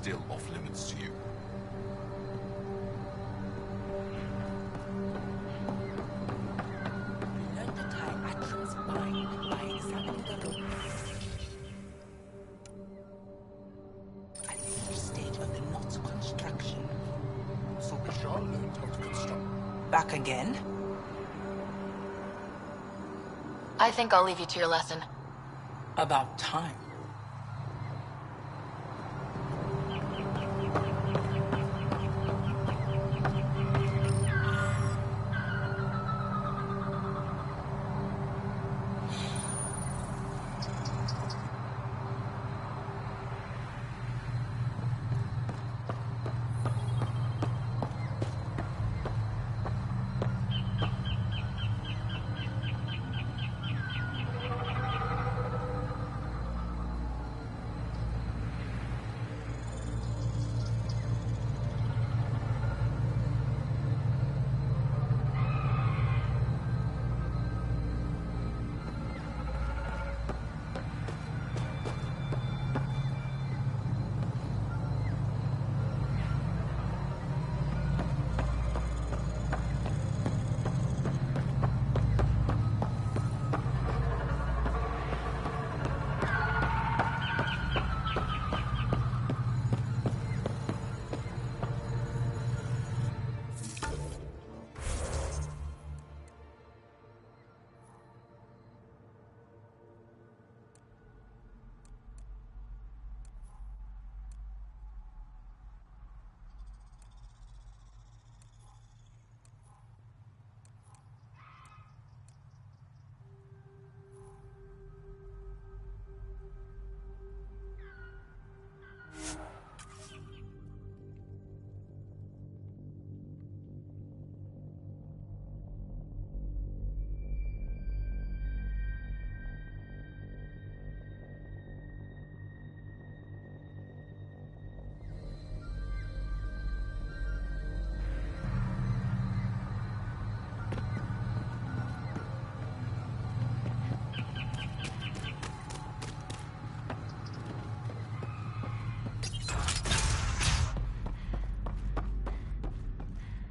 still off limits to you. Learn to tie Atram's mind by examining the rope. At each stage of the knot's construction. So Bishar learned how to construct. Back again? I think I'll leave you to your lesson. About time.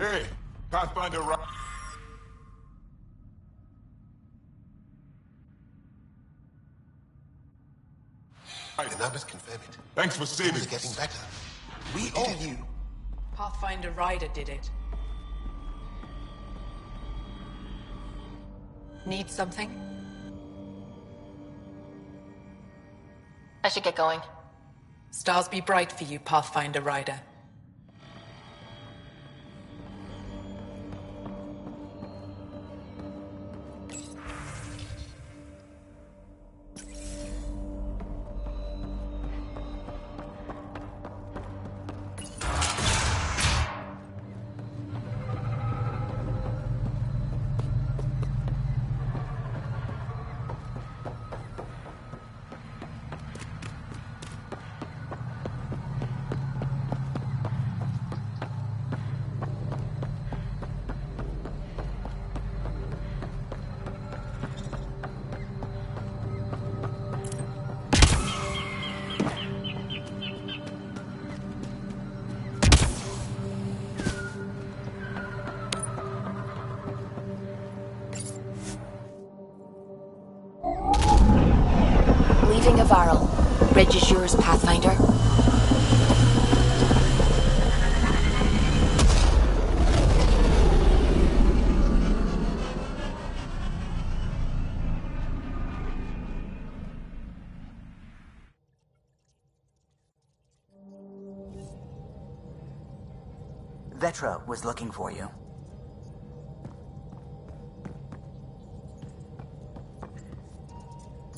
Hey, Pathfinder Ra- The numbers confirm it. Thanks for saving Things are getting us. better. We owe you. Pathfinder Ryder did it. Need something? I should get going. Stars be bright for you, Pathfinder Ryder. Leaving Avaril. Bridge is yours, Pathfinder. Vetra was looking for you.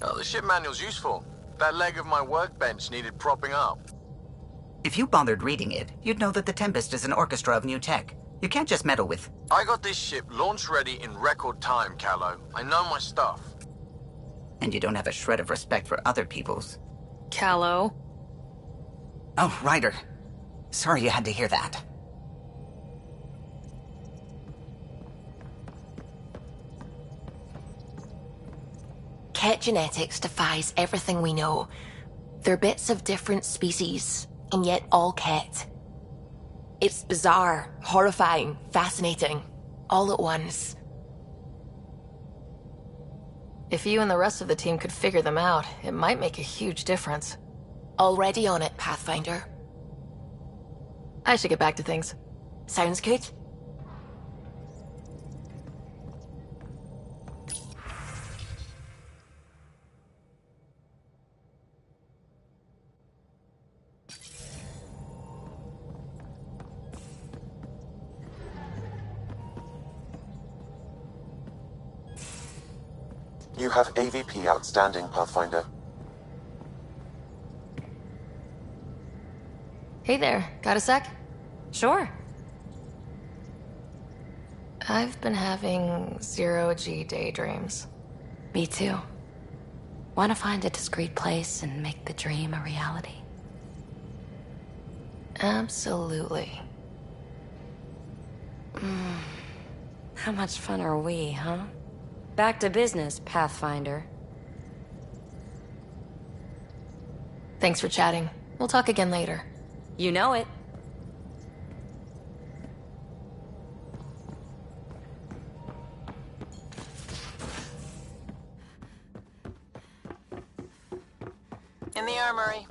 Oh, the ship manual's useful. That leg of my workbench needed propping up. If you bothered reading it, you'd know that the Tempest is an orchestra of new tech. You can't just meddle with... I got this ship launch ready in record time, Callow. I know my stuff. And you don't have a shred of respect for other people's. Callow. Oh, Ryder. Sorry you had to hear that. Ket genetics defies everything we know. They're bits of different species, and yet all kept. It's bizarre, horrifying, fascinating, all at once. If you and the rest of the team could figure them out, it might make a huge difference. Already on it, Pathfinder. I should get back to things. Sounds good. You have AVP outstanding, Pathfinder. Hey there, got a sec? Sure. I've been having zero-G daydreams. Me too. Want to find a discreet place and make the dream a reality. Absolutely. How much fun are we, huh? Back to business, Pathfinder. Thanks for chatting. We'll talk again later. You know it. In the armory.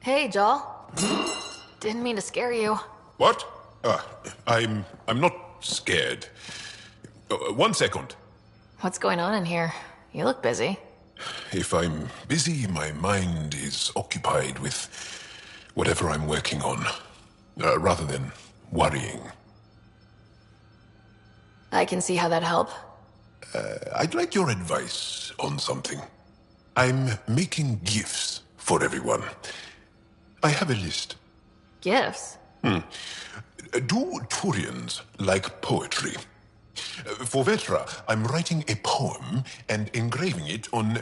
Hey, Joel. Didn't mean to scare you. What? I'm not scared. 1 second. What's going on in here? You look busy. If I'm busy, my mind is occupied with whatever I'm working on, rather than worrying. I can see how that'd help. I'd like your advice on something. I'm making gifts for everyone. I have a list. Gifts? Do Turians like poetry? For Vetra, I'm writing a poem and engraving it on...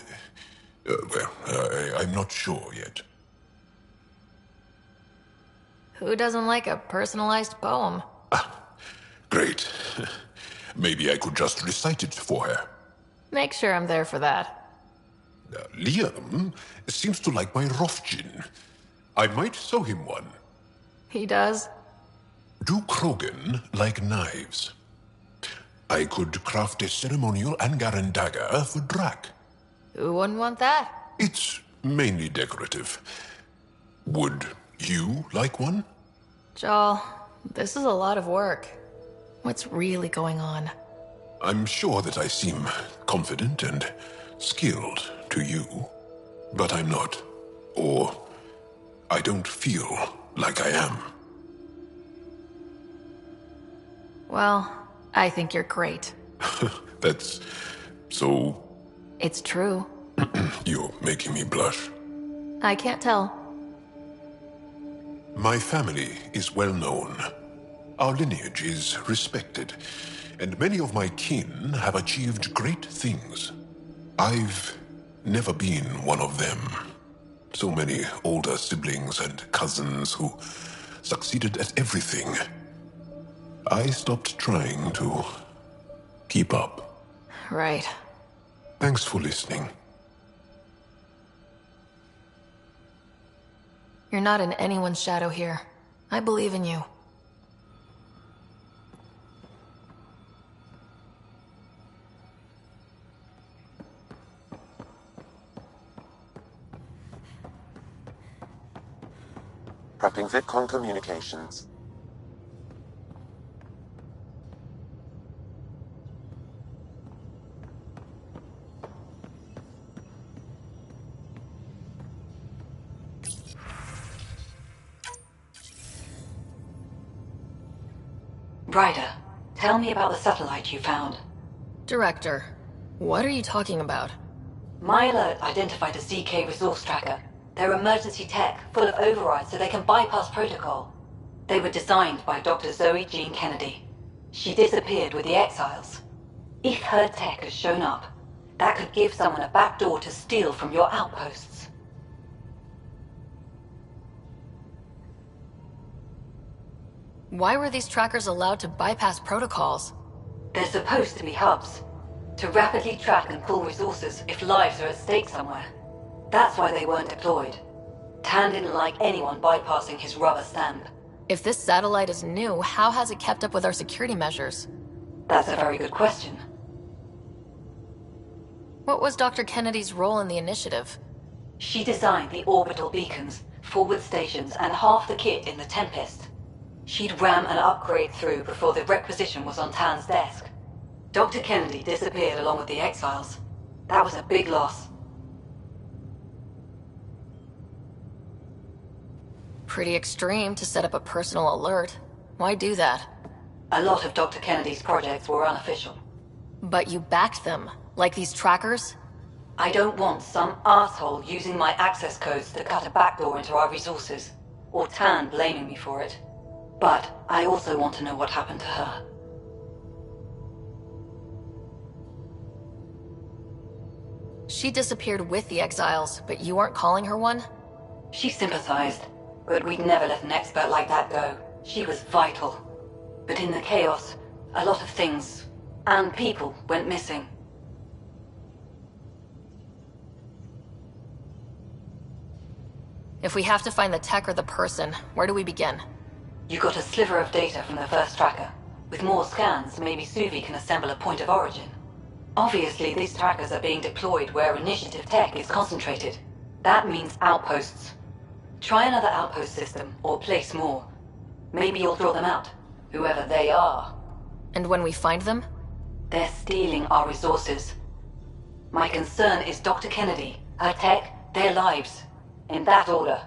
I'm not sure yet. Who doesn't like a personalized poem? Great. Maybe I could just recite it for her. Make sure I'm there for that. Liam seems to like my Rofgin. I might sew him one. He does? Do Krogan like knives? I could craft a ceremonial Angaran dagger for Drac. Who wouldn't want that? It's mainly decorative. Would you like one? Joel, this is a lot of work. What's really going on? I'm sure that I seem confident and skilled to you, but I'm not. Or I don't feel like I am. Well, I think you're great. That's so... It's true. You're making me blush. I can't tell. My family is well known. Our lineage is respected, and many of my kin have achieved great things. I've never been one of them. So many older siblings and cousins who succeeded at everything. I stopped trying to keep up. Right. Thanks for listening. You're not in anyone's shadow here. I believe in you. Prepping VidCon communications. Ryder, tell me about the satellite you found. Director, what are you talking about? My alert identified a ZK resource tracker. They're emergency tech, full of overrides so they can bypass protocol. They were designed by Dr. Zoe Jean Kennedy. She disappeared with the Exiles. If her tech has shown up, that could give someone a backdoor to steal from your outposts. Why were these trackers allowed to bypass protocols? They're supposed to be hubs, to rapidly track and pull resources if lives are at stake somewhere. That's why they weren't deployed. Tan didn't like anyone bypassing his rubber stamp. If this satellite is new, how has it kept up with our security measures? That's a very good question. What was Dr. Kennedy's role in the initiative? She designed the orbital beacons, forward stations, and half the kit in the Tempest. She'd ram an upgrade through before the requisition was on Tan's desk. Dr. Kennedy disappeared along with the Exiles. That was a big loss. Pretty extreme to set up a personal alert. Why do that? A lot of Dr. Kennedy's projects were unofficial. But you backed them, like these trackers? I don't want some asshole using my access codes to cut a backdoor into our resources, or Tan blaming me for it. But I also want to know what happened to her. She disappeared with the Exiles, but you weren't calling her one? She sympathized, but we'd never let an expert like that go. She was vital. But in the chaos, a lot of things, and people, went missing. If we have to find the tech or the person, where do we begin? You got a sliver of data from the first tracker. With more scans, maybe Suvi can assemble a point of origin. Obviously, these trackers are being deployed where initiative tech is concentrated. That means outposts. Try another outpost system, or place more. Maybe you'll draw them out, whoever they are. And when we find them? They're stealing our resources. My concern is Dr. Kennedy, her tech, their lives. In that order.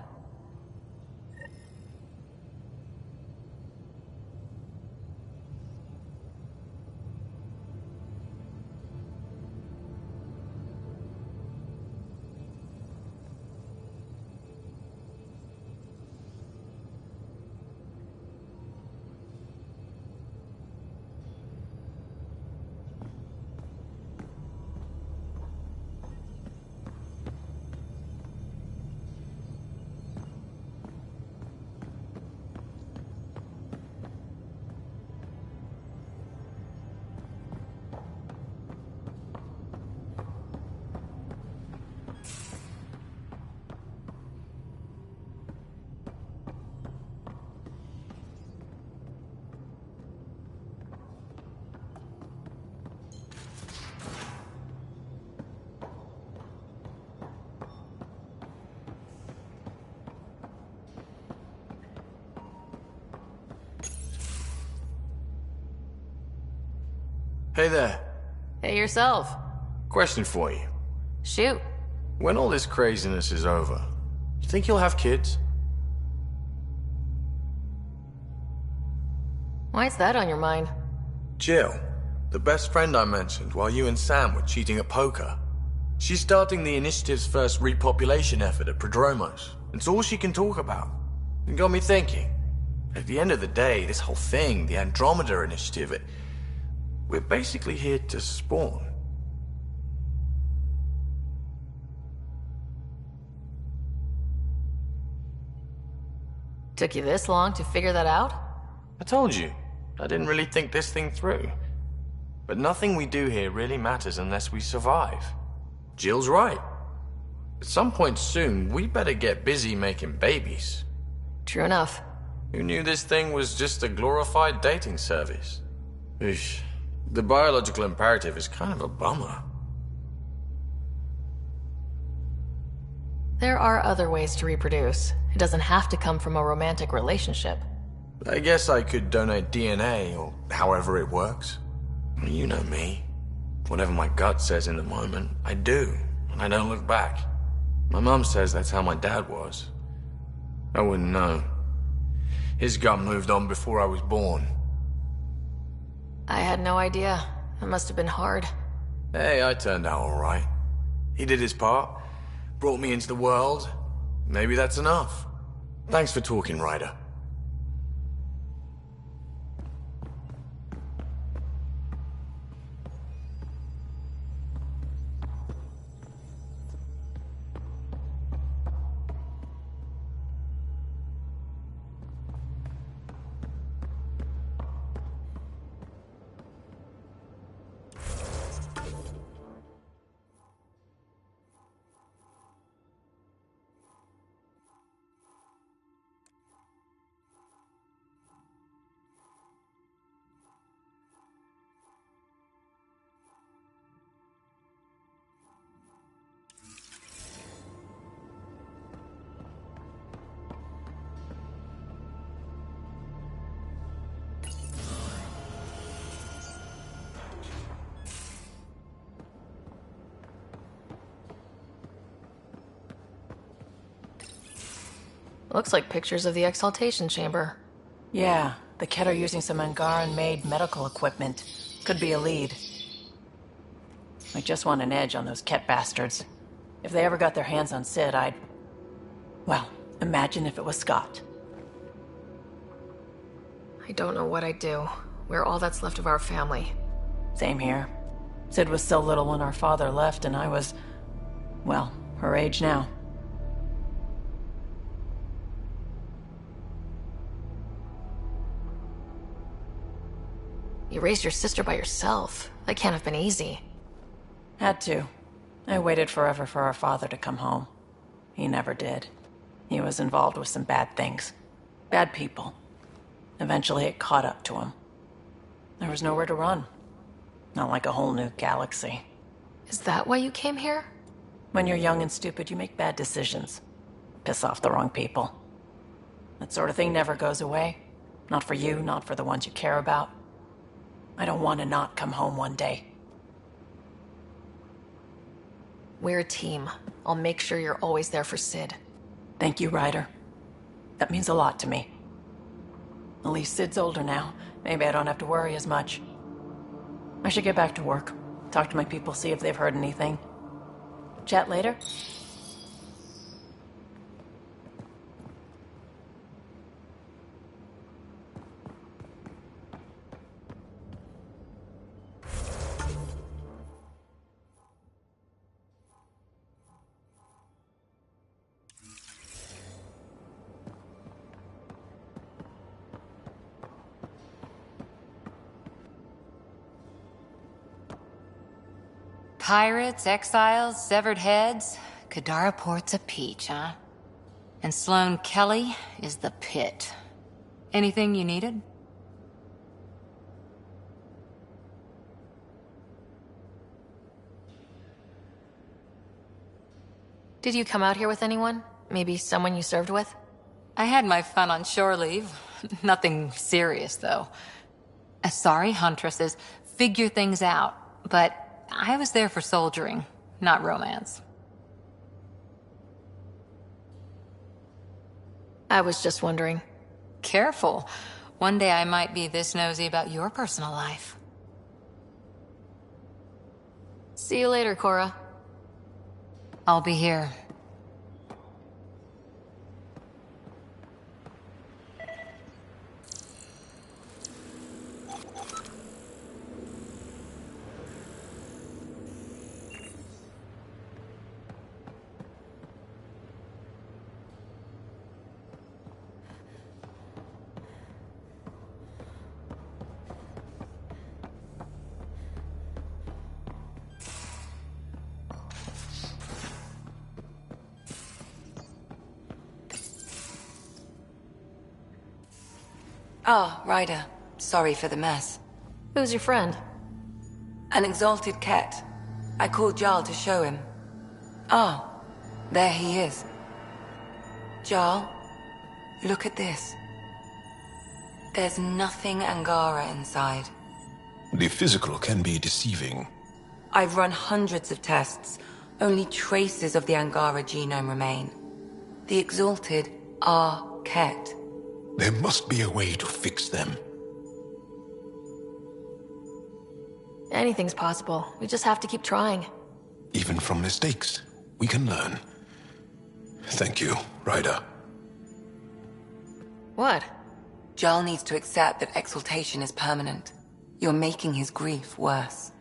Hey there. Hey yourself. Question for you. Shoot. When all this craziness is over, you think you'll have kids? Why's that on your mind? Jill, the best friend I mentioned while you and Sam were cheating at poker. She's starting the initiative's first repopulation effort at Prodromos. It's all she can talk about. It got me thinking. At the end of the day, this whole thing, the Andromeda initiative, we're basically here to spawn. Took you this long to figure that out? I told you, I didn't really think this thing through. But nothing we do here really matters unless we survive. Jill's right. At some point soon, we better get busy making babies. True enough. Who knew this thing was just a glorified dating service? Eesh. The biological imperative is kind of a bummer. There are other ways to reproduce. It doesn't have to come from a romantic relationship. I guess I could donate DNA, or however it works. You know me. Whatever my gut says in the moment, I do, and I don't look back. My mum says that's how my dad was. I wouldn't know. His gut moved on before I was born. I had no idea. It must have been hard. Hey, I turned out all right. He did his part. Brought me into the world. Maybe that's enough. Thanks for talking, Ryder. Looks like pictures of the exaltation chamber. Yeah, the Ket are using some Angaran-made medical equipment. Could be a lead. I just want an edge on those Ket bastards. If they ever got their hands on Sid, I'd... Well, imagine if it was Scott. I don't know what I'd do. We're all that's left of our family. Same here. Sid was so little when our father left, and I was... well, her age now. You raised your sister by yourself. That can't have been easy. Had to. I waited forever for our father to come home. He never did. He was involved with some bad things. Bad people. Eventually it caught up to him. There was nowhere to run. Not like a whole new galaxy. Is that why you came here? When you're young and stupid, you make bad decisions. Piss off the wrong people. That sort of thing never goes away. Not for you, not for the ones you care about. I don't want to not come home one day. We're a team. I'll make sure you're always there for Sid. Thank you, Ryder. That means a lot to me. At least Sid's older now. Maybe I don't have to worry as much. I should get back to work. Talk to my people, see if they've heard anything. Chat later? Pirates, exiles, severed heads. Kadara Port's a peach, huh? And Sloane Kelly is the pit. Anything you needed? Did you come out here with anyone? Maybe someone you served with? I had my fun on shore leave. Nothing serious, though. Sorry, Huntresses. Figure things out. But I was there for soldiering, not romance. I was just wondering. Careful. One day I might be this nosy about your personal life. See you later, Cora. I'll be here. Ah, Ryder. Sorry for the mess. Who's your friend? An exalted cat. I called Jarl to show him. Ah, there he is. Jarl, look at this. There's nothing Angara inside. The physical can be deceiving. I've run hundreds of tests. Only traces of the Angara genome remain. The exalted are Ket. There must be a way to fix them. Anything's possible. We just have to keep trying. Even from mistakes, we can learn. Thank you, Ryder. What? Jarl needs to accept that exaltation is permanent. You're making his grief worse.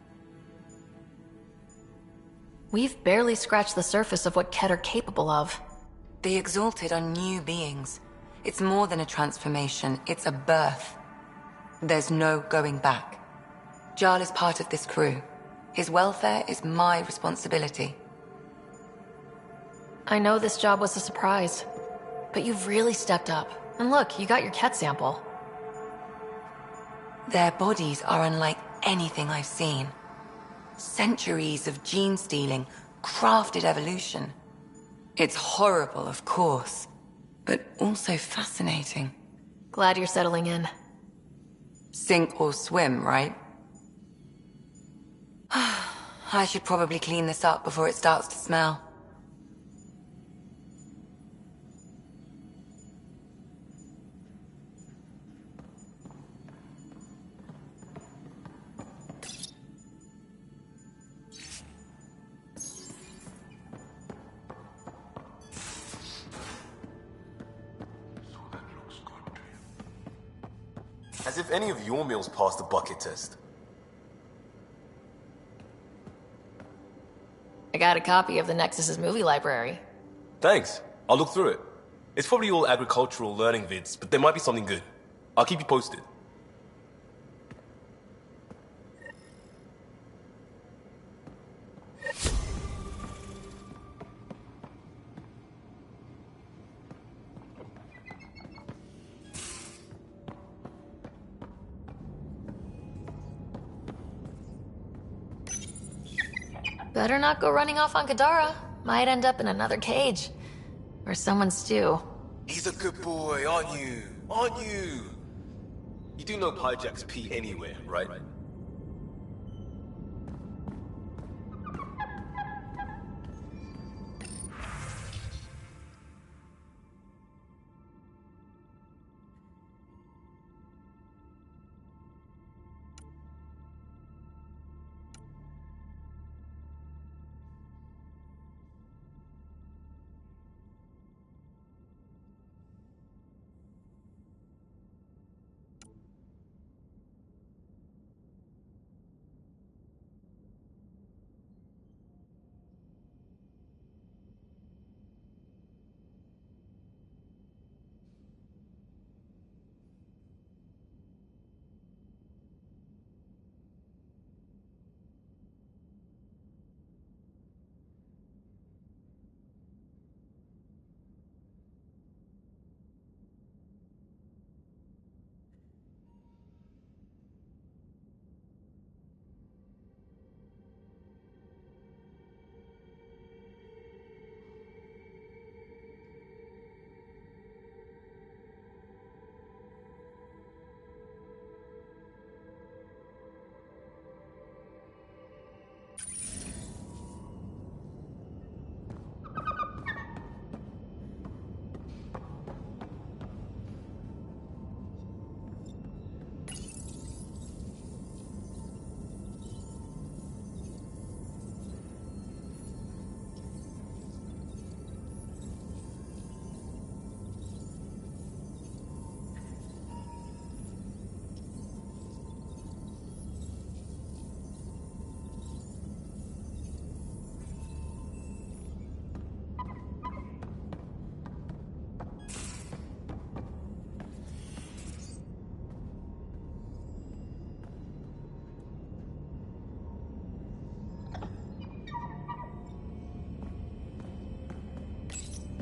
We've barely scratched the surface of what Ket are capable of. The exalted are new beings. It's more than a transformation, it's a birth. There's no going back. Jarl is part of this crew. His welfare is my responsibility. I know this job was a surprise, but you've really stepped up. And look, you got your Ket sample. Their bodies are unlike anything I've seen. Centuries of gene stealing, crafted evolution. It's horrible, of course, but also fascinating. Glad you're settling in. Sink or swim, right? I should probably clean this up before it starts to smell. As if any of your meals passed the bucket test. I got a copy of the Nexus's movie library. Thanks. I'll look through it. It's probably all agricultural learning vids, but there might be something good. I'll keep you posted. Better not go running off on Kadara. Might end up in another cage. Or someone's stew. He's a good boy, aren't you? Aren't you? You do know Pyjack's pee anywhere, right?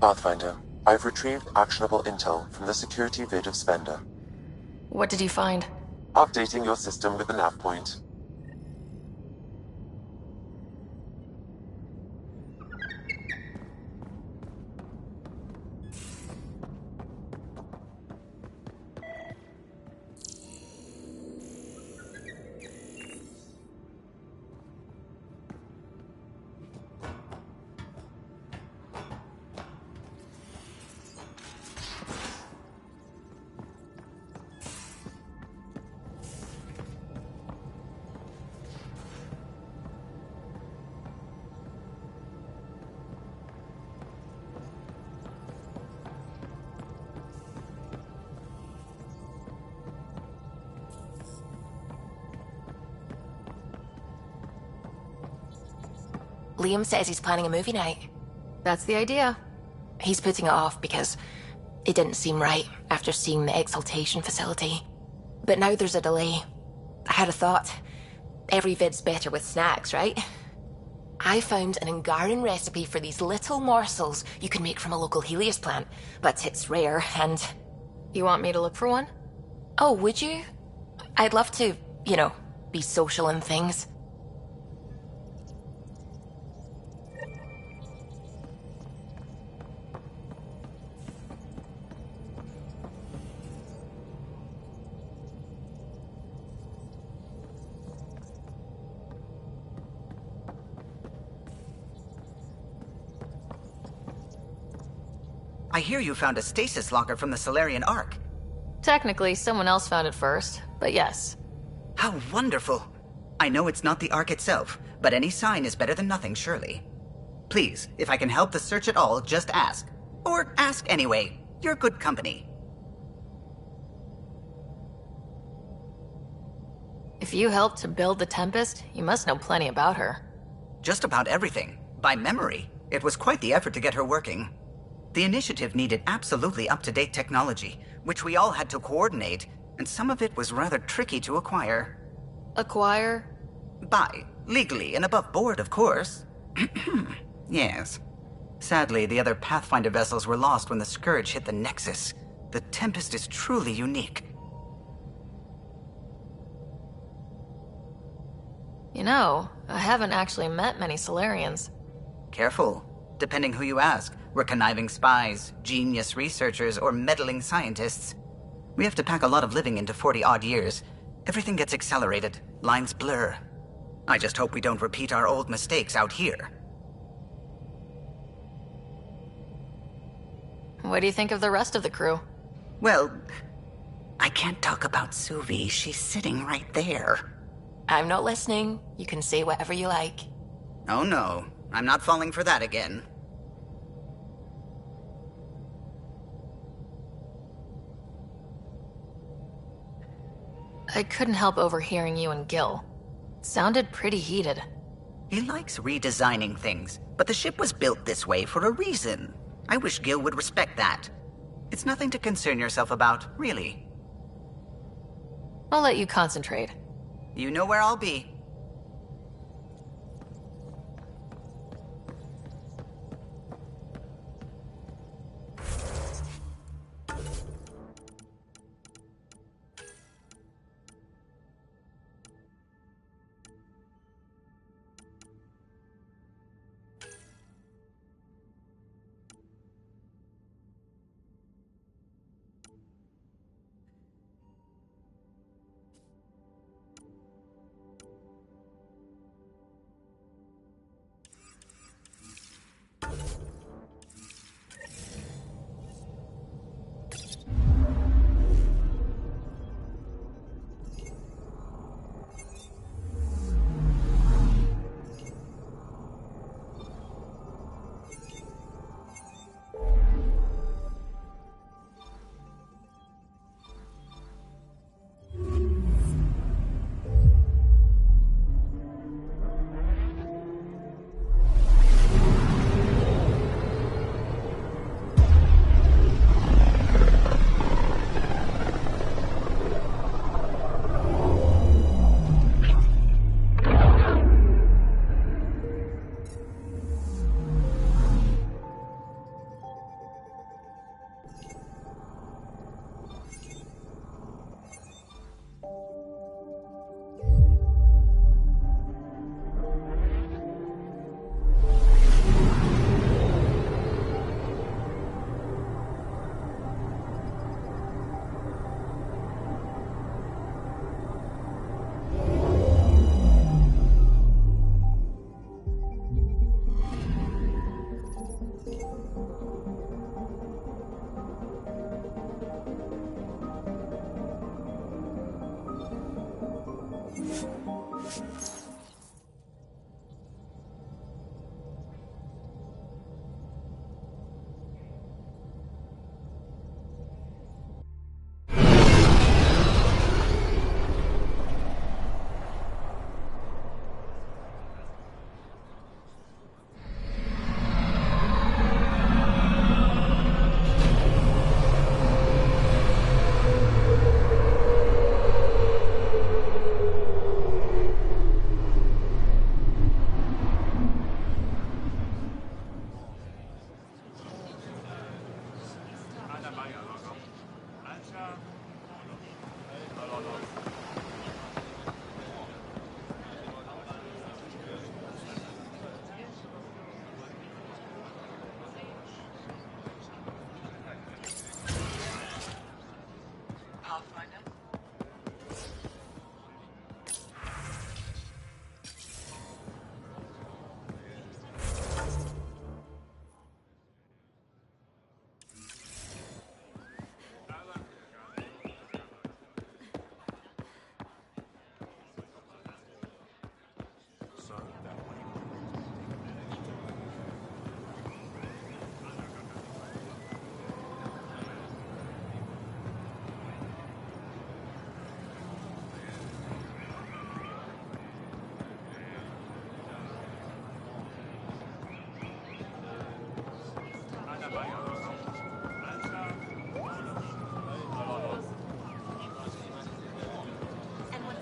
Pathfinder, I've retrieved actionable intel from the security vid of Spender. What did you find? Updating your system with the nav point. Liam says he's planning a movie night. That's the idea. He's putting it off because it didn't seem right after seeing the exaltation facility. But now there's a delay. I had a thought. Every vid's better with snacks, right? I found an Angaran recipe for these little morsels you can make from a local Helios plant, but it's rare and... You want me to look for one? Oh, would you? I'd love to, be social and things. I hear you found a stasis locker from the Solarian Ark. Technically, someone else found it first, but yes. How wonderful! I know it's not the Ark itself, but any sign is better than nothing, surely. Please, if I can help the search at all, just ask. Or ask anyway. You're good company. If you helped to build the Tempest, you must know plenty about her. Just about everything. By memory. It was quite the effort to get her working. The initiative needed absolutely up-to-date technology, which we all had to coordinate, and some of it was rather tricky to acquire. Acquire? Buy. Legally and above board, of course. Yes. Sadly, the other Pathfinder vessels were lost when the Scourge hit the Nexus. The Tempest is truly unique. I haven't actually met many Solarians. Careful. Depending who you ask, we're conniving spies, genius researchers, or meddling scientists. We have to pack a lot of living into 40-odd years. Everything gets accelerated, lines blur. I just hope we don't repeat our old mistakes out here. What do you think of the rest of the crew? Well, I can't talk about Suvi. She's sitting right there. I'm not listening. You can say whatever you like. Oh no, I'm not falling for that again. I couldn't help overhearing you and Gil. It sounded pretty heated. He likes redesigning things, but the ship was built this way for a reason. I wish Gil would respect that. It's nothing to concern yourself about, really. I'll let you concentrate. You know where I'll be.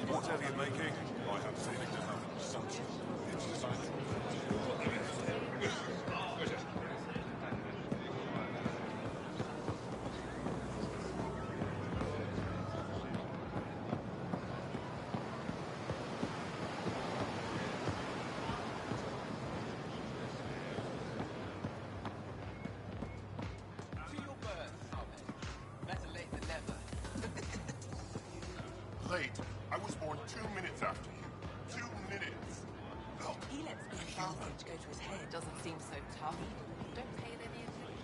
Whatever you're making, I have a feeling to have some sort of exercise. Late. I was born 2 minutes after you. 2 minutes. Look. He lets the advantage go to his head. Doesn't seem so tough. Don't pay it any attention.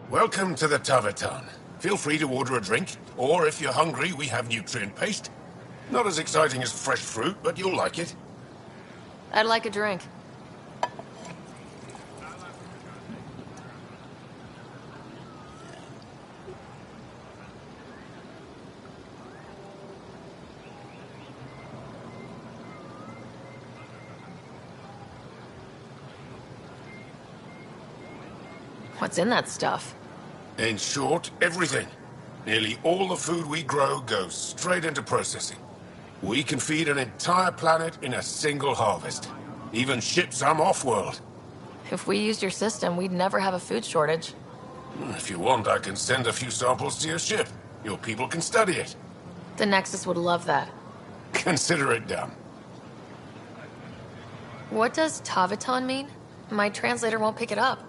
Welcome to the Taverton. Feel free to order a drink, or if you're hungry, we have nutrient paste. Not as exciting as fresh fruit, but you'll like it. I'd like a drink. What's in that stuff? In short, everything. Nearly all the food we grow goes straight into processing. We can feed an entire planet in a single harvest. Even ship some off-world. If we used your system, we'd never have a food shortage. If you want, I can send a few samples to your ship. Your people can study it. The Nexus would love that. Consider it done. What does Taviton mean? My translator won't pick it up.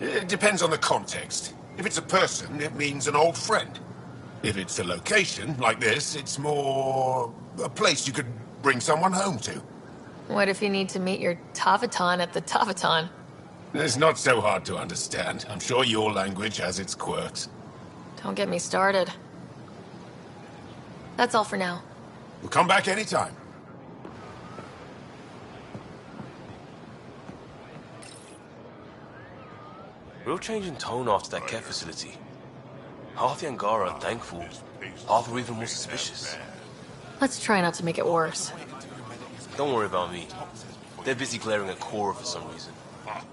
It depends on the context. If it's a person, it means an old friend. If it's a location, like this, it's more a place you could bring someone home to. What if you need to meet your Taviton at the Taviton? It's not so hard to understand. I'm sure your language has its quirks. Don't get me started. That's all for now. We'll come back anytime. Real change in tone after that care facility. Half the Angara are thankful, half are even more suspicious. Let's try not to make it worse. Don't worry about me. They're busy glaring at Cora for some reason. Let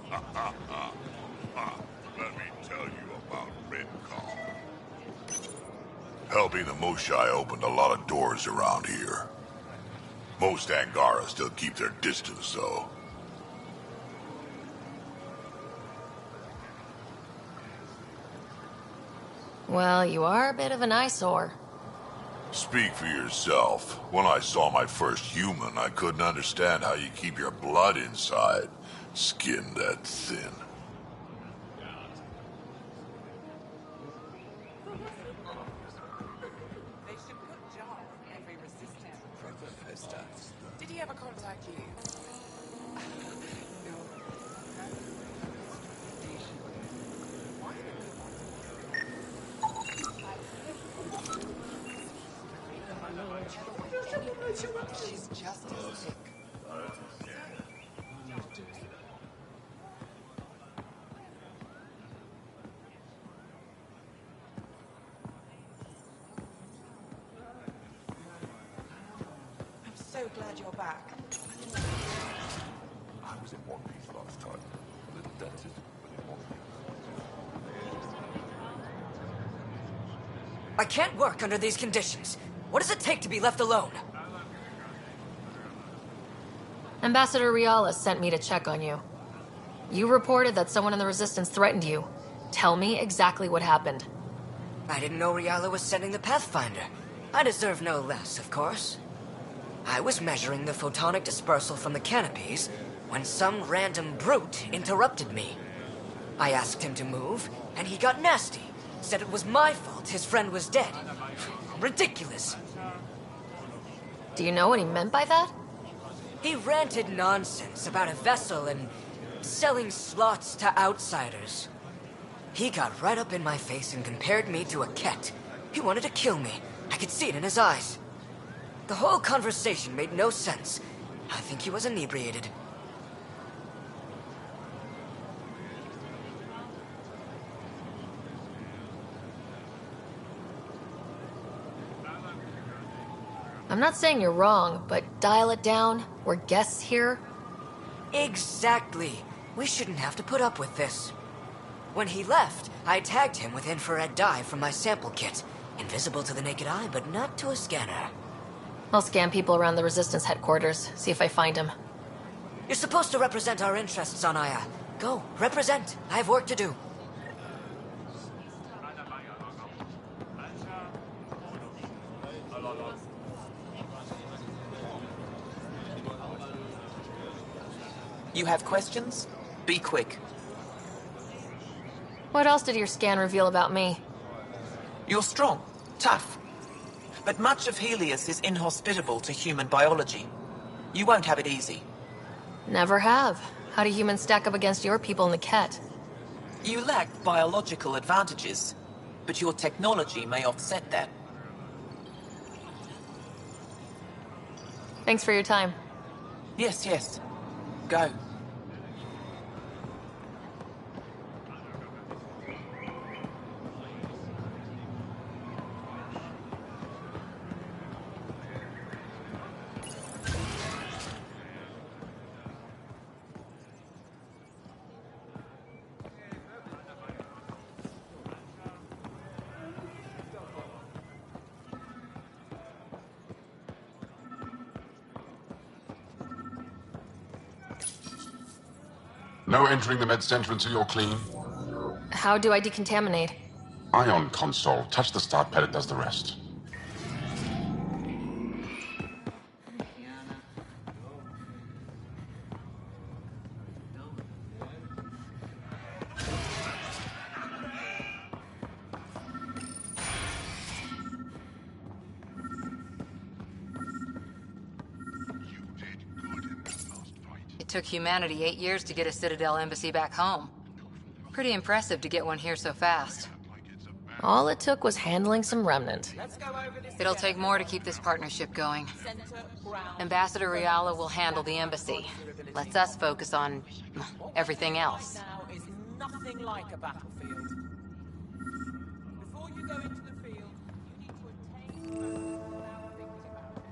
me tell you about Redcall. Helping the Moshai opened a lot of doors around here. Most Angara still keep their distance, though. Well, you are a bit of an eyesore. Speak for yourself. When I saw my first human, I couldn't understand how you keep your blood inside. Skin that thin. They should put Jar on every resistance poster. Did he ever contact you? She's just as sick. I'm so glad you're back. I was in one piece last time. A little dented, but in one piece. I can't work under these conditions. What does it take to be left alone? Ambassador Riala sent me to check on you. You reported that someone in the Resistance threatened you. Tell me exactly what happened. I didn't know Riala was sending the Pathfinder. I deserve no less, of course. I was measuring the photonic dispersal from the canopies when some random brute interrupted me. I asked him to move, and he got nasty. Said it was my fault his friend was dead. Ridiculous. Do you know what he meant by that? He ranted nonsense about a vessel and selling slots to outsiders. He got right up in my face and compared me to a cat. He wanted to kill me. I could see it in his eyes. The whole conversation made no sense. I think he was inebriated. I'm not saying you're wrong, but dial it down. We're guests here. Exactly. We shouldn't have to put up with this. When he left, I tagged him with infrared dye from my sample kit. Invisible to the naked eye, but not to a scanner. I'll scan people around the Resistance headquarters, see if I find him. You're supposed to represent our interests on Aya. Go, represent. I have work to do. You have questions? Be quick. What else did your scan reveal about me? You're strong, tough. But much of Helios is inhospitable to human biology. You won't have it easy. Never have. How do humans stack up against your people in the Ket? You lack biological advantages, but your technology may offset that. Thanks for your time. Yes, yes. Go. No entering the med center until you're clean. How do I decontaminate? Ion console. Touch the start pad, it does the rest. It took humanity 8 years to get a Citadel embassy back home. Pretty impressive to get one here so fast. All it took was handling some remnant. It'll take more to keep this partnership going. Ambassador Riala will handle the embassy. Lets us focus on everything else. Now is nothing like a battlefield. Before you go into the field, you need to attain without thinking about it.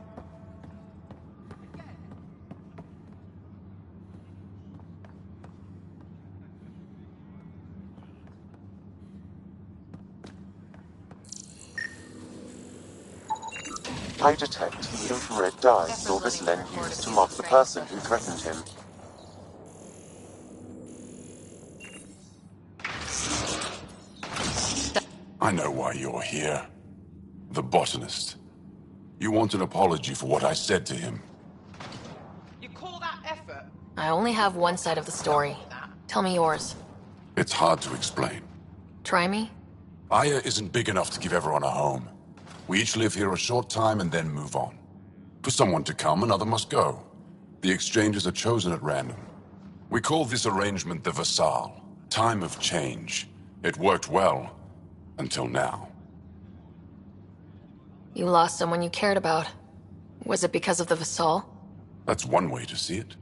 I detect the infrared dye Silvis Len used to mark the person who threatened him. I know why you're here. The botanist. You want an apology for what I said to him? You call that effort? I only have one side of the story. Tell me yours. It's hard to explain. Try me? Aya isn't big enough to give everyone a home. We each live here a short time and then move on. For someone to come, another must go. The exchanges are chosen at random. We call this arrangement the Vassal. Time of change. It worked well. Until now. You lost someone you cared about. Was it because of the Vassal? That's one way to see it.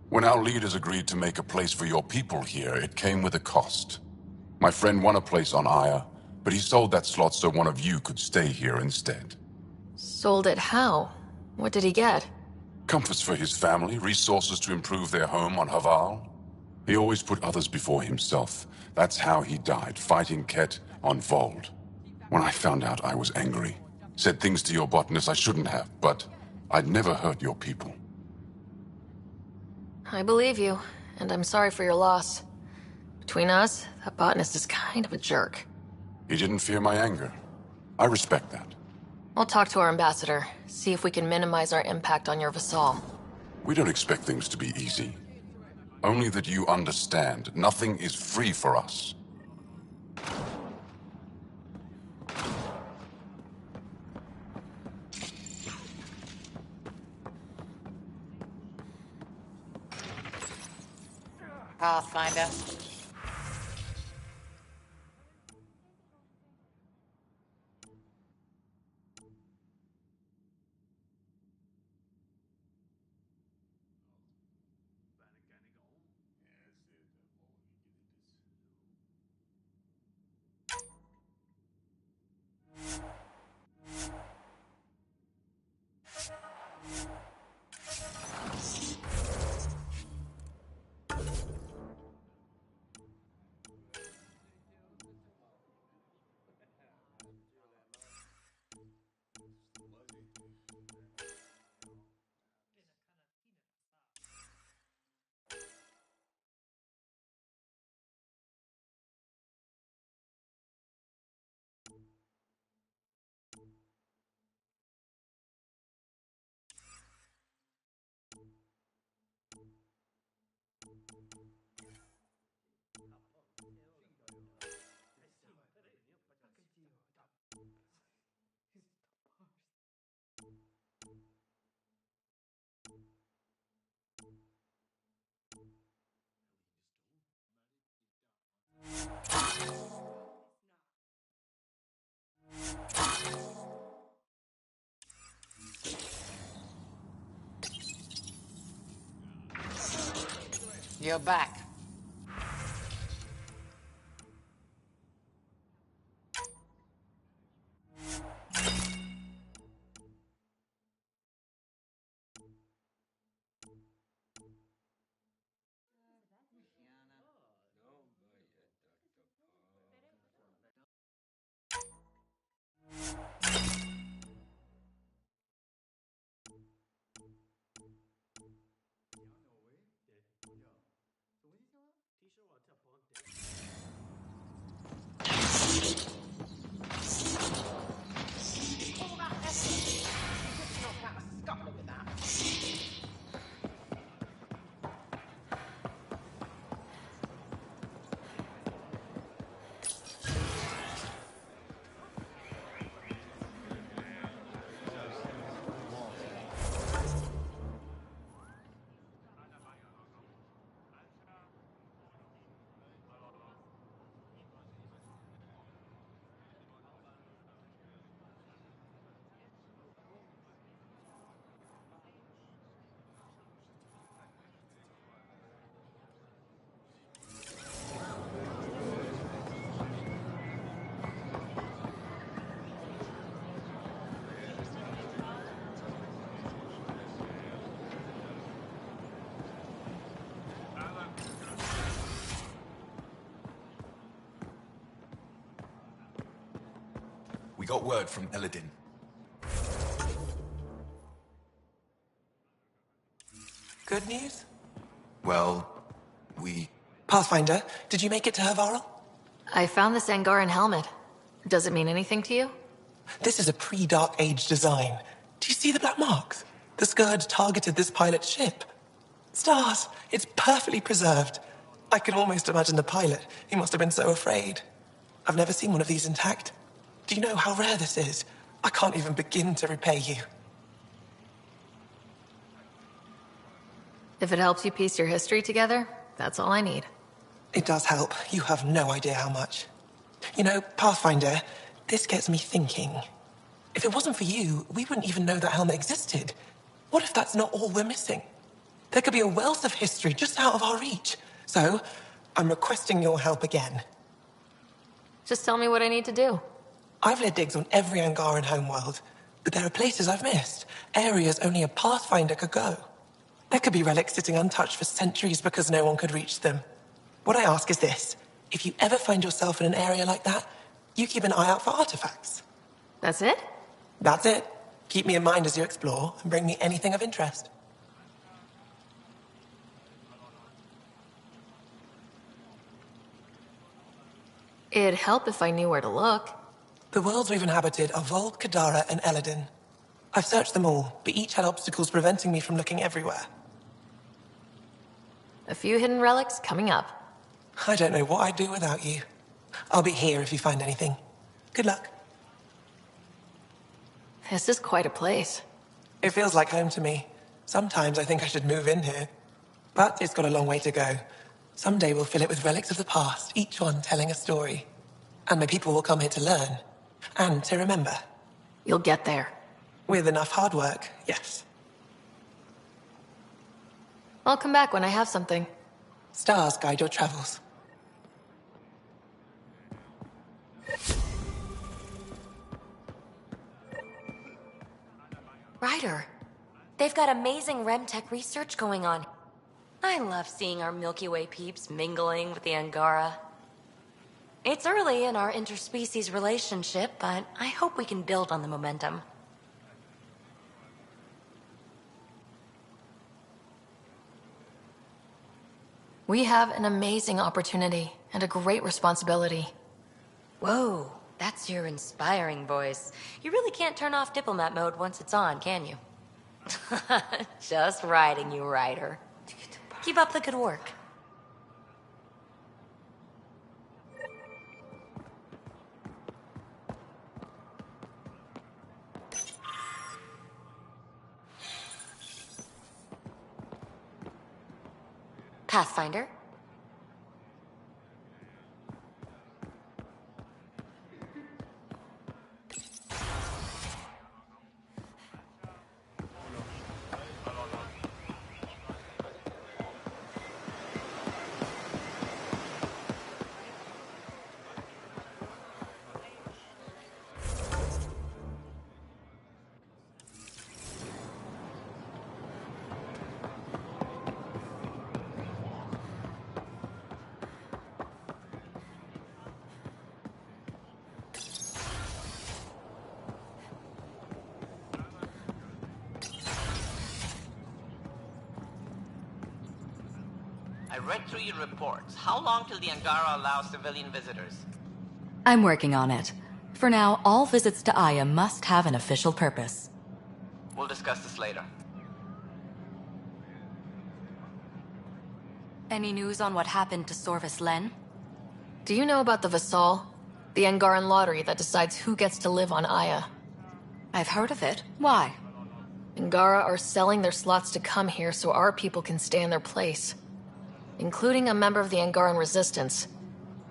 When our leaders agreed to make a place for your people here, it came with a cost. My friend won a place on Aya, but he sold that slot so one of you could stay here instead. Sold it how? What did he get? Comforts for his family, resources to improve their home on Haval. He always put others before himself. That's how he died, fighting Ket on Vold. When I found out, I was angry. Said things to your botanist I shouldn't have, but I'd never hurt your people. I believe you, and I'm sorry for your loss. Between us, that botanist is kind of a jerk. He didn't fear my anger. I respect that. I'll talk to our ambassador, see if we can minimize our impact on your Vassal. We don't expect things to be easy. Only that you understand, nothing is free for us. Pathfinder. You're back. We got word from Eladin. Good news? Well, we... Pathfinder, did you make it to Havarl? I found this Angaran helmet. Does it mean anything to you? This is a pre-Dark Age design. Do you see the black marks? The Scourge targeted this pilot's ship. Stars, it's perfectly preserved. I can almost imagine the pilot. He must have been so afraid. I've never seen one of these intact. Do you know how rare this is? I can't even begin to repay you. If it helps you piece your history together, that's all I need. It does help. You have no idea how much. You know, Pathfinder, this gets me thinking. If it wasn't for you, we wouldn't even know that helmet existed. What if that's not all we're missing? There could be a wealth of history just out of our reach. So, I'm requesting your help again. Just tell me what I need to do. I've led digs on every Angaran homeworld, but there are places I've missed, areas only a Pathfinder could go. There could be relics sitting untouched for centuries because no one could reach them. What I ask is this: if you ever find yourself in an area like that, you keep an eye out for artifacts. That's it? That's it. Keep me in mind as you explore, and bring me anything of interest. It'd help if I knew where to look. The worlds we've inhabited are Vold, Kadara, and Eladin. I've searched them all, but each had obstacles preventing me from looking everywhere. A few hidden relics coming up. I don't know what I'd do without you. I'll be here if you find anything. Good luck. This is quite a place. It feels like home to me. Sometimes I think I should move in here. But it's got a long way to go. Someday we'll fill it with relics of the past, each one telling a story. And my people will come here to learn. And to remember. You'll get there. With enough hard work, yes. I'll come back when I have something. Stars guide your travels. Ryder, they've got amazing Remtech research going on. I love seeing our Milky Way peeps mingling with the Angara. It's early in our interspecies relationship, but I hope we can build on the momentum. We have an amazing opportunity and a great responsibility. Whoa, that's your inspiring voice. You really can't turn off diplomat mode once it's on, can you? Just riding you, Ryder. Keep up the good work. Pathfinder? I read through your reports. How long till the Angara allows civilian visitors? I'm working on it. For now, all visits to Aya must have an official purpose. We'll discuss this later. Any news on what happened to Sorvis Len? Do you know about the Vassal? The Angaran lottery that decides who gets to live on Aya. I've heard of it. Why? Angara are selling their slots to come here so our people can stay in their place. Including a member of the Angaran resistance.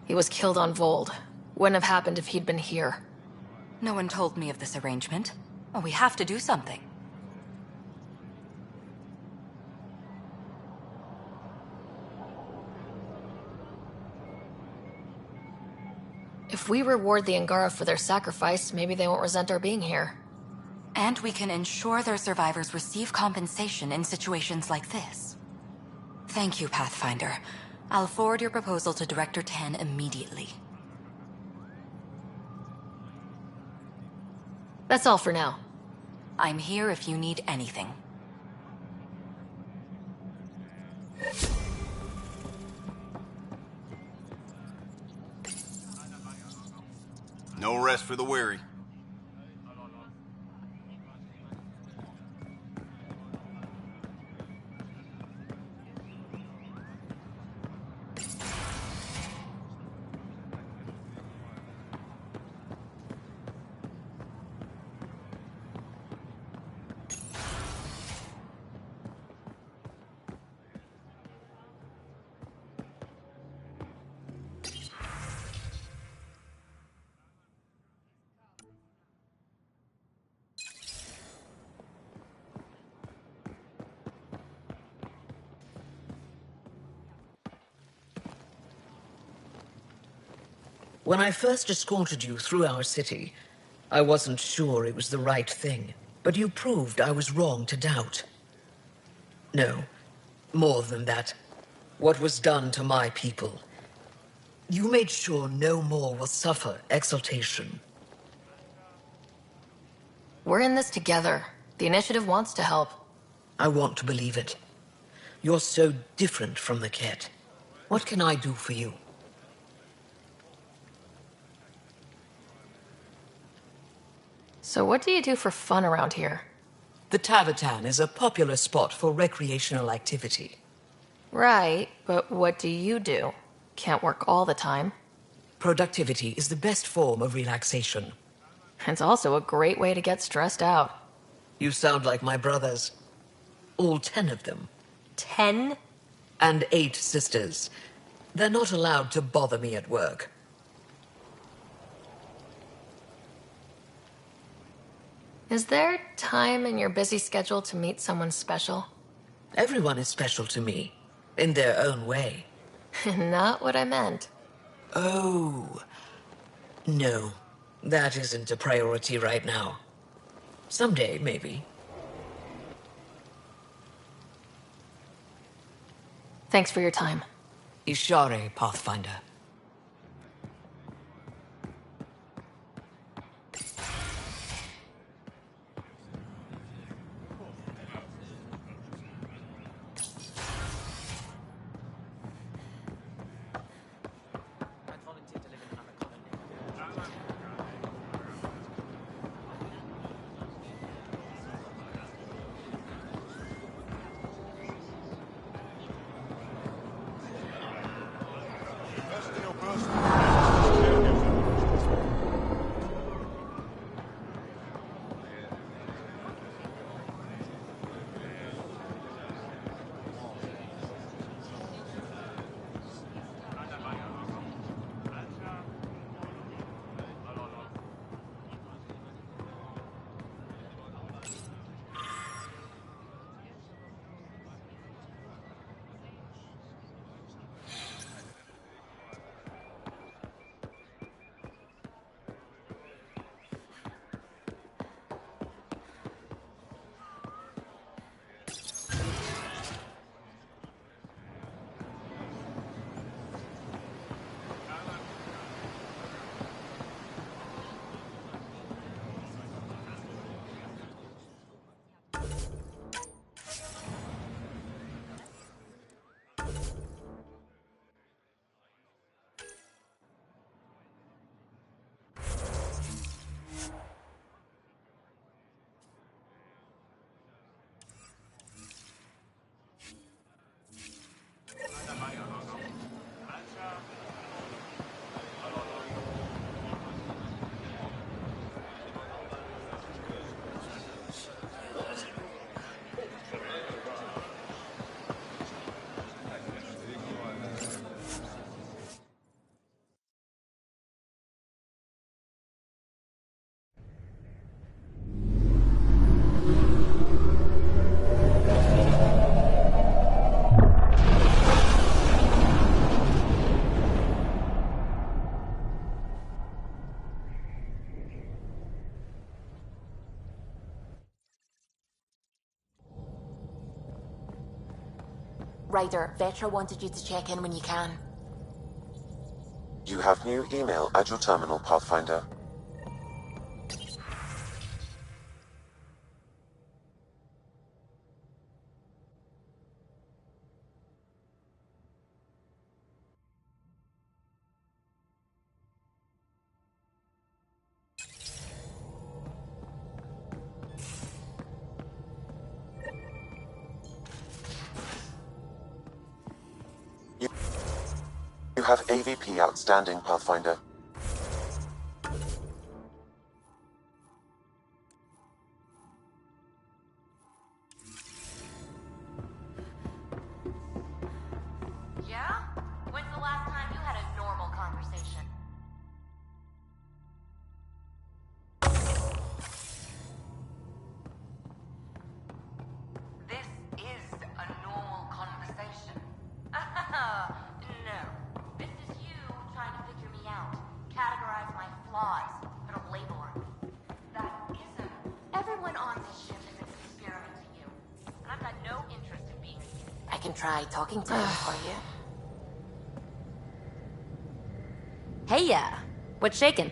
He was killed on Vold. Wouldn't have happened if he'd been here. No one told me of this arrangement. Oh, we have to do something. If we reward the Angara for their sacrifice, maybe they won't resent our being here. And we can ensure their survivors receive compensation in situations like this. Thank you, Pathfinder. I'll forward your proposal to Director 10 immediately. That's all for now. I'm here if you need anything. No rest for the weary. When I first escorted you through our city, I wasn't sure it was the right thing, but you proved I was wrong to doubt. No, more than that. What was done to my people. You made sure no more will suffer exaltation. We're in this together. The Initiative wants to help. I want to believe it. You're so different from the Ket. What can I do for you? So what do you do for fun around here? The Tavatan is a popular spot for recreational activity. Right, but what do you do? Can't work all the time. Productivity is the best form of relaxation. It's also a great way to get stressed out. You sound like my brothers. All 10 of them. 10? And 8 sisters. They're not allowed to bother me at work. Is there time in your busy schedule to meet someone special? Everyone is special to me, in their own way. Not what I meant. Oh. No, that isn't a priority right now. Someday, maybe. Thanks for your time. Ishare, Pathfinder. Ryder, Vetra wanted you to check in when you can. You have new email at your terminal, Pathfinder. You have AVP outstanding, Pathfinder. Yeah? When's the last time you had a normal conversation? This is a normal conversation. No. This is you trying to figure me out. I can try talking to him for you. Hey, what's shaking?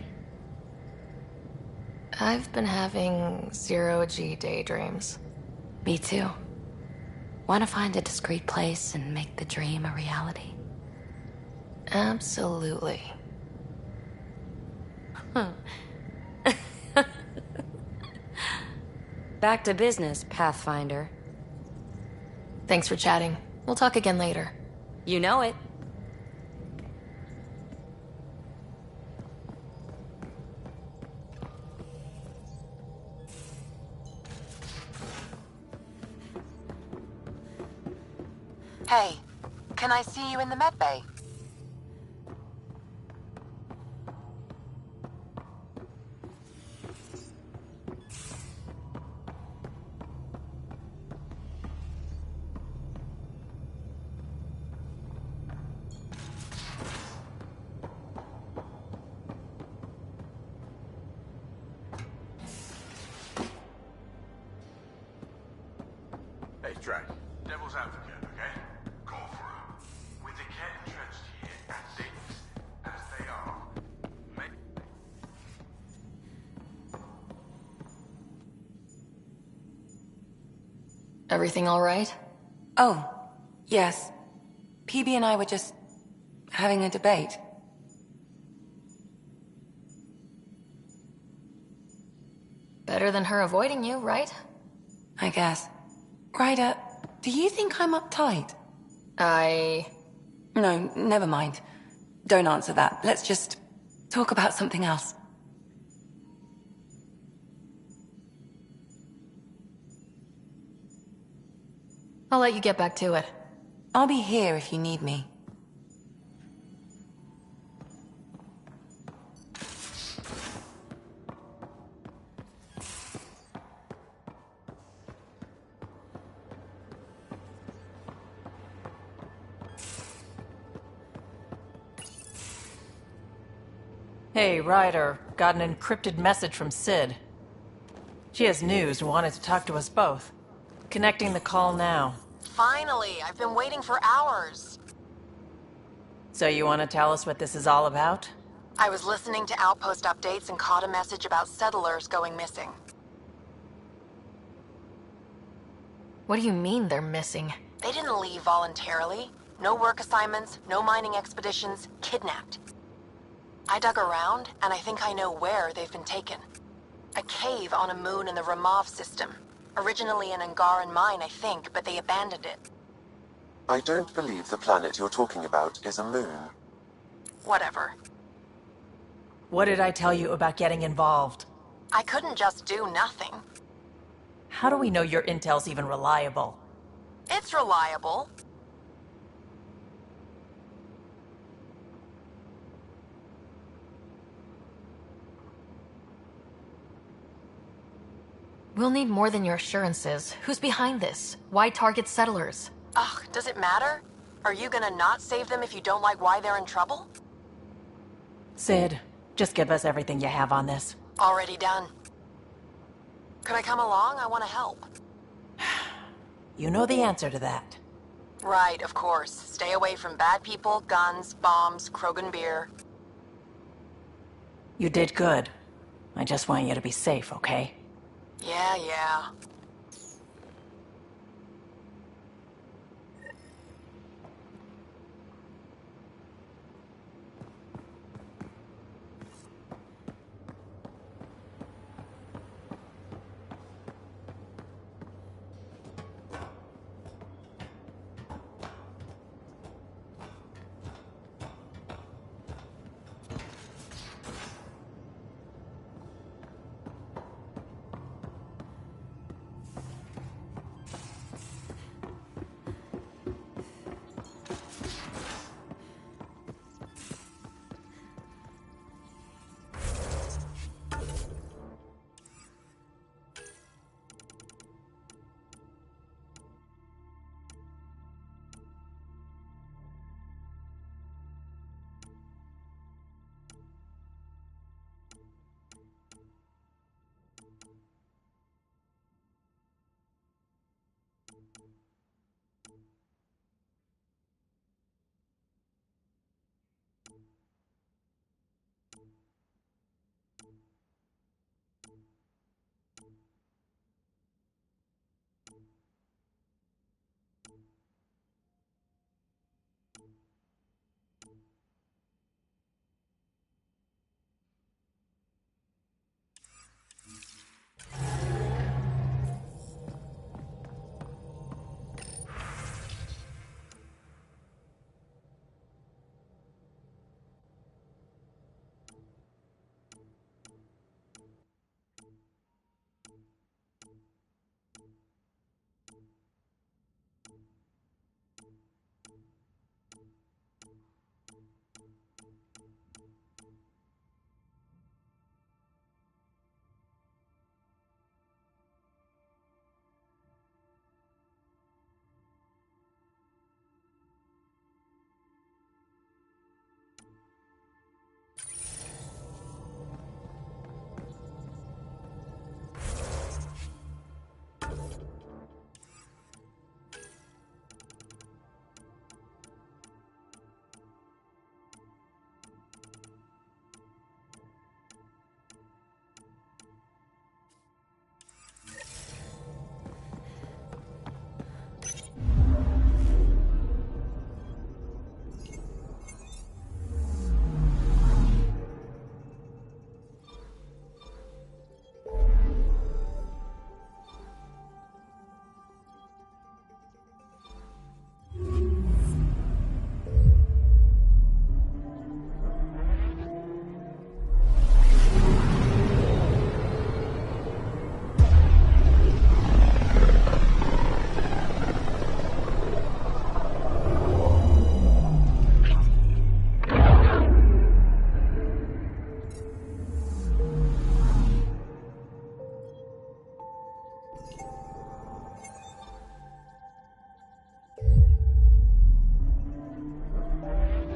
I've been having zero-G daydreams. Me too. Want to find a discreet place and make the dream a reality? Absolutely. Back to business, Pathfinder. Thanks for chatting. We'll talk again later. You know it. Hey, can I see you in the med bay? Hey, Drac. Devil's advocate, okay? Call for him. With the cat entrenched here and things as they are, Everything all right? Oh, yes. PB and I were just having a debate. Better than her avoiding you, right? I guess. Ryder, do you think I'm uptight? No, never mind. Don't answer that. Let's just talk about something else. I'll let you get back to it. I'll be here if you need me. Hey, Ryder. Got an encrypted message from Sid. She has news and wanted to talk to us both. Connecting the call now. Finally, I've been waiting for hours. So you want to tell us what this is all about? I was listening to outpost updates and caught a message about settlers going missing. What do you mean they're missing? They didn't leave voluntarily. No work assignments, no mining expeditions, kidnapped. I dug around, and I think I know where they've been taken. A cave on a moon in the Ramov system. Originally an Angaran mine, I think, but they abandoned it. I don't believe the planet you're talking about is a moon. Whatever. What did I tell you about getting involved? I couldn't just do nothing. How do we know your intel's even reliable? It's reliable. We'll need more than your assurances. Who's behind this? Why target settlers? Ugh, does it matter? Are you gonna not save them if you don't like why they're in trouble? Sid, just give us everything you have on this. Already done. Could I come along? I want to help. You know the answer to that. Right, of course. Stay away from bad people, guns, bombs, Krogan beer. You did good. I just want you to be safe, okay? Yeah.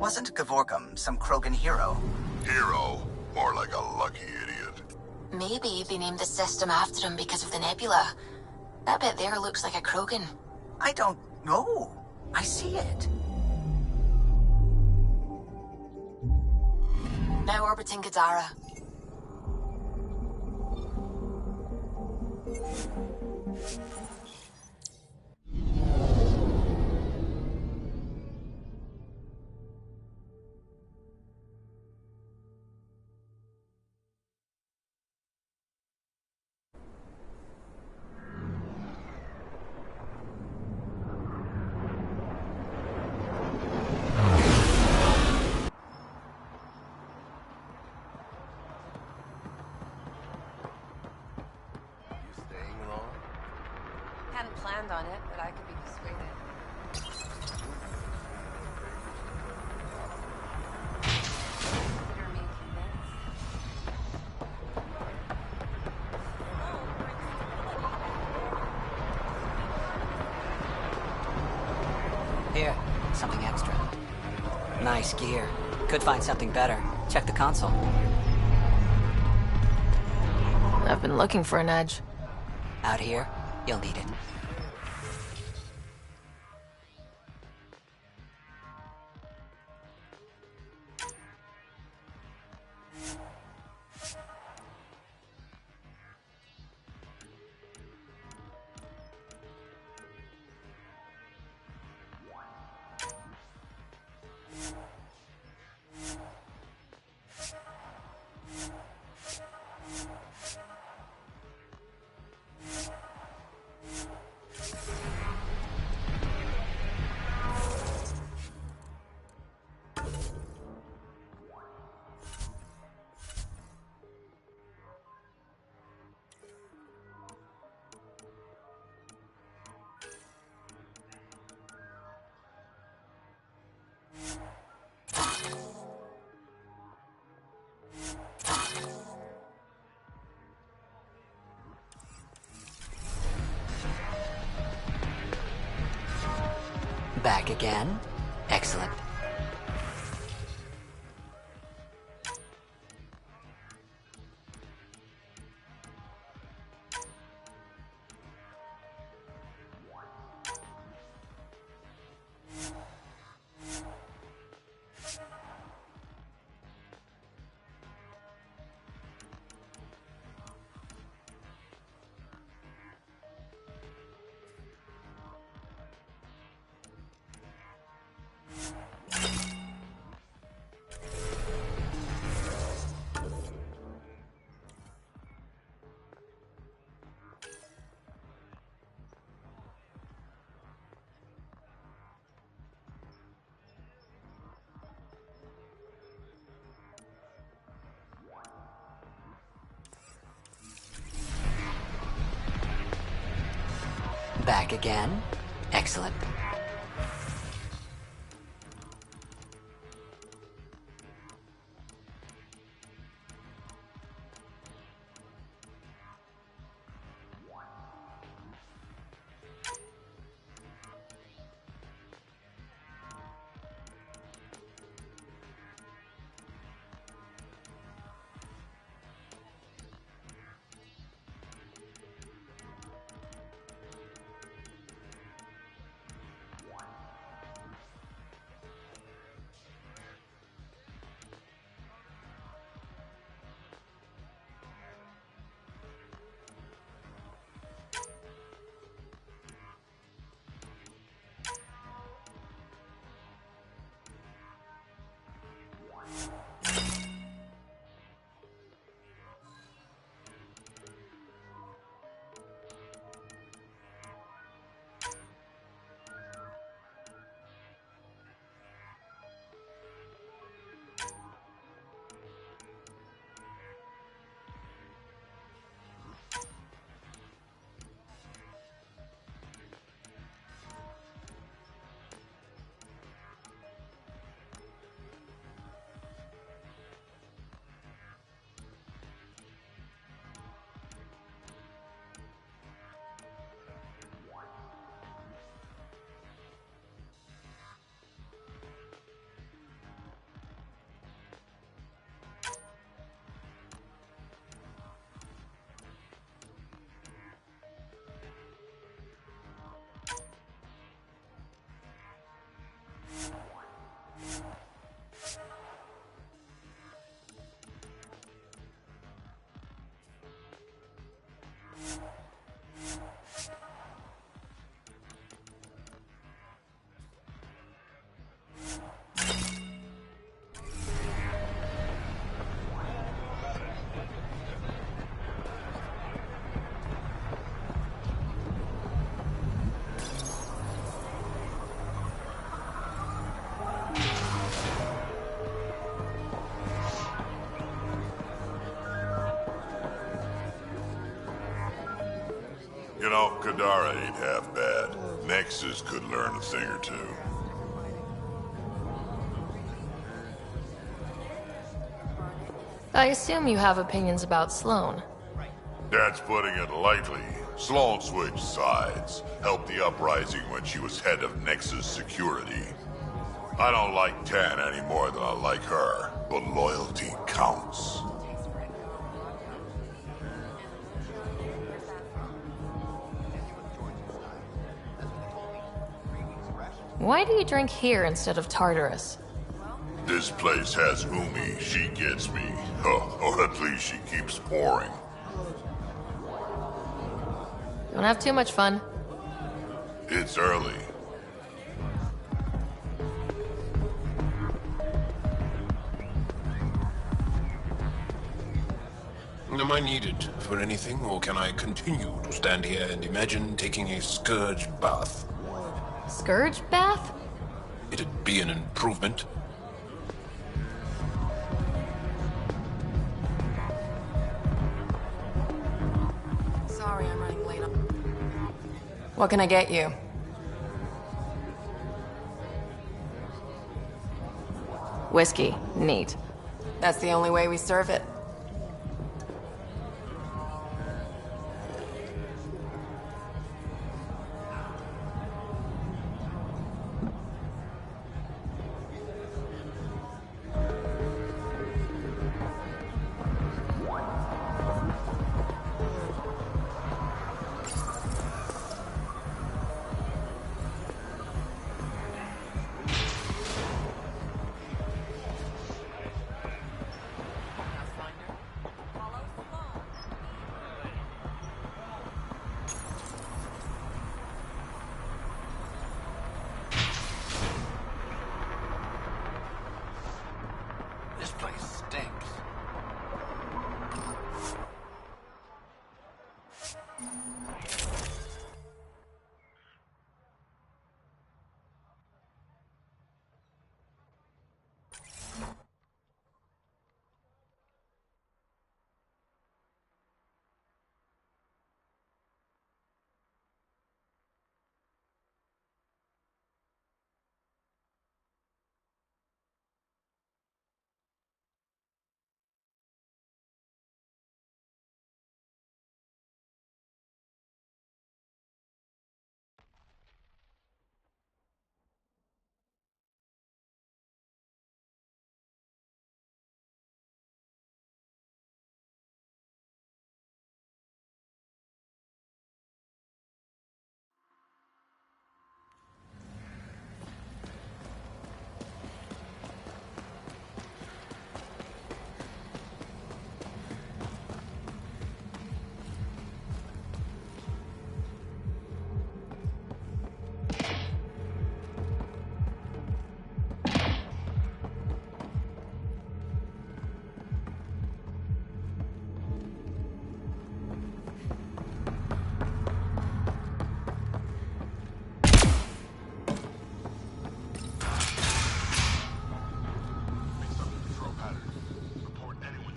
Wasn't Gavorkum some Krogan hero? Hero? More like a lucky idiot. Maybe they named the system after him because of the nebula. That bit there looks like a Krogan. I don't know. I see it. Now orbiting Gadara. Hadn't planned on it, but I could be persuaded. You're me Here, something extra. Nice gear. Could find something better. Check the console. I've been looking for an edge. Out here, you'll need it. Back again. Excellent. Back again. Excellent. Self Kadara ain't half bad. Nexus could learn a thing or two. I assume you have opinions about Sloane. That's putting it lightly. Sloane switched sides, helped the uprising when she was head of Nexus security. I don't like Tan any more than I like her, but loyalty counts. Why do you drink here instead of Tartarus? This place has Umi, she gets me. Or at least she keeps pouring. Don't have too much fun. It's early. Am I needed for anything, or can I continue to stand here and imagine taking a scourge bath? Scourge bath? It'd be an improvement. Sorry, I'm running late. What can I get you? Whiskey. Neat. That's the only way we serve it. This place stinks.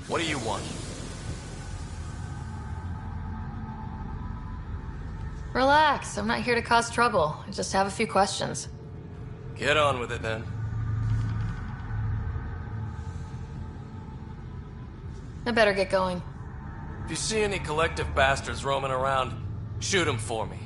What do you want? Relax, I'm not here to cause trouble. I just have a few questions. Get on with it, then. I better get going. If you see any collective bastards roaming around, shoot them for me.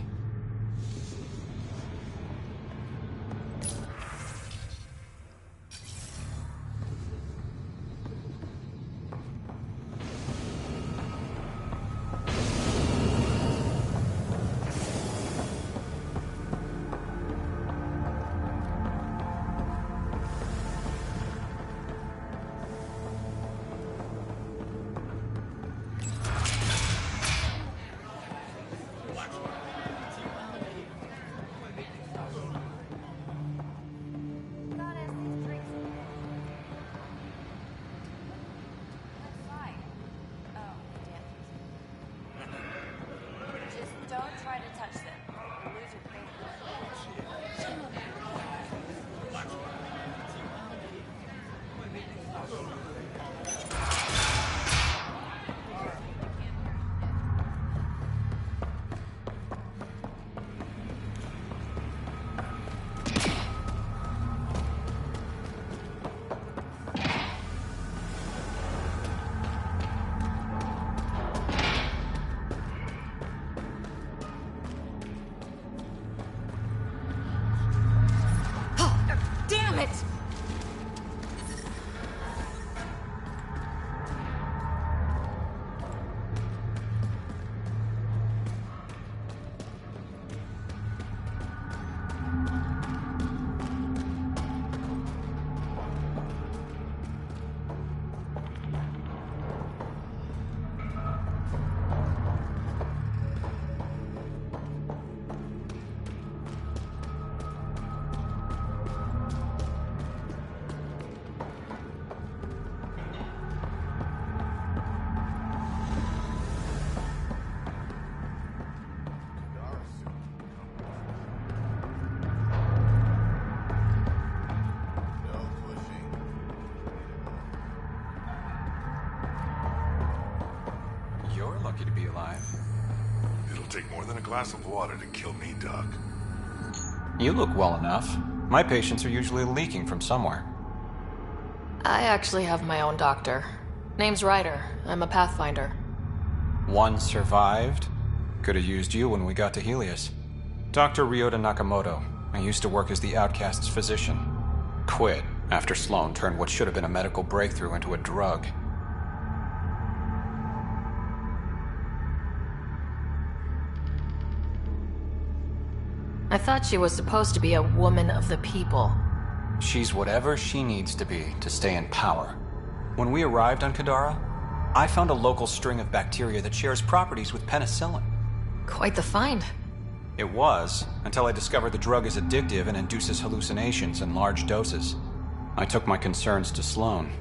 Damn it! You're lucky to be alive. It'll take more than a glass of water to kill me, Doc. You look well enough. My patients are usually leaking from somewhere. I actually have my own doctor. Name's Ryder. I'm a Pathfinder. One survived. Could have used you when we got to Helios. Dr. Ryota Nakamoto. I used to work as the Outcast's physician. Quit after Sloan turned what should have been a medical breakthrough into a drug. I thought she was supposed to be a woman of the people. She's whatever she needs to be to stay in power. When we arrived on Kadara, I found a local string of bacteria that shares properties with penicillin. Quite the find. It was, until I discovered the drug is addictive and induces hallucinations in large doses. I took my concerns to Sloan.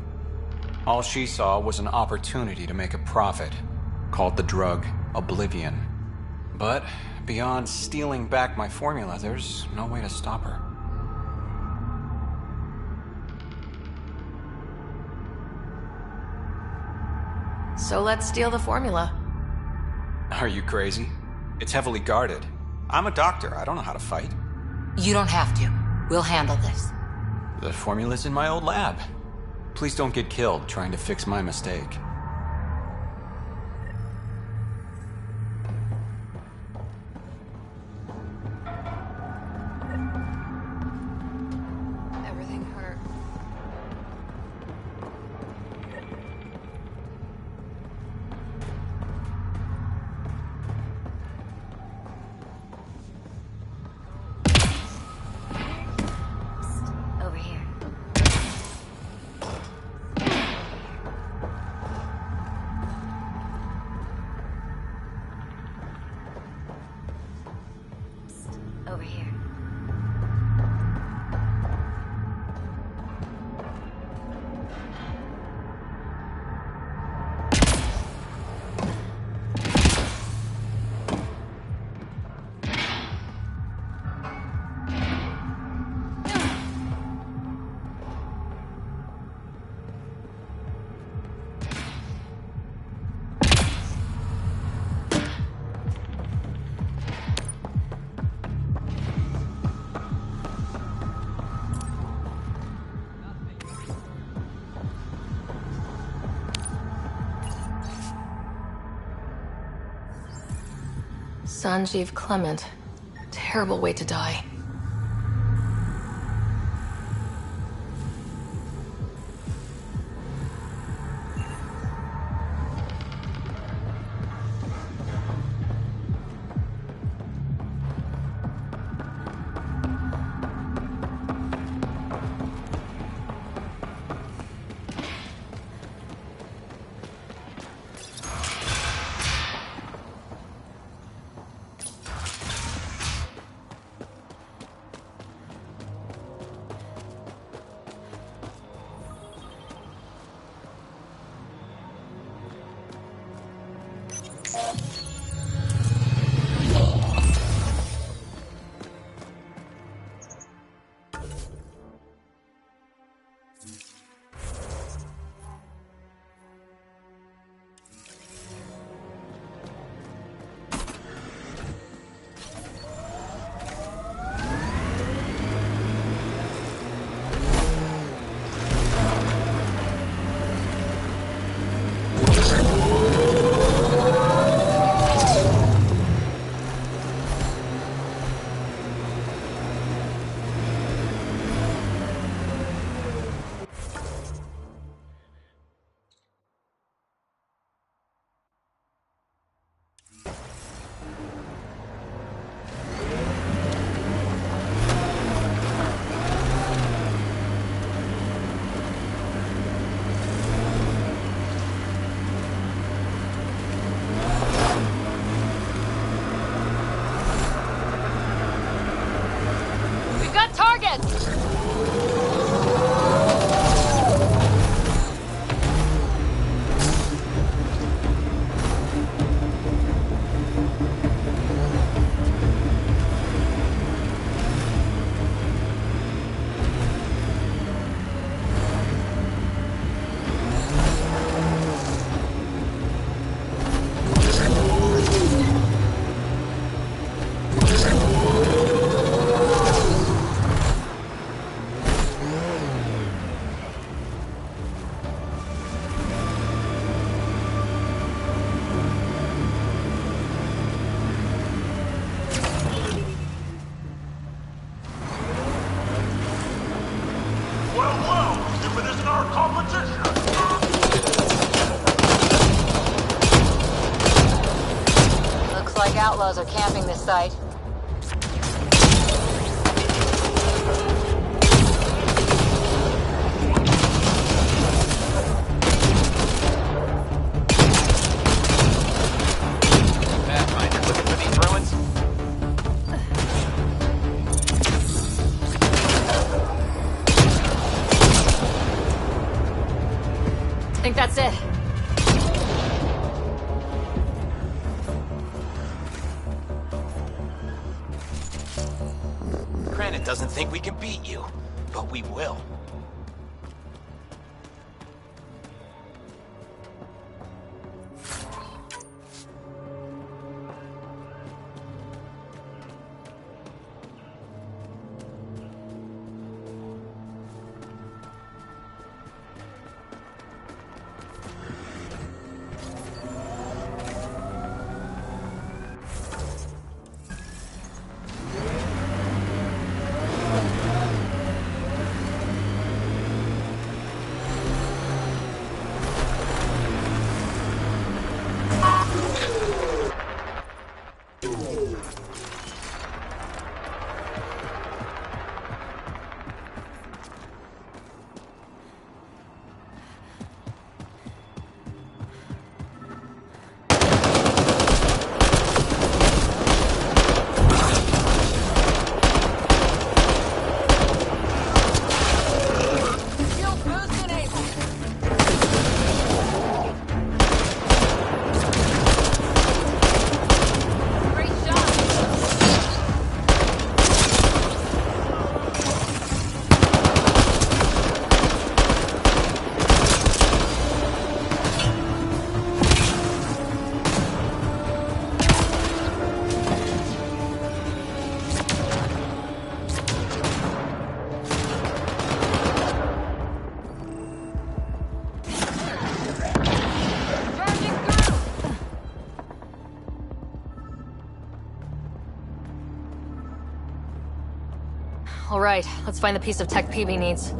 All she saw was an opportunity to make a profit, called the drug Oblivion. But beyond stealing back my formula, there's no way to stop her. So let's steal the formula. Are you crazy? It's heavily guarded. I'm a doctor. I don't know how to fight. You don't have to. We'll handle this. The formula's in my old lab. Please don't get killed trying to fix my mistake. Everything hurt. Over here. Over here. Sanjeev Clement. Terrible way to die. fellas are camping this site. Pathfinder, looking for these ruins? I think that's it. Granite doesn't think we can beat you, but we will. All right, let's find the piece of tech PB needs.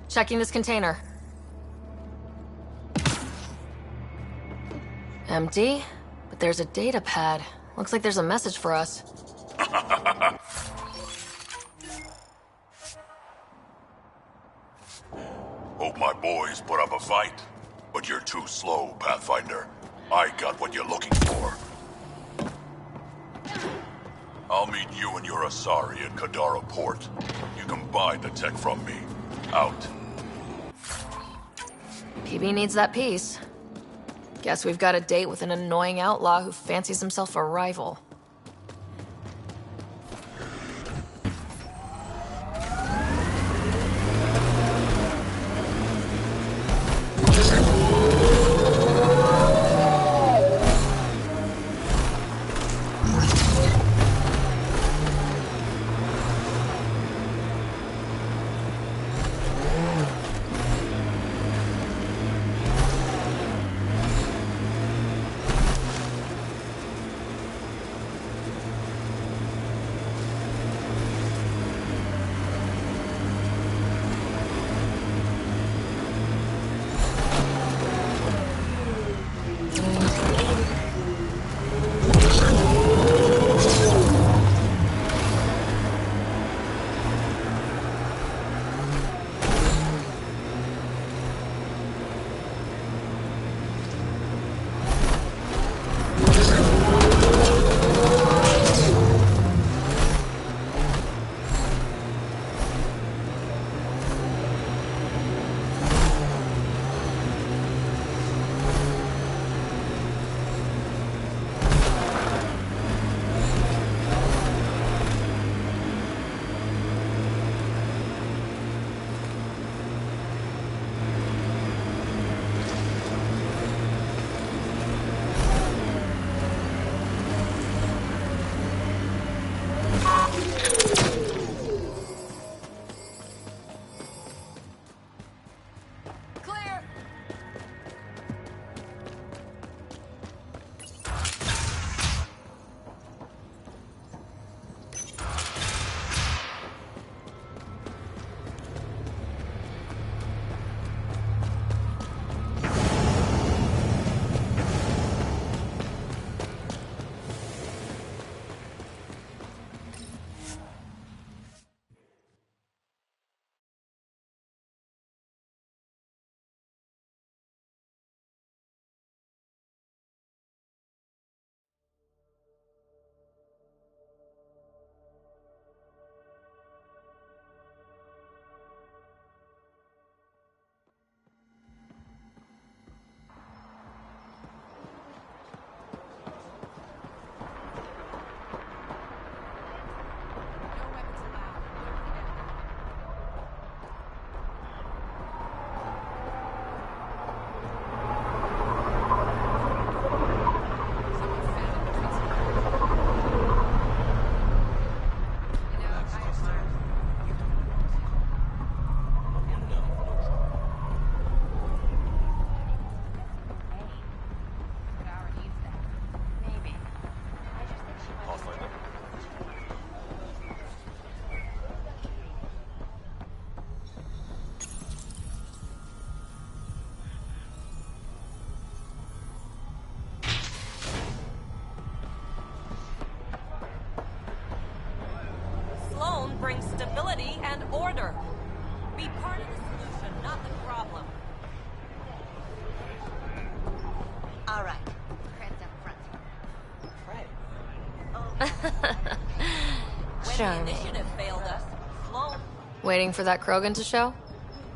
Checking this container. Empty, but there's a data pad. Looks like there's a message for us. Hope my boys put up a fight. But you're too slow, Pathfinder. I got what you're looking for. I'll meet you and your Asari at Kadara Port. You can buy the tech from me. Out. PB needs that piece. Guess we've got a date with an annoying outlaw who fancies himself a rival. Order! Be part of the solution, not the problem. All right. Friends up front. When the initiative failed us, Sloan... Waiting for that Krogan to show?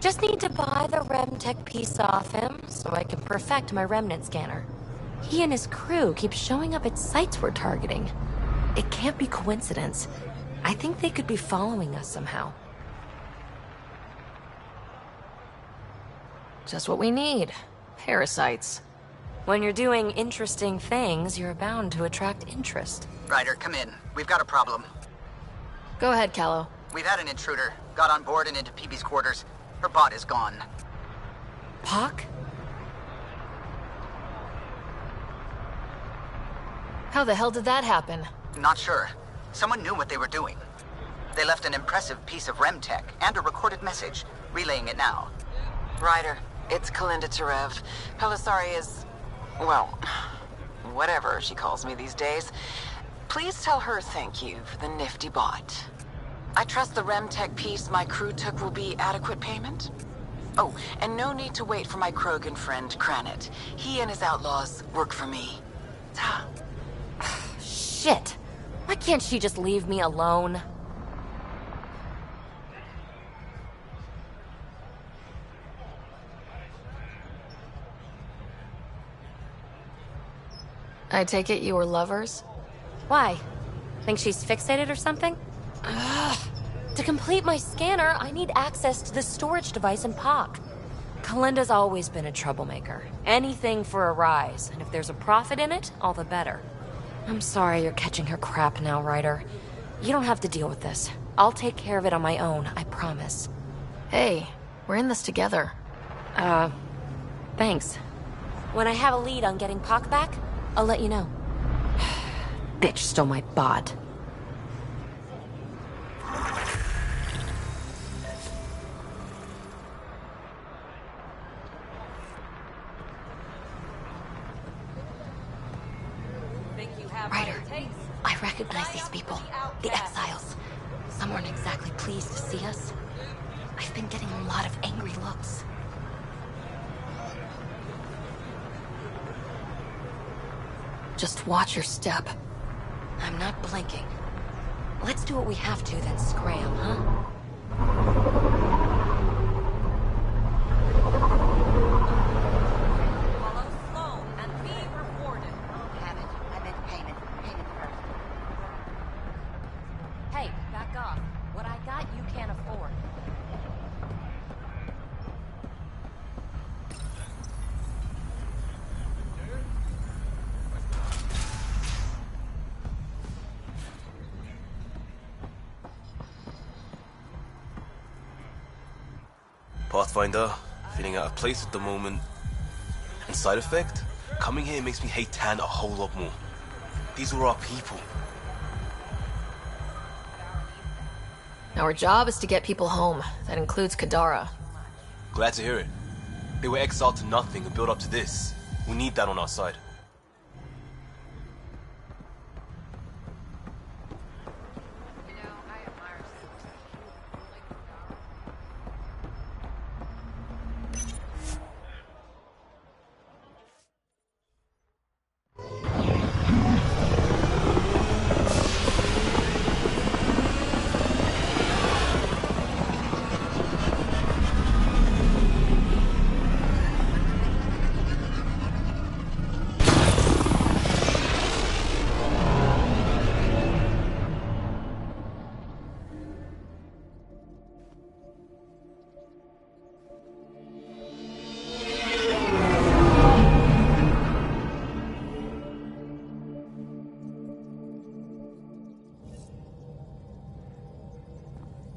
Just need to buy the Remtech piece off him so I can perfect my remnant scanner. He and his crew keep showing up at sites we're targeting. It can't be coincidence. I think they could be following us somehow. Just what we need. Parasites. When you're doing interesting things, you're bound to attract interest. Ryder, come in. We've got a problem. Go ahead, Callow. We've had an intruder. Got on board and into PB's quarters. Her bot is gone. Pock? How the hell did that happen? Not sure. Someone knew what they were doing. They left an impressive piece of Remtech and a recorded message, relaying it now. Ryder, it's Kalinda Tarev. Pelisari is... well, whatever she calls me these days. Please tell her thank you for the nifty bot. I trust the Remtech piece my crew took will be adequate payment. Oh, and no need to wait for my Krogan friend, Kranit. He and his outlaws work for me. Ta. Shit! Why can't she just leave me alone? I take it you were lovers? Why? Think she's fixated or something? Ugh. To complete my scanner, I need access to the storage device in POC. Kalinda's always been a troublemaker. Anything for a rise, and if there's a profit in it, all the better. I'm sorry you're catching her crap now, Ryder. You don't have to deal with this. I'll take care of it on my own, I promise. Hey, we're in this together. Thanks. When I have a lead on getting POC back, I'll let you know. Bitch stole my bot. Ryder, I recognize these people. The exiles. Some aren't exactly pleased to see us. I've been getting a lot of angry looks. Just watch your step. I'm not blinking. Let's do what we have to, then scram, huh? Follow Sloan and be rewarded. Have it. I meant payment. Payment first. Hey, back off. What I got, you can't afford. Pathfinder, feeling out of place at the moment. And side effect? Coming here makes me hate Tan a whole lot more. These were our people. Our job is to get people home. That includes Kadara. Glad to hear it. They were exiled to nothing and built up to this. We need that on our side.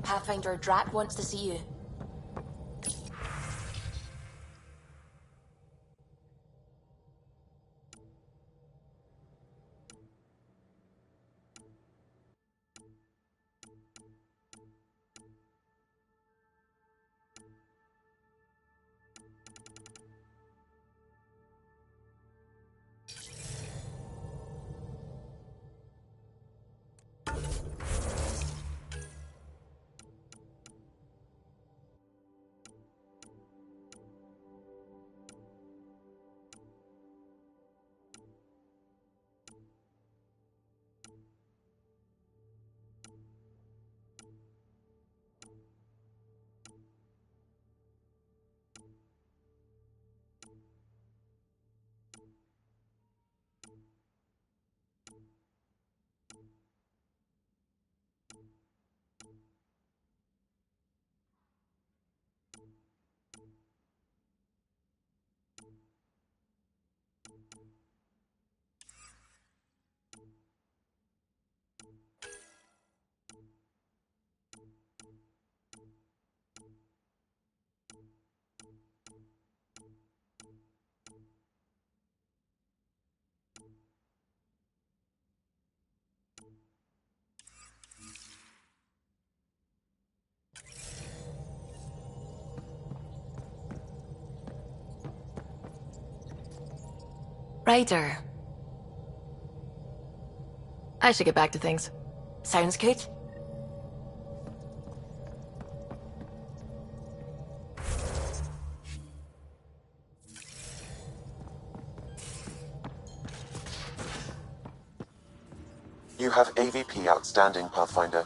Pathfinder Drat wants to see you. Righter. I should get back to things. Sounds good. You have AVP outstanding, Pathfinder.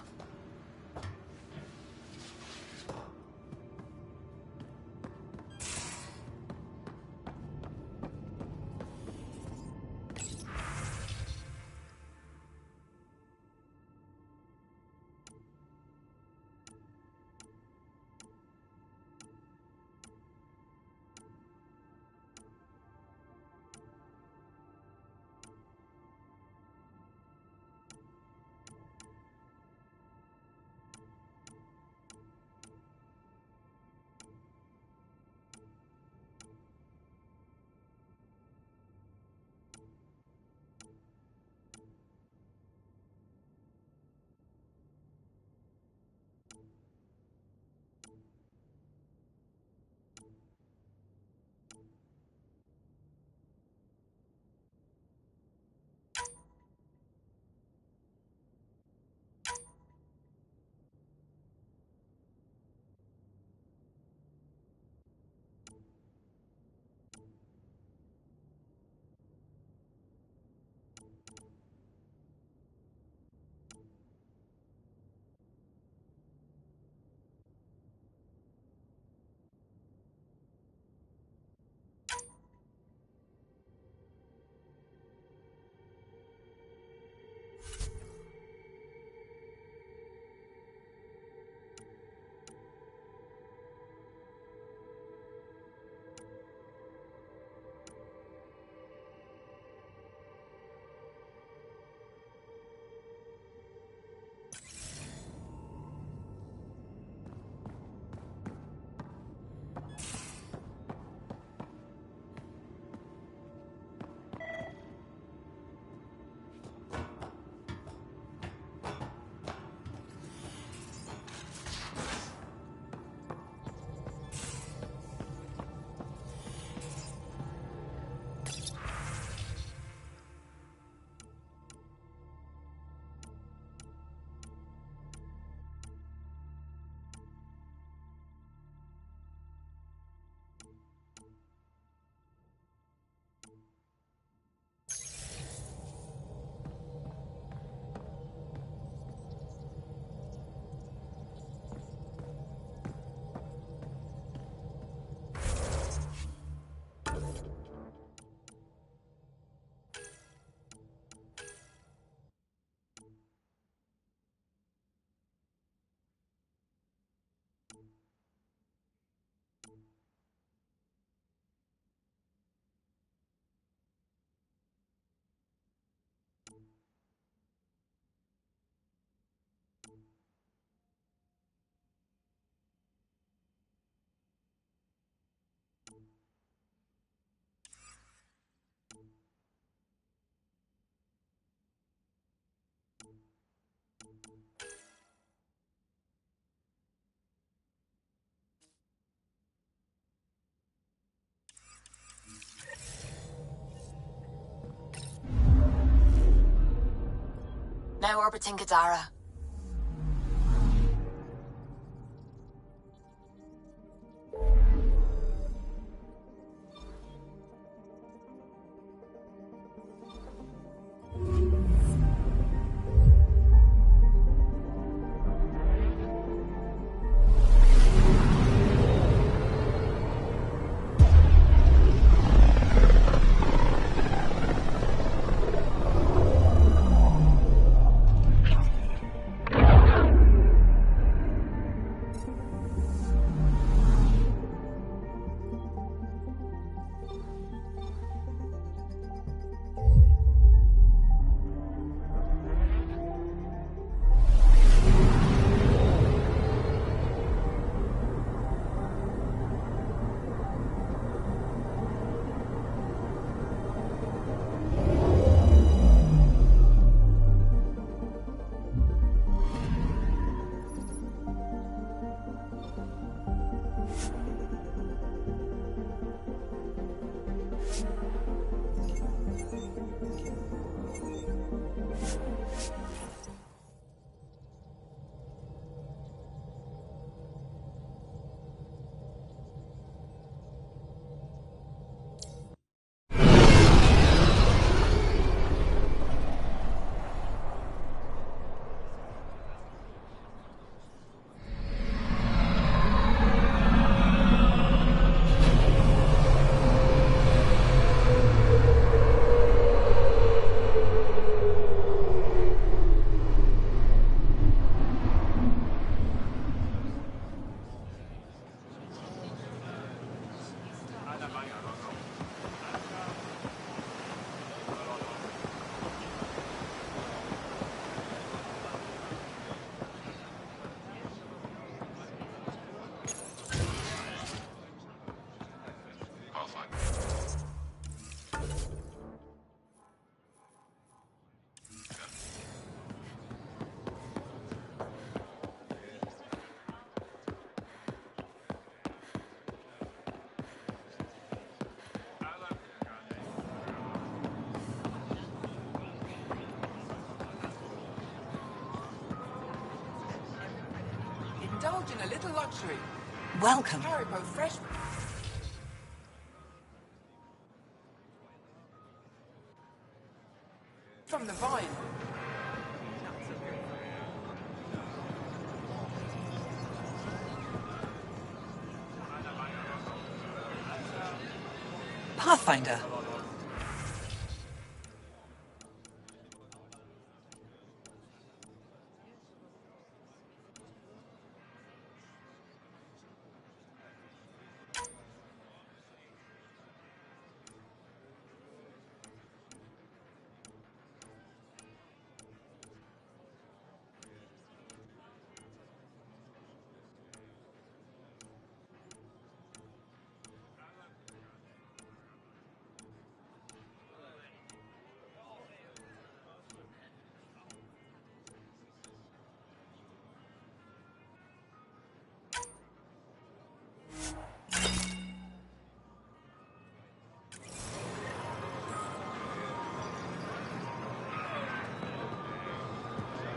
Now orbiting Gadara. Imagine a little luxury. Welcome. Haribo fresh. From the vine. Pathfinder.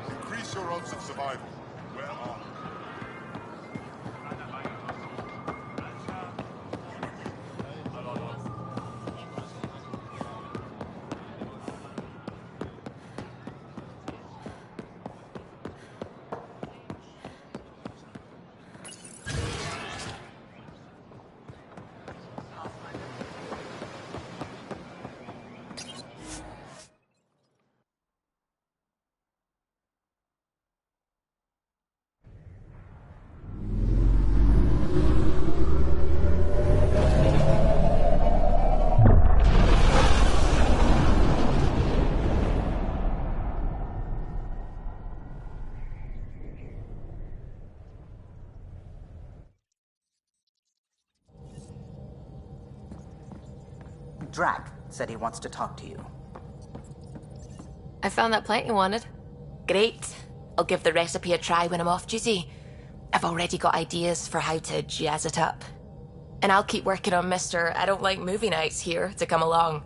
Increase your odds of survival. Where are you? Drac said he wants to talk to you. I found that plant you wanted. Great. I'll give the recipe a try when I'm off duty. I've already got ideas for how to jazz it up. And I'll keep working on Mr. I don't like movie nights here to come along.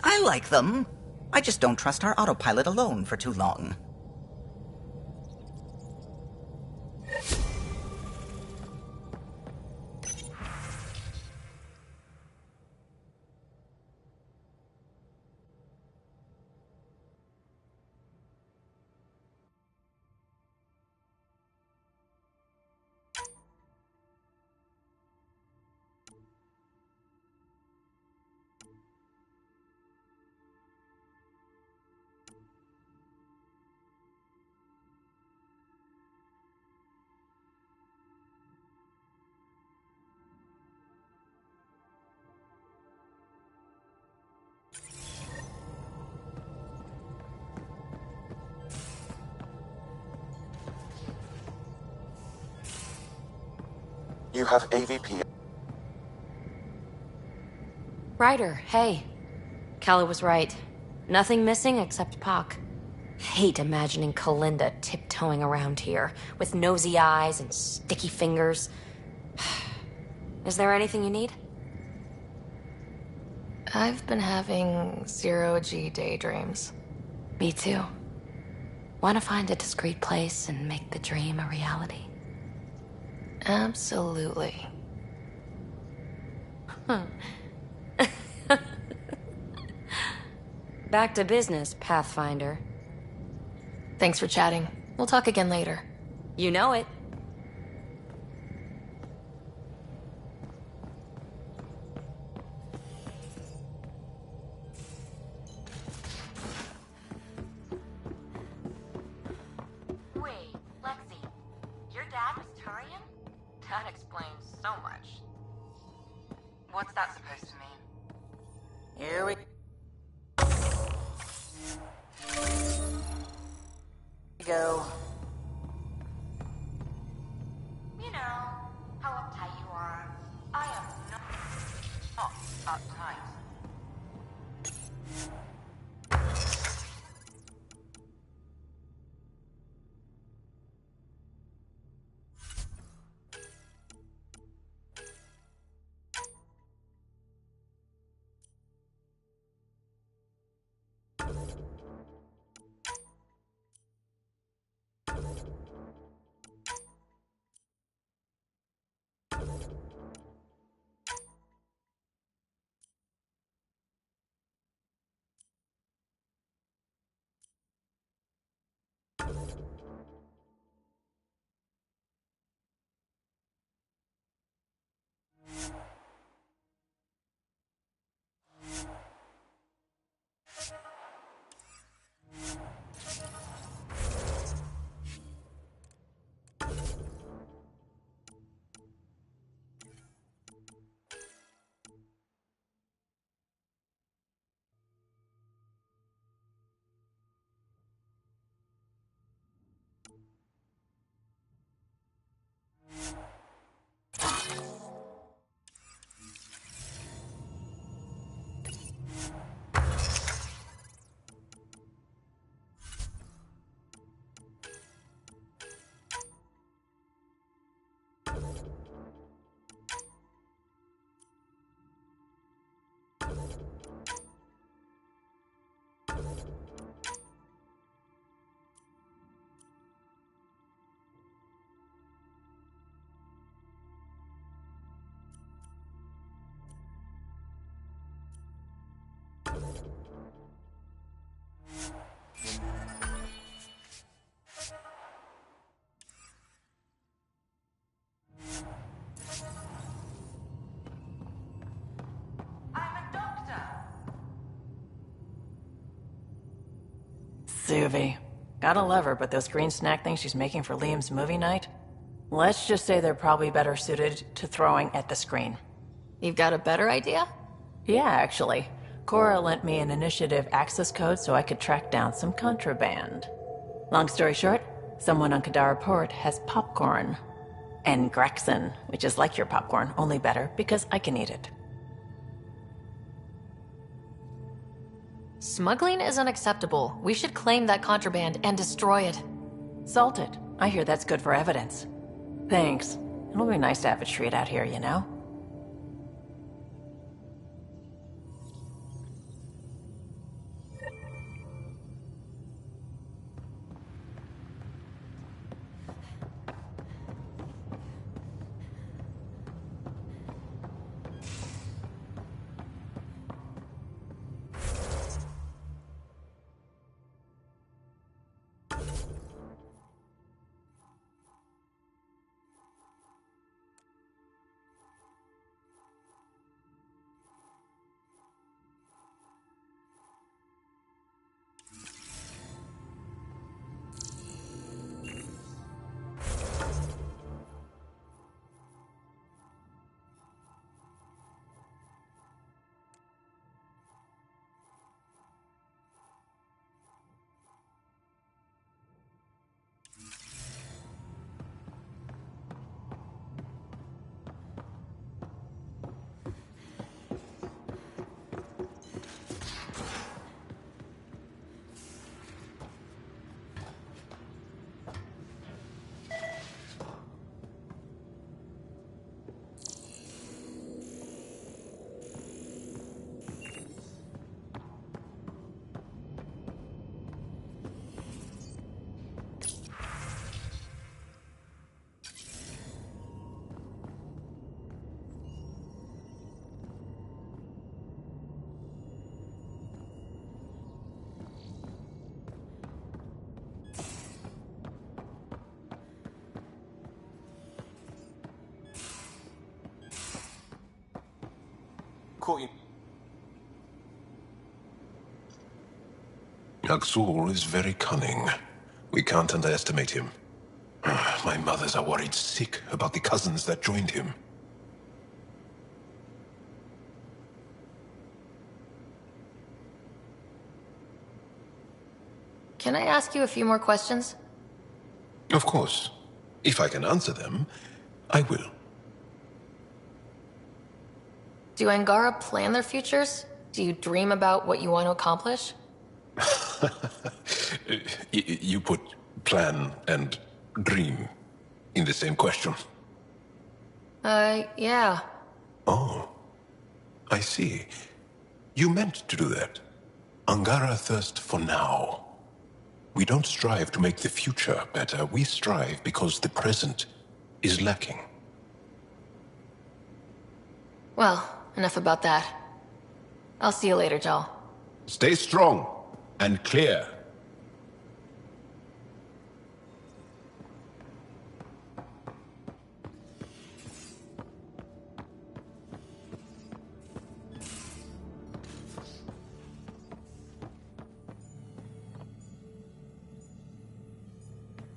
I like them. I just don't trust our autopilot alone for too long. You have AVP. Ryder, hey. Kelly was right. Nothing missing except Pock. Hate imagining Kalinda tiptoeing around here, with nosy eyes and sticky fingers. Is there anything you need? I've been having zero-G daydreams. Me too. Want to find a discreet place and make the dream a reality? Absolutely. Back to business, Pathfinder. Thanks for chatting. We'll talk again later. You know it. Wait, Lexi, your dad was Turian? That explains so much. What's that supposed to mean? Here we go. You know, how uptight you are. I am not uptight. Suvi. Gotta love her, but those green snack things she's making for Liam's movie night? Let's just say they're probably better suited to throwing at the screen. You've got a better idea? Yeah, actually. Cora lent me an initiative access code so I could track down some contraband. Long story short, someone on Kadara Port has popcorn. And Grexon, which is like your popcorn, only better because I can eat it. Smuggling is unacceptable. We should claim that contraband and destroy it. Salt it. I hear that's good for evidence. Thanks. It'll be nice to have a treat out here, you know? Axur is very cunning. We can't underestimate him. My mothers are worried sick about the cousins that joined him. Can I ask you a few more questions? Of course. If I can answer them, I will. Do Angara plan their futures? Do you dream about what you want to accomplish? You put plan and dream in the same question. Yeah. Oh, I see. You meant to do that. Angara thirst for now. We don't strive to make the future better. We strive because the present is lacking. Well, enough about that. I'll see you later, Jal. Stay strong and clear.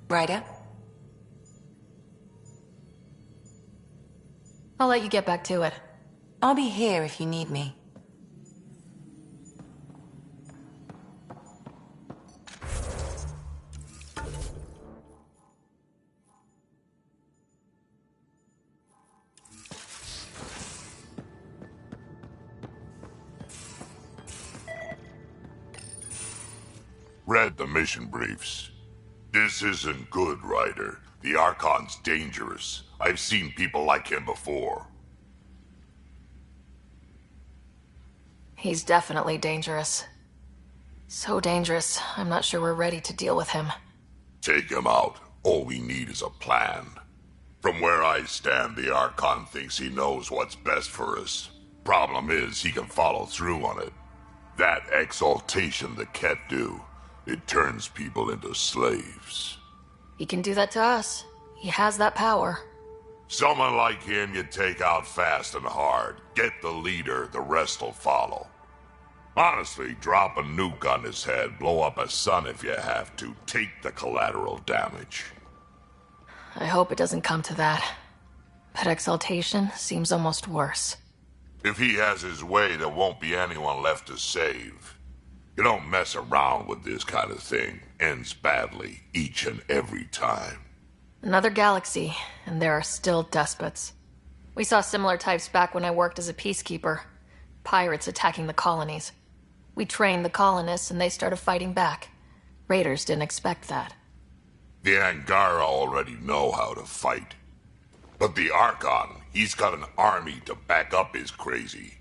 Ryder? I'll let you get back to it. I'll be here if you need me. Read the mission briefs. This isn't good, Ryder. The Archon's dangerous. I've seen people like him before. He's definitely dangerous. So dangerous, I'm not sure we're ready to deal with him. Take him out. All we need is a plan. From where I stand, the Archon thinks he knows what's best for us. Problem is, he can follow through on it. That exaltation the Ket do, it turns people into slaves. He can do that to us. He has that power. Someone like him you take out fast and hard. Get the leader, the rest will follow. Honestly, drop a nuke on his head, blow up a sun if you have to. Take the collateral damage. I hope it doesn't come to that. But exaltation seems almost worse. If he has his way, there won't be anyone left to save. You don't mess around with this kind of thing. Ends badly, each and every time. Another galaxy, and there are still despots. We saw similar types back when I worked as a peacekeeper. Pirates attacking the colonies. We trained the colonists and they started fighting back. Raiders didn't expect that. The Angara already know how to fight. But the Archon, he's got an army to back up his crazy.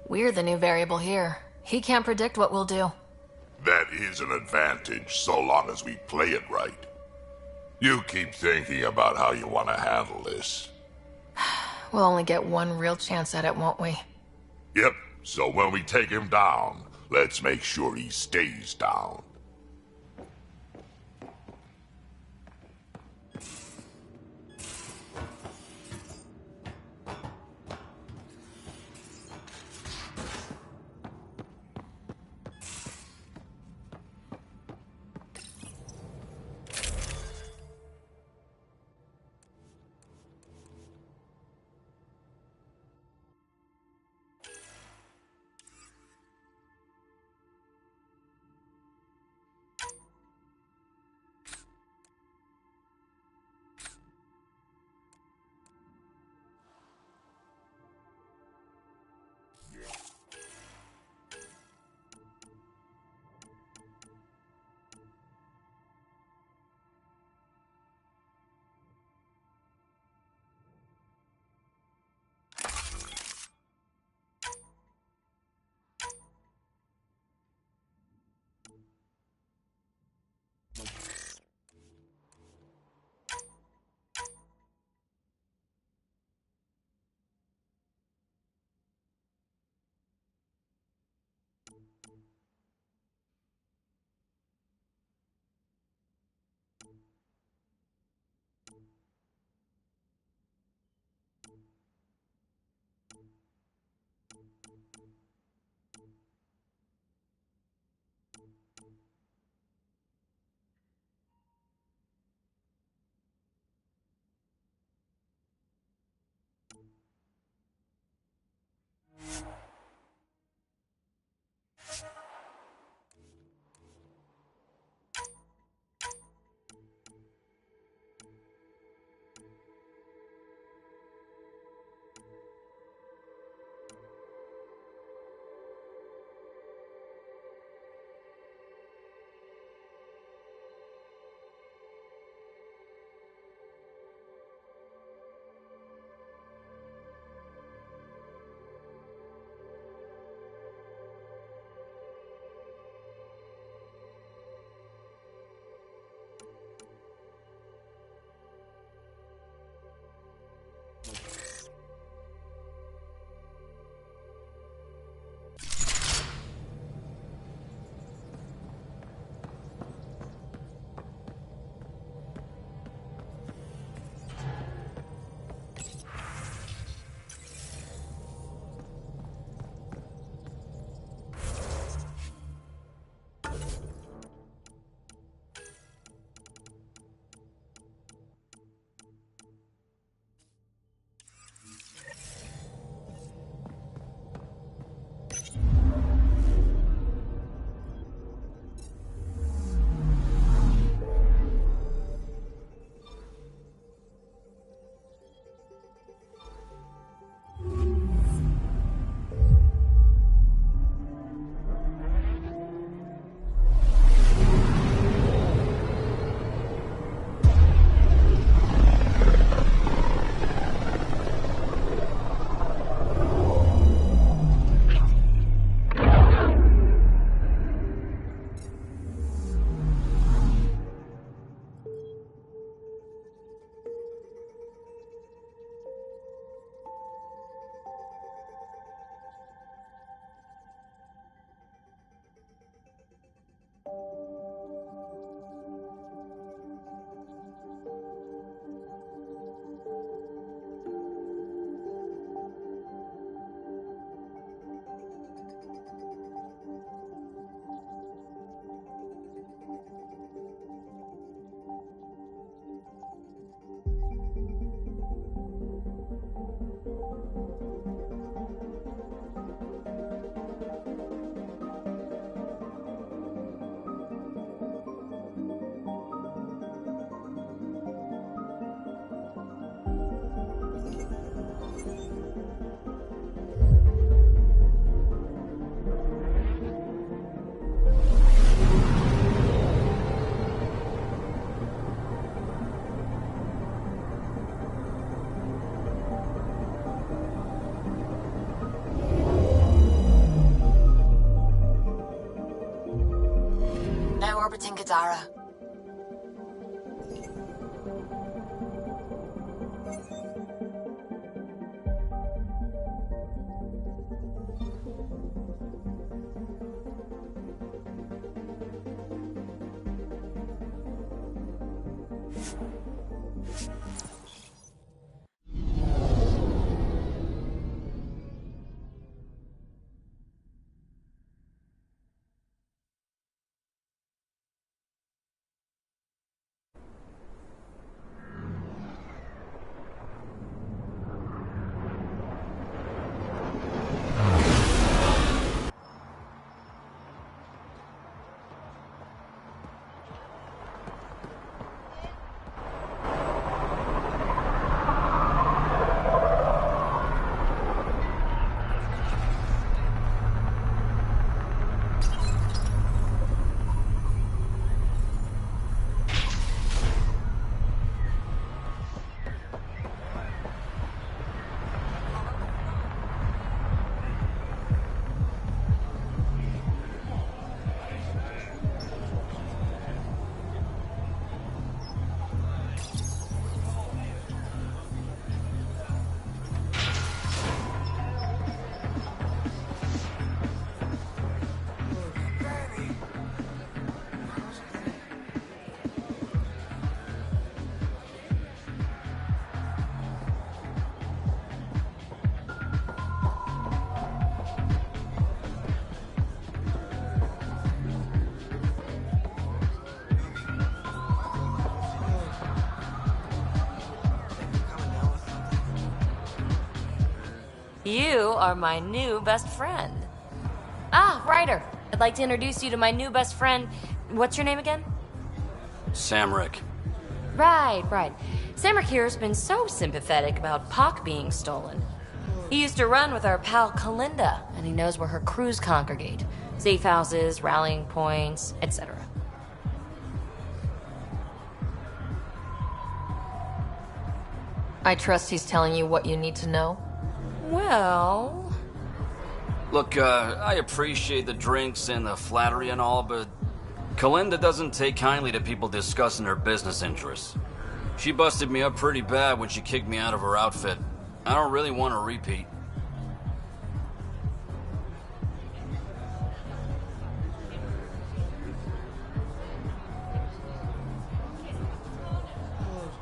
We're the new variable here. He can't predict what we'll do. That is an advantage, so long as we play it right. You keep thinking about how you want to handle this. We'll only get one real chance at it, won't we? Yep, so when we take him down, let's make sure he stays down. Tingadara. You are my new best friend. Ah, Ryder. I'd like to introduce you to my new best friend. What's your name again? Samrick. Right. Samrick here has been so sympathetic about Pock being stolen. He used to run with our pal Kalinda, and he knows where her crews congregate. Safe houses, rallying points, etc. I trust he's telling you what you need to know? Well... Look, I appreciate the drinks and the flattery and all, but Kalinda doesn't take kindly to people discussing her business interests. She busted me up pretty bad when she kicked me out of her outfit. I don't really want to repeat.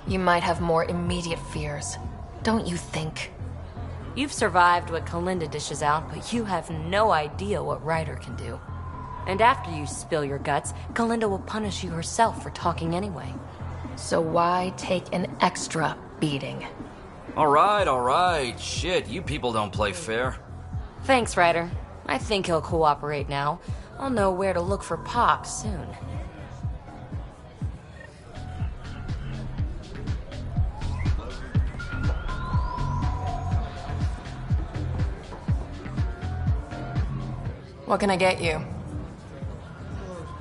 You might have more immediate fears, don't you think? You've survived what Kalinda dishes out, but you have no idea what Ryder can do. And after you spill your guts, Kalinda will punish you herself for talking anyway. So why take an extra beating? All right. Shit, you people don't play fair. Thanks, Ryder. I think he'll cooperate now. I'll know where to look for Pock soon. What can I get you?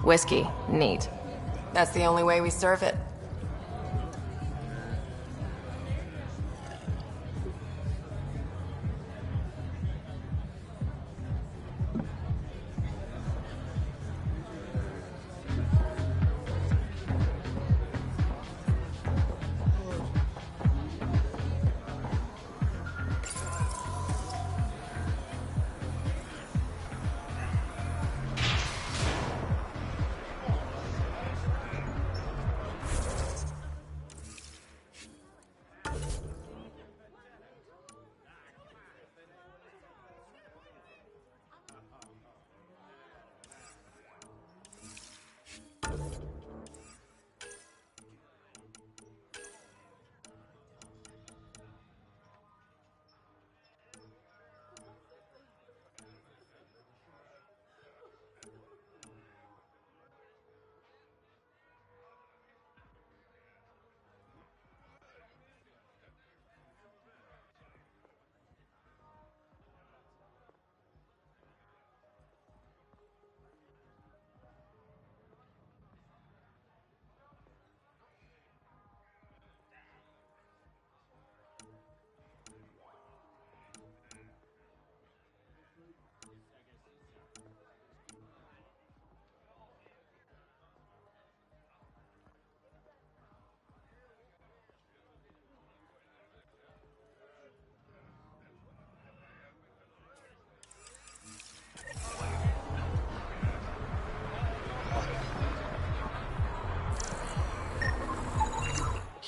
Whiskey. Neat. That's the only way we serve it.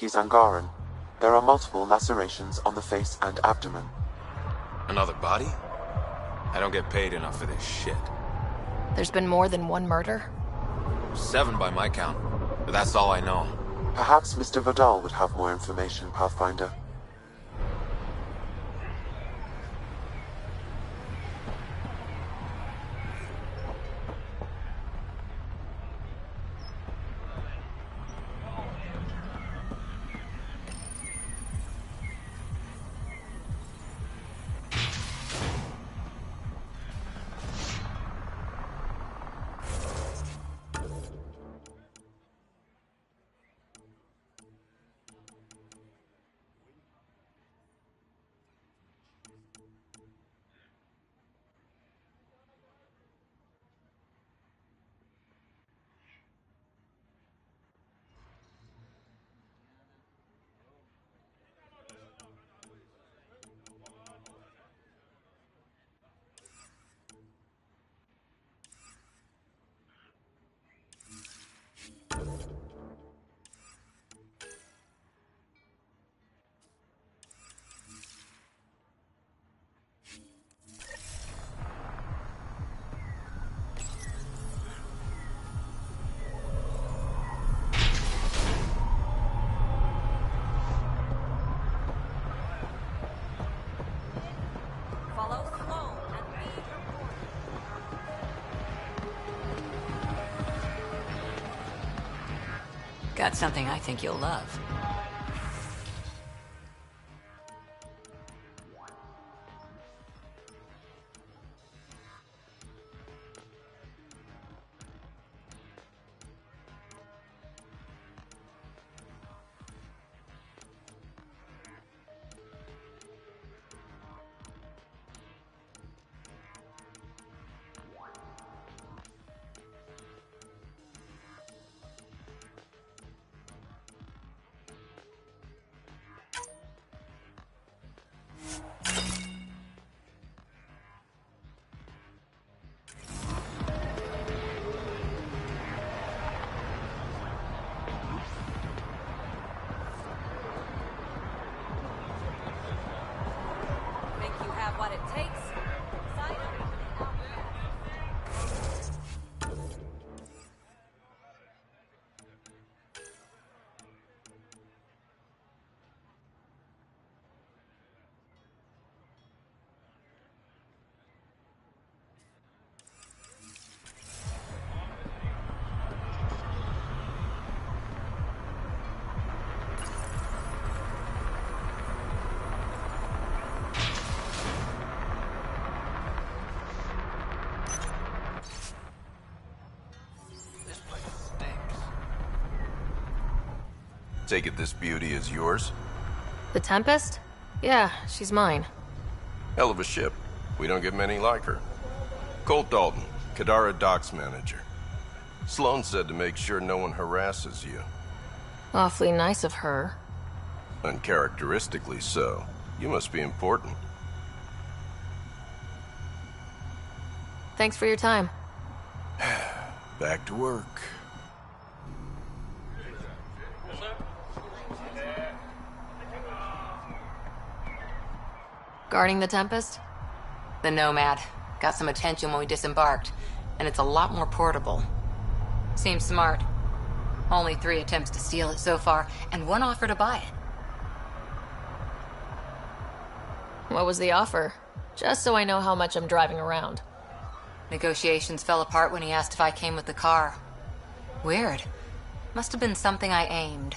He's Angaran. There are multiple lacerations on the face and abdomen. Another body? I don't get paid enough for this shit. There's been more than one murder? 7 by my count. But that's all I know. Perhaps Mr. Vidal would have more information, Pathfinder. Got something I think you'll love. What it takes. Sign up for the Alpha. Take it this beauty is yours? The Tempest? Yeah, she's mine. Hell of a ship. We don't get many like her. Colt Dalton, Kadara Docks Manager. Sloan said to make sure no one harasses you. Awfully nice of her. Uncharacteristically so. You must be important. Thanks for your time. Back to work. Guarding the Tempest? The Nomad. Got some attention when we disembarked, and it's a lot more portable. Seems smart. Only 3 attempts to steal it so far, and 1 offer to buy it. What was the offer? Just so I know how much I'm driving around. Negotiations fell apart when he asked if I came with the car. Weird. Must have been something I aimed.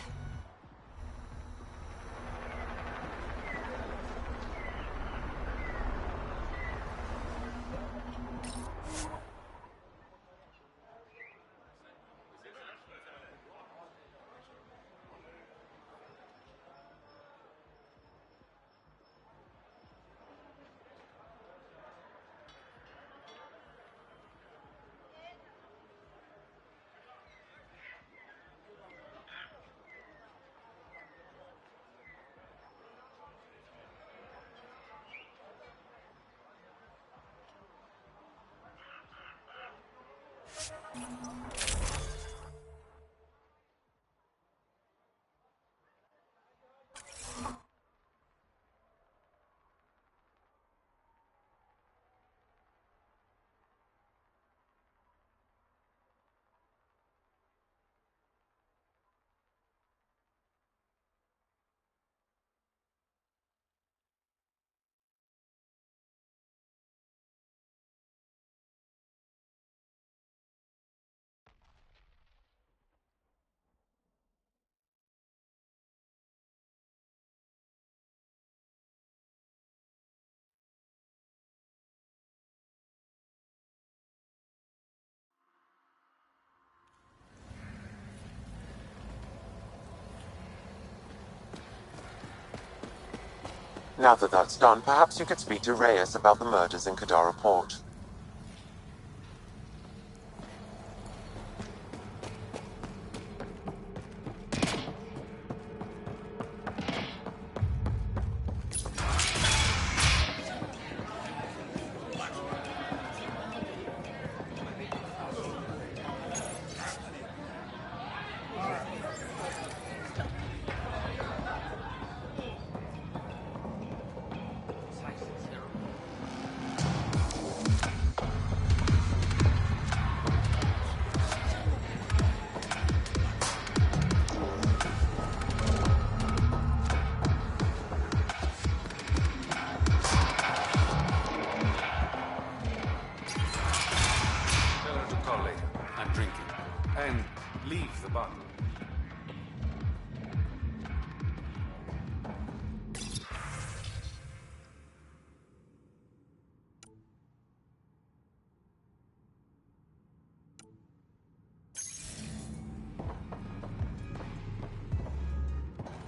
Now that that's done, perhaps you could speak to Reyes about the murders in Kadara Port.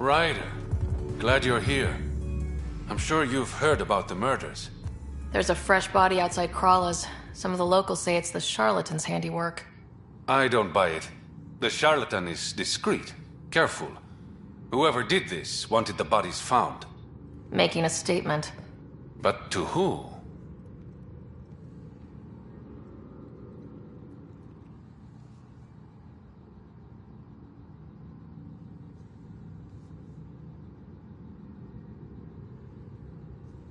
Ryder, glad you're here. I'm sure you've heard about the murders. There's a fresh body outside Krala's. Some of the locals say it's the charlatan's handiwork. I don't buy it. The charlatan is discreet, careful. Whoever did this wanted the bodies found. Making a statement. But to who?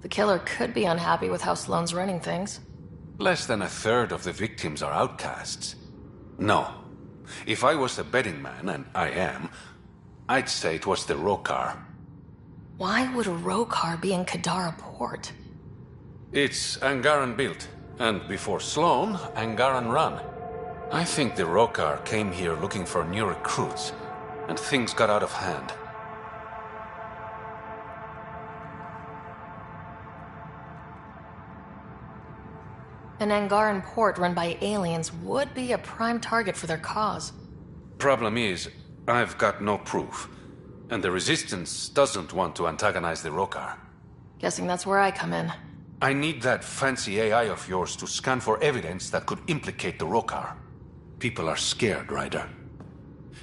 The killer could be unhappy with how Sloane's running things. Less than a third of the victims are outcasts. No. If I was a betting man, and I am, I'd say it was the Rokar. Why would a Rokar be in Kadara Port? It's Angaran built, and before Sloane, Angaran run. I think the Rokar came here looking for new recruits, and things got out of hand. An Angaran port run by aliens would be a prime target for their cause. Problem is, I've got no proof, and the Resistance doesn't want to antagonize the Rokar. Guessing that's where I come in. I need that fancy AI of yours to scan for evidence that could implicate the Rokar. People are scared, Ryder.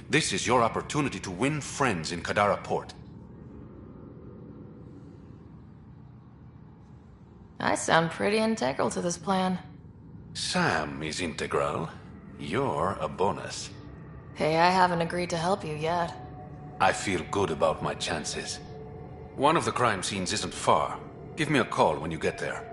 This is your opportunity to win friends in Kadara Port. I sound pretty integral to this plan. Sam is integral. You're a bonus. Hey, I haven't agreed to help you yet. I feel good about my chances. One of the crime scenes isn't far. Give me a call when you get there.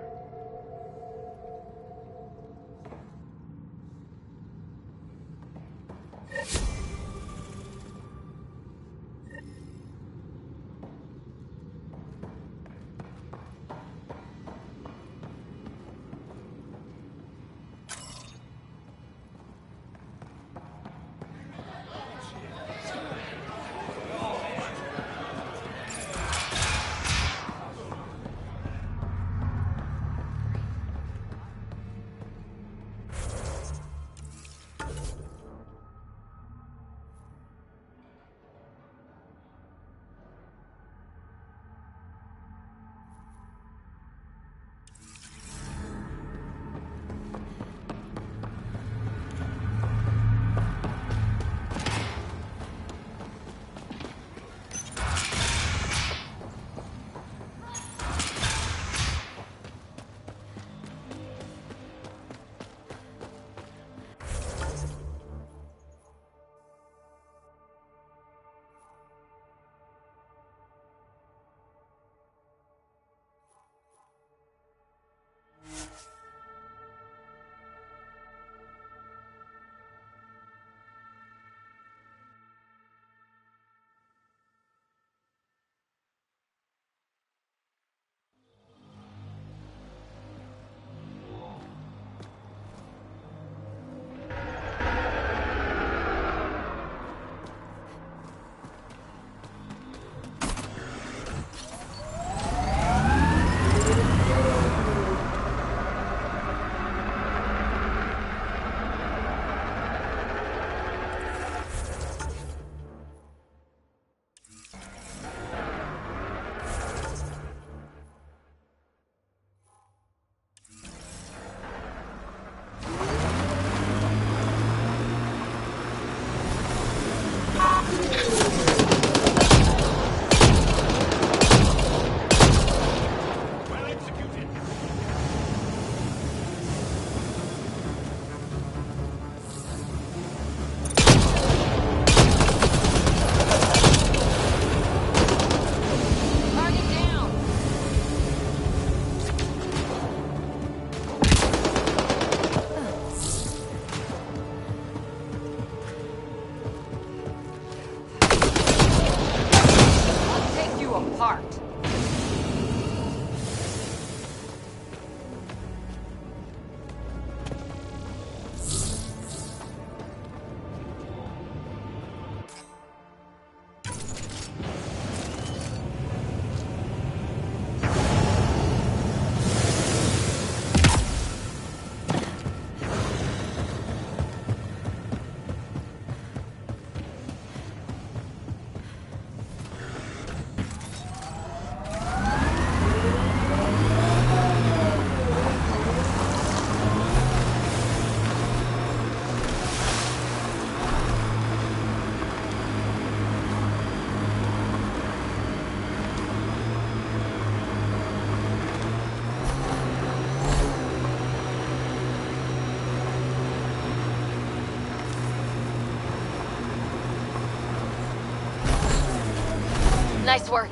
Nice work.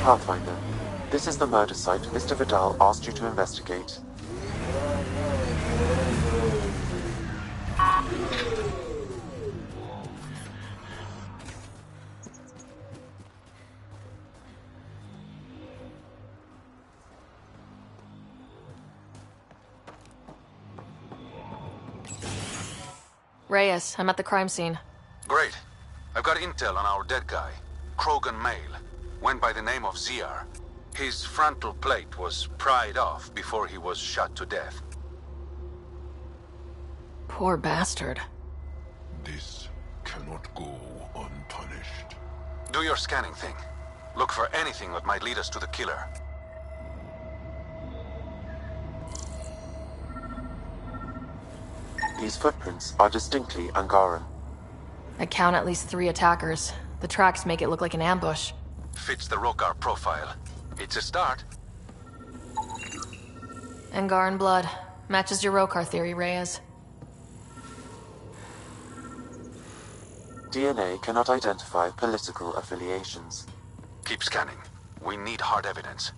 Pathfinder, this is the murder site Mr. Vidal asked you to investigate. Reyes, I'm at the crime scene. Great. I've got intel on our dead guy. Krogan male. Went by the name of Ziar. His frontal plate was pried off before he was shot to death. Poor bastard. This cannot go unpunished. Do your scanning thing. Look for anything that might lead us to the killer. These footprints are distinctly Angaran. I count at least 3 attackers. The tracks make it look like an ambush. Fits the Rokar profile. It's a start. Angaran blood. Matches your Rokar theory, Reyes. DNA cannot identify political affiliations. Keep scanning. We need hard evidence.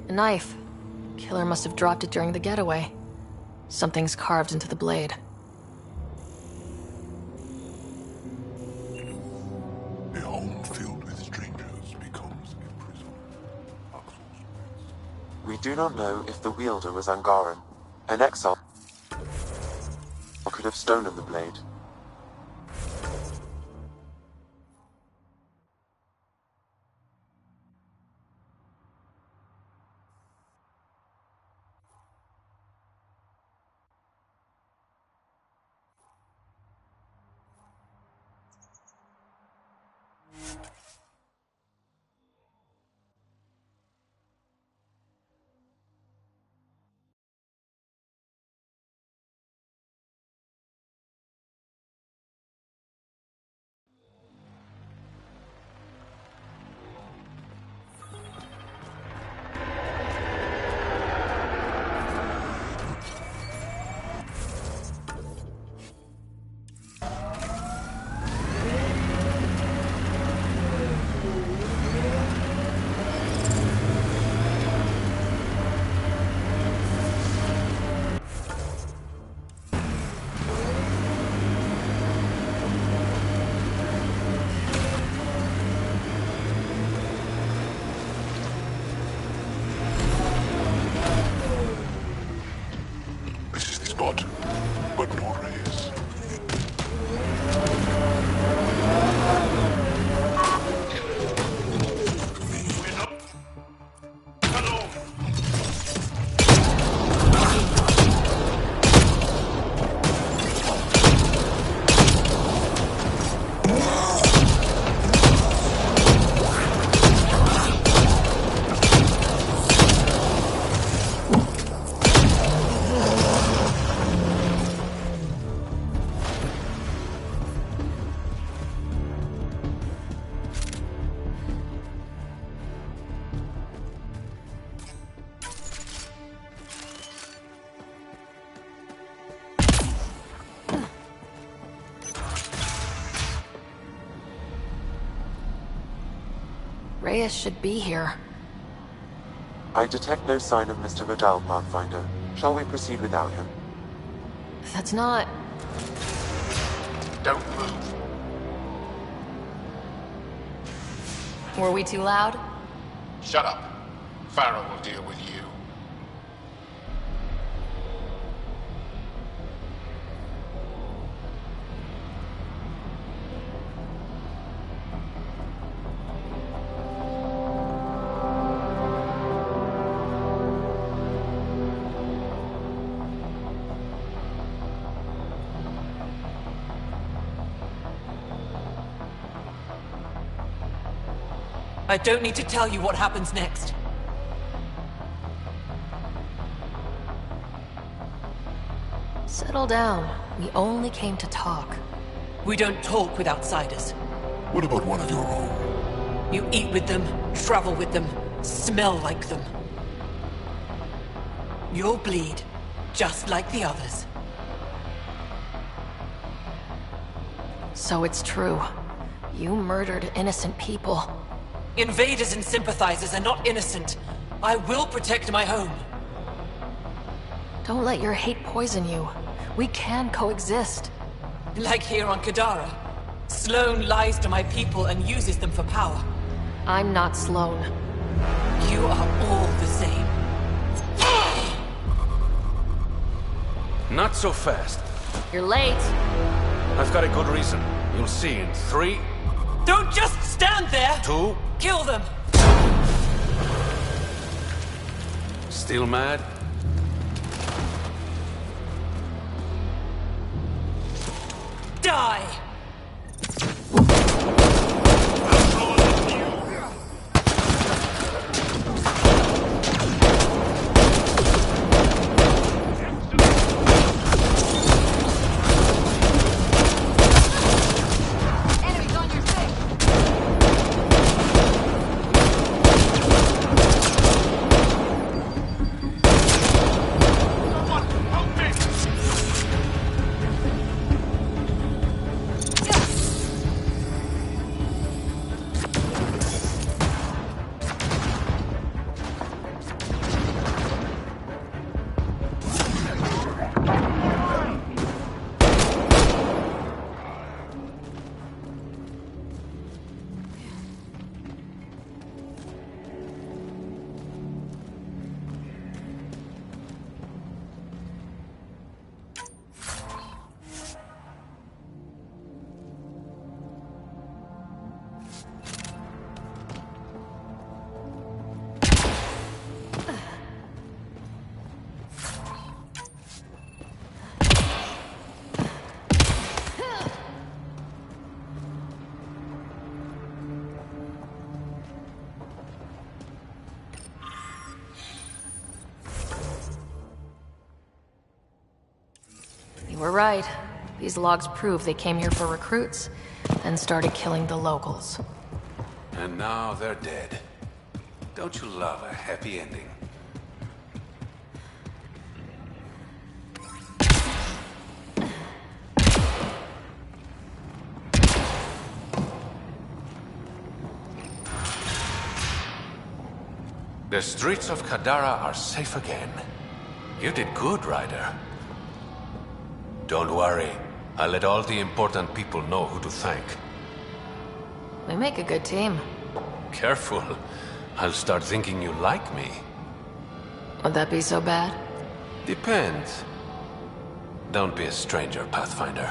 A knife. Killer must have dropped it during the getaway. Something's carved into the blade. A home filled with strangers becomes a prison. We do not know if the wielder was Angaran. An exile could have stolen the blade. This is the spot, but no race. Reyes should be here. I detect no sign of Mr. Vidal, Pathfinder. Shall we proceed without him? That's not... Don't move. Were we too loud? Shut up. Farrell will deal with you. I don't need to tell you what happens next. Settle down. We only came to talk. We don't talk with outsiders. What about one of your own? You eat with them, travel with them, smell like them. You'll bleed, just like the others. So it's true. You murdered innocent people. Invaders and sympathizers are not innocent. I will protect my home. Don't let your hate poison you. We can coexist. Like here on Kadara. Sloane lies to my people and uses them for power. I'm not Sloane. You are all the same. Not so fast. You're late. I've got a good reason. You'll see in 3... Don't just stand there! 2... Kill them! Still mad? Die! You were right. These logs prove they came here for recruits, then started killing the locals. And now they're dead. Don't you love a happy ending? The streets of Kadara are safe again. You did good, Ryder. Don't worry. I'll let all the important people know who to thank. We make a good team. Careful. I'll start thinking you like me. Would that be so bad? Depends. Don't be a stranger, Pathfinder.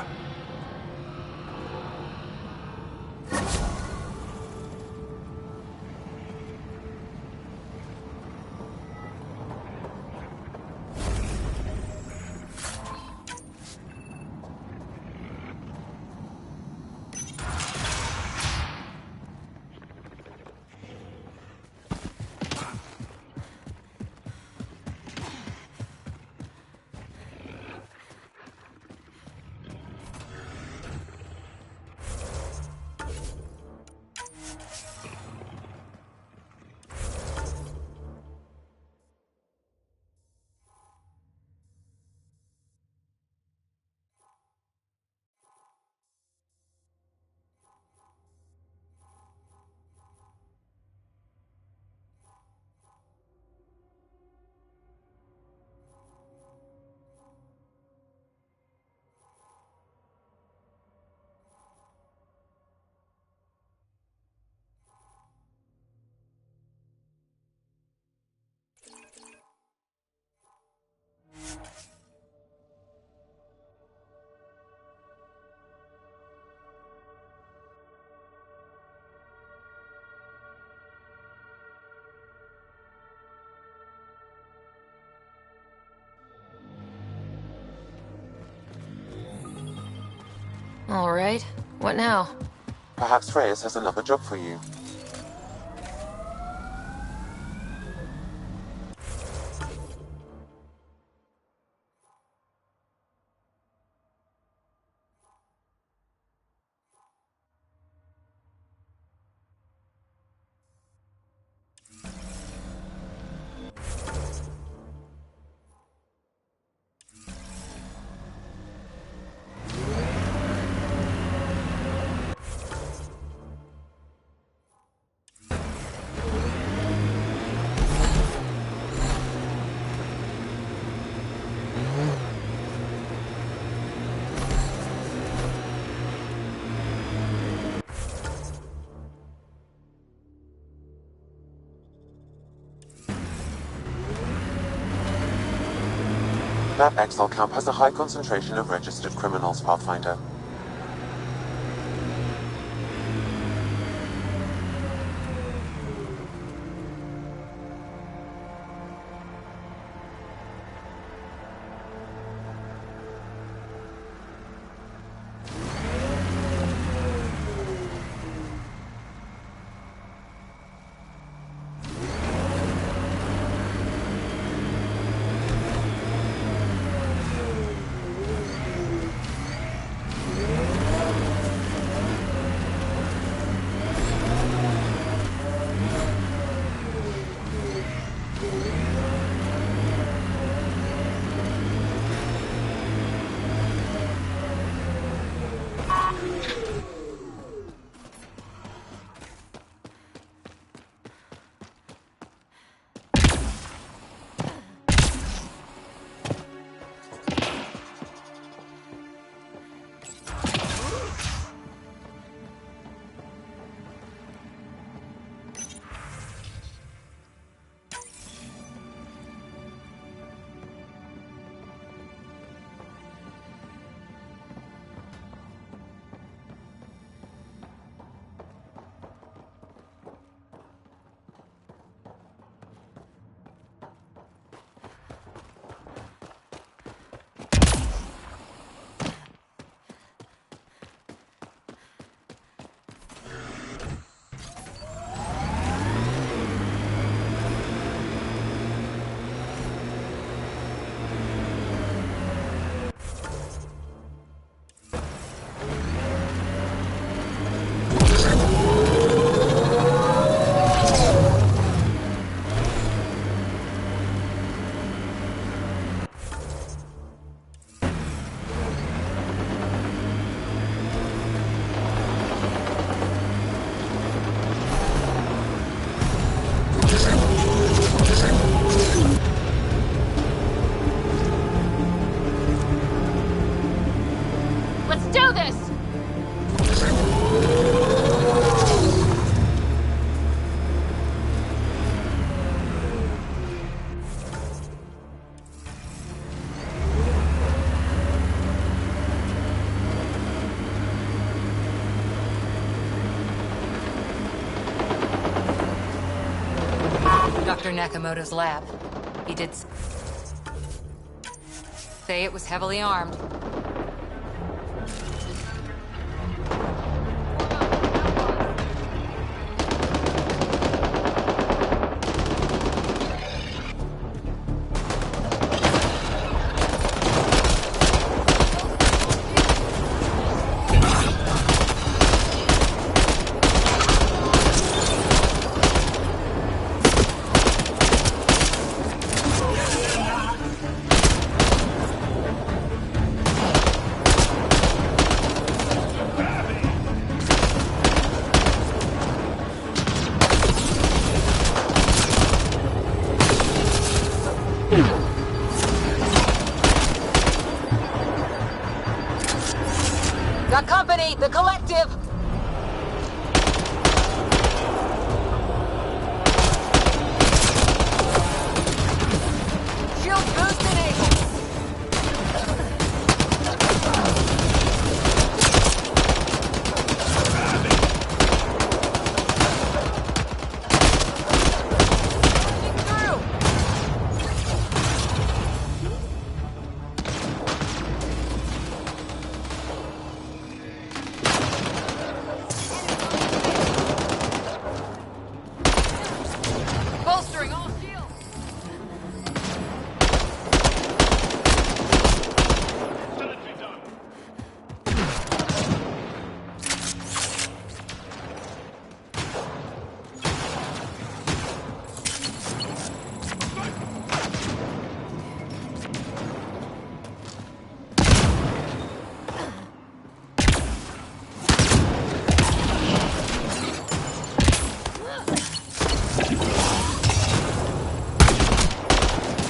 All right. What now? Perhaps Reyes has another job for you. That exile camp has a high concentration of registered criminals, Pathfinder. Let's do this! Dr. Nakamoto's lab. He did say it was heavily armed. Got company! The collective! Shield boost enabled! Bolstering all shields!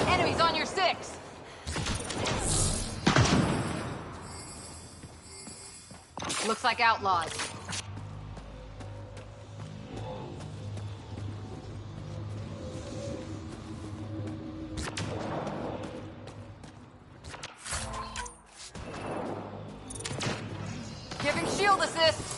Enemies on your six! Looks like outlaws. Giving shield assist!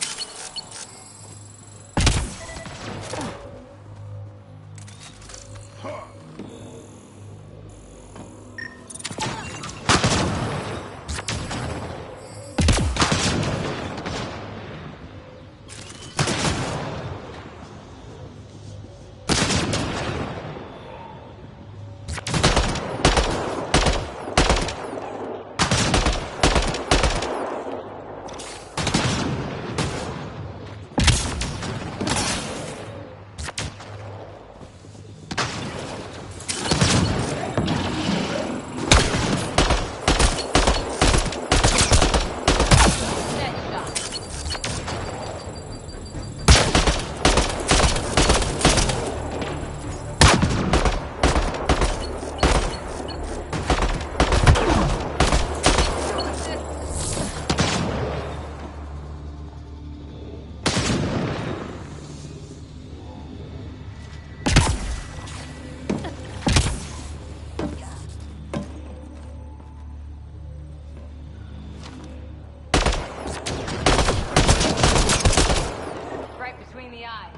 Right between the eyes.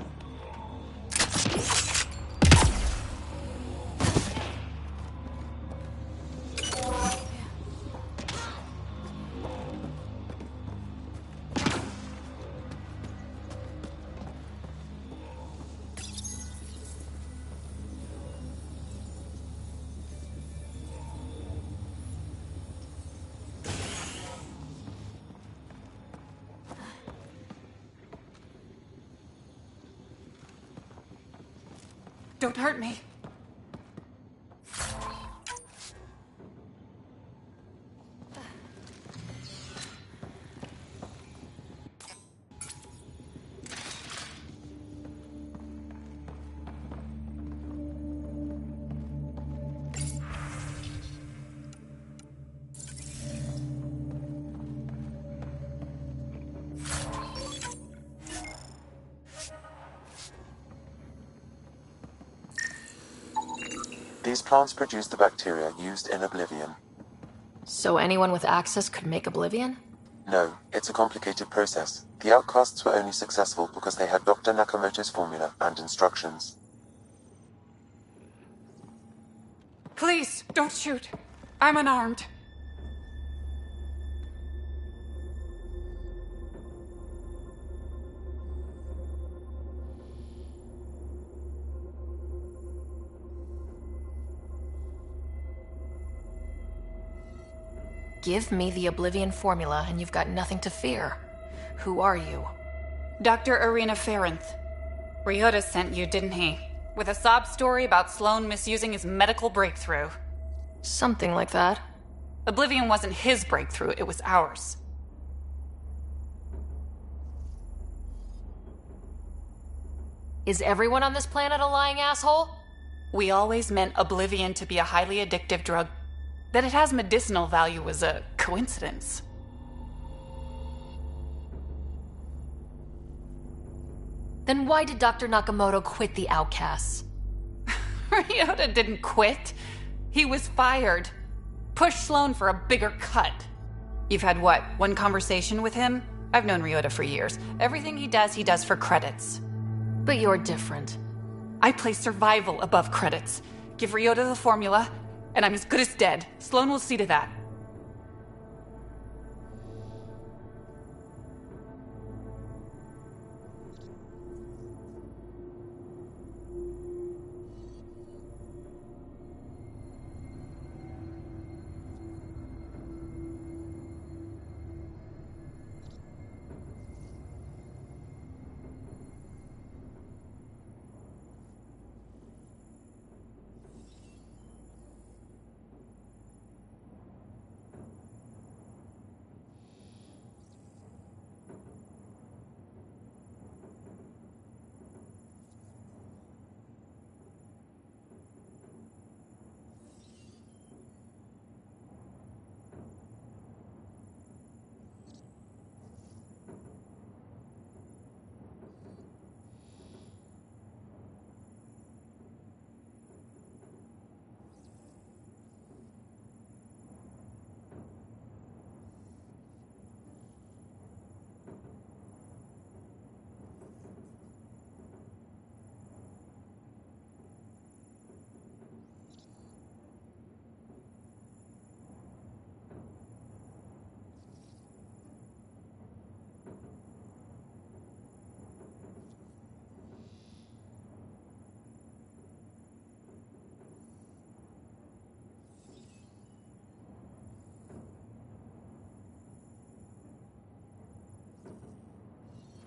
Don't hurt me. These plants produce the bacteria used in Oblivion. So anyone with access could make Oblivion? No, it's a complicated process. The outcasts were only successful because they had Dr. Nakamoto's formula and instructions. Please, don't shoot. I'm unarmed. Give me the Oblivion formula and you've got nothing to fear. Who are you? Dr. Irina Ferenth. Ryota sent you, didn't he? With a sob story about Sloan misusing his medical breakthrough. Something like that. Oblivion wasn't his breakthrough, it was ours. Is everyone on this planet a lying asshole? We always meant Oblivion to be a highly addictive drug. That it has medicinal value was a coincidence. Then why did Dr. Nakamoto quit the Outcasts? Ryota didn't quit. He was fired. Pushed Sloan for a bigger cut. You've had what, one conversation with him? I've known Ryota for years. Everything he does for credits. But you're different. I place survival above credits. Give Ryota the formula, and I'm as good as dead. Sloan will see to that.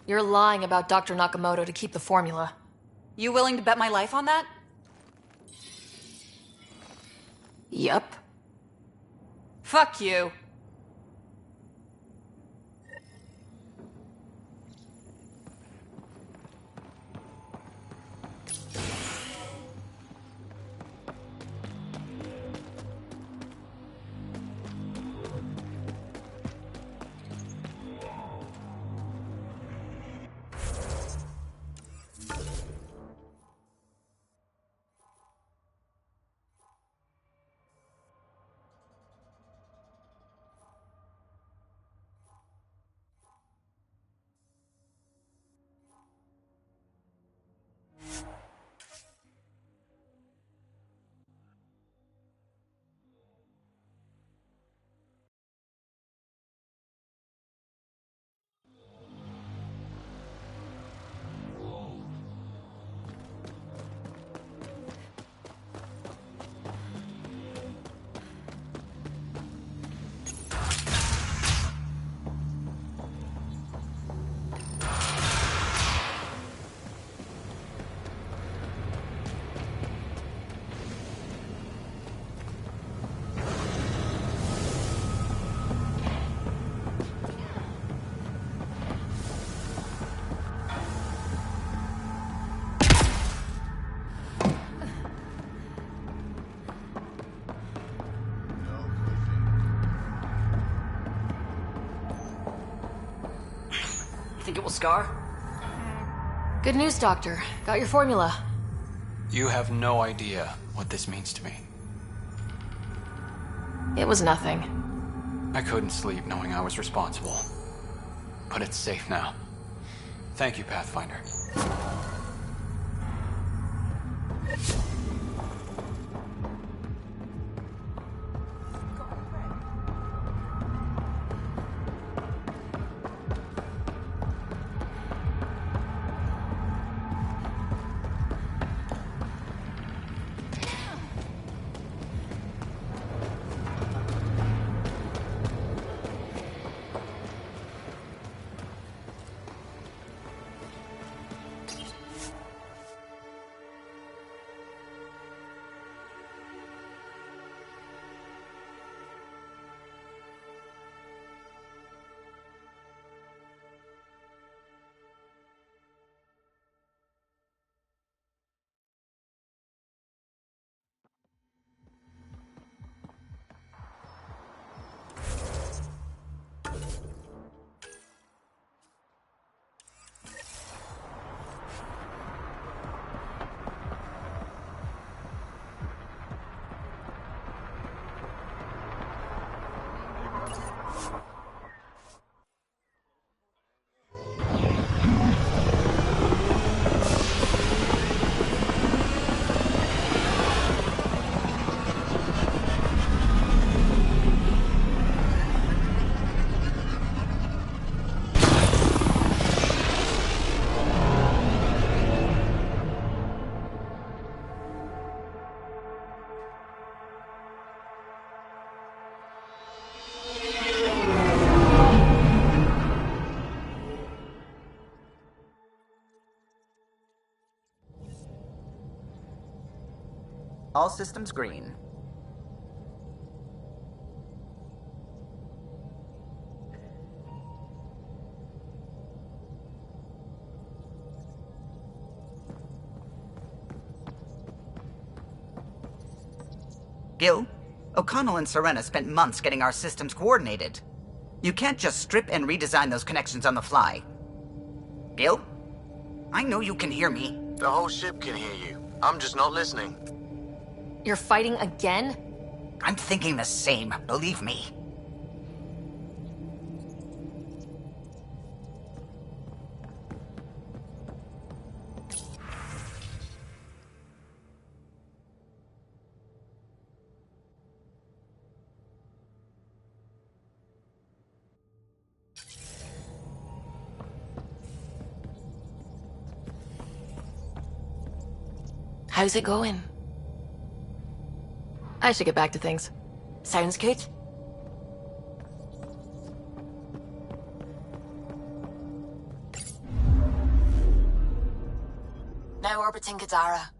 You're lying about Dr. Nakamoto to keep the formula. You willing to bet my life on that? Yup. Fuck you. Think it will scar? Good news, Doctor. Got your formula. You have no idea what this means to me. It was nothing. I couldn't sleep knowing I was responsible. But it's safe now. Thank you, Pathfinder. All systems green. Gil, O'Connell and Serena spent months getting our systems coordinated. You can't just strip and redesign those connections on the fly. Gil? I know you can hear me. The whole ship can hear you. I'm just not listening. You're fighting again? I'm thinking the same, believe me. How's it going? I should get back to things. Sounds good. Now orbiting Kadara.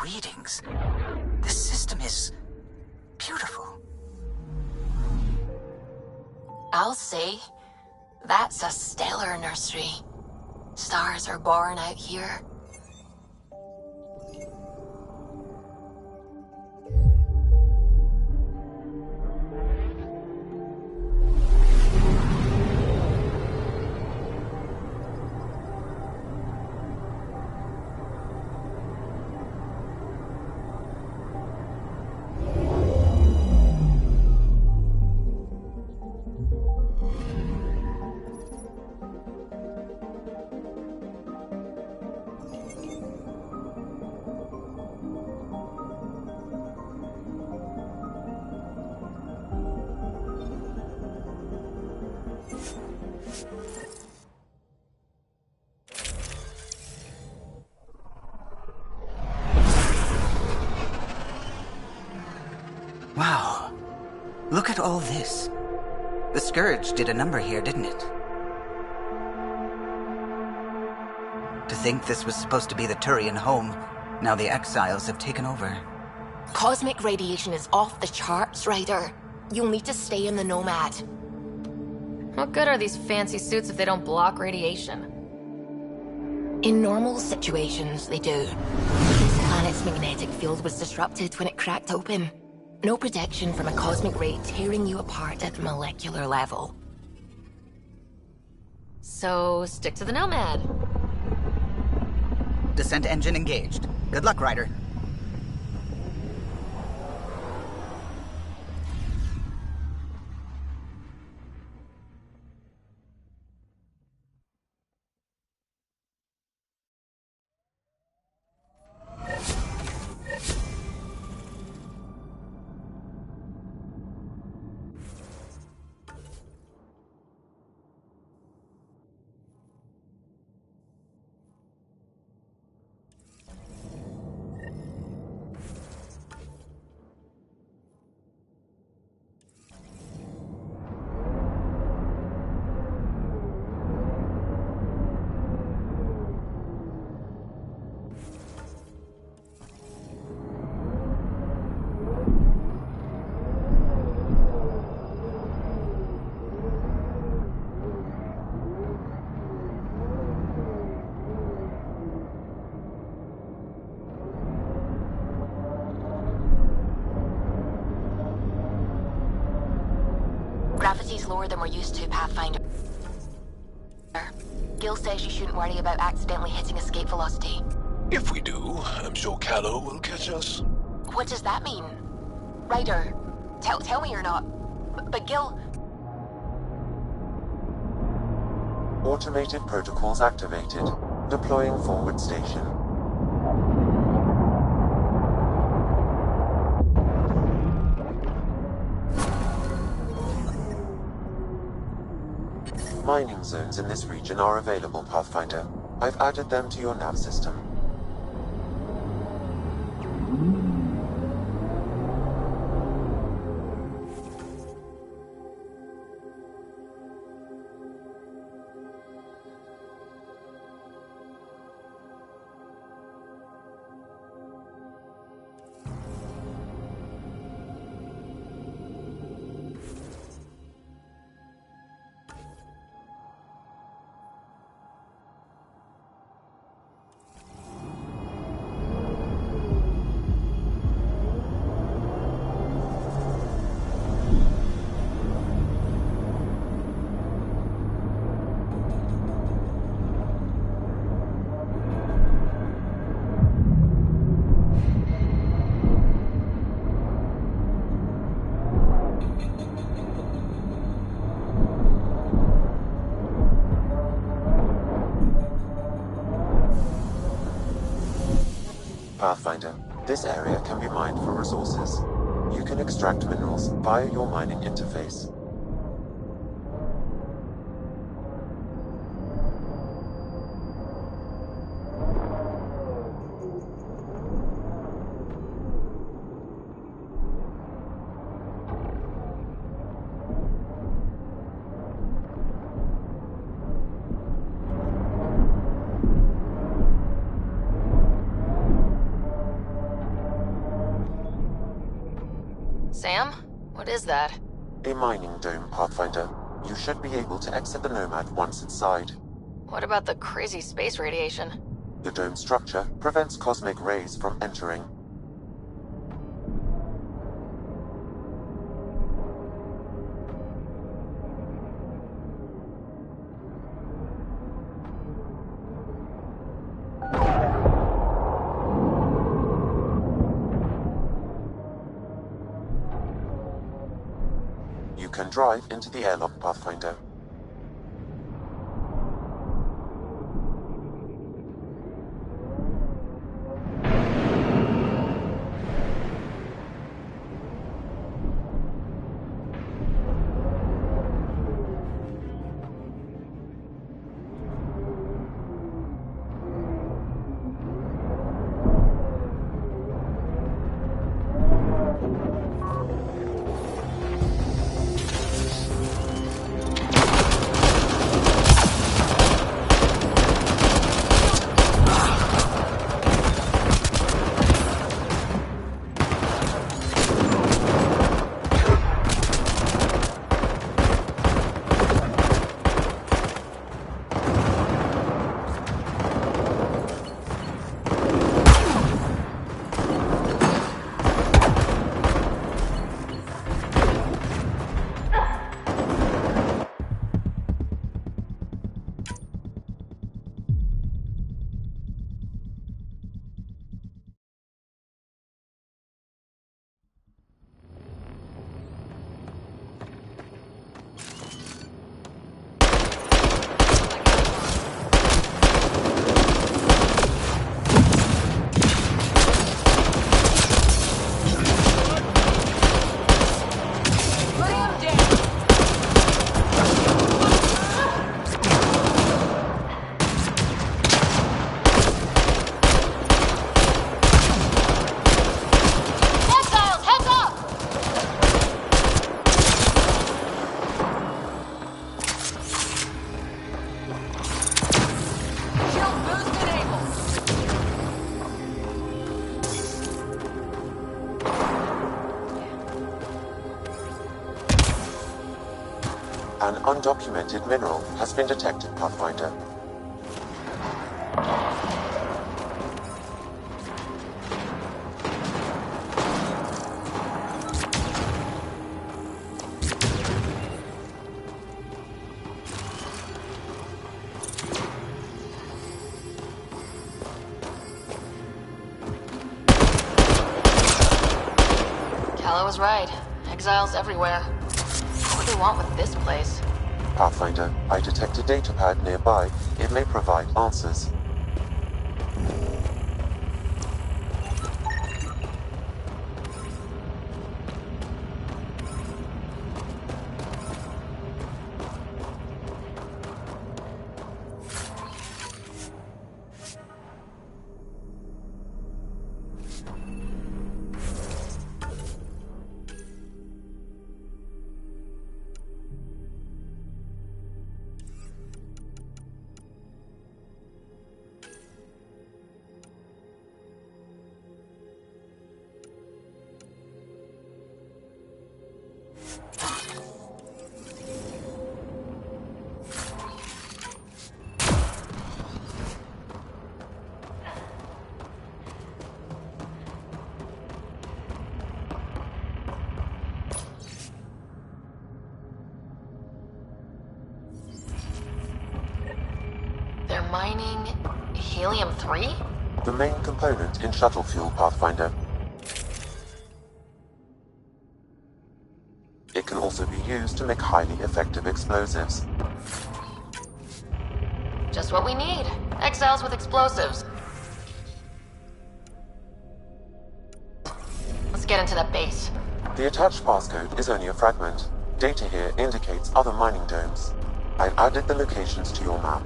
Readings. This system is beautiful. I'll say, that's a stellar nursery. Stars are born out here. Wow. Look at all this. The Scourge did a number here, didn't it? To think this was supposed to be the Turian home, Now the exiles have taken over. Cosmic radiation is off the charts, Ryder. You'll need to stay in the Nomad. What good are these fancy suits if they don't block radiation? In normal situations, they do. This planet's magnetic field was disrupted when it cracked open. No protection from a cosmic ray tearing you apart at the molecular level. So, stick to the Nomad. Descent engine engaged. Good luck, Ryder. Gravity's lower than we're used to, Pathfinder. Gil says you shouldn't worry about accidentally hitting escape velocity. If we do, I'm sure Callow will catch us. What does that mean? Ryder, tell me you're not. But Gil... Automated protocols activated. Deploying forward station. Mining zones in this region are available, Pathfinder. I've added them to your nav system. Pathfinder, this area can be mined for resources. You can extract minerals via your mining interface. Sam? What is that? A mining dome, Pathfinder. You should be able to exit the Nomad once inside. What about the crazy space radiation? The dome structure prevents cosmic rays from entering. You can drive into the airlock, Pathfinder. An undocumented mineral has been detected, Pathfinder. Calla was right. Exiles everywhere. What do they want with this place? Pathfinder, I detect a datapad nearby. It may provide answers. They're mining helium-3? The main component in shuttle fuel, Pathfinder. It can also be used to make highly effective explosives. Just what we need. Exiles with explosives. Let's get into that base. The attached passcode is only a fragment. Data here indicates other mining domes. I've added the locations to your map.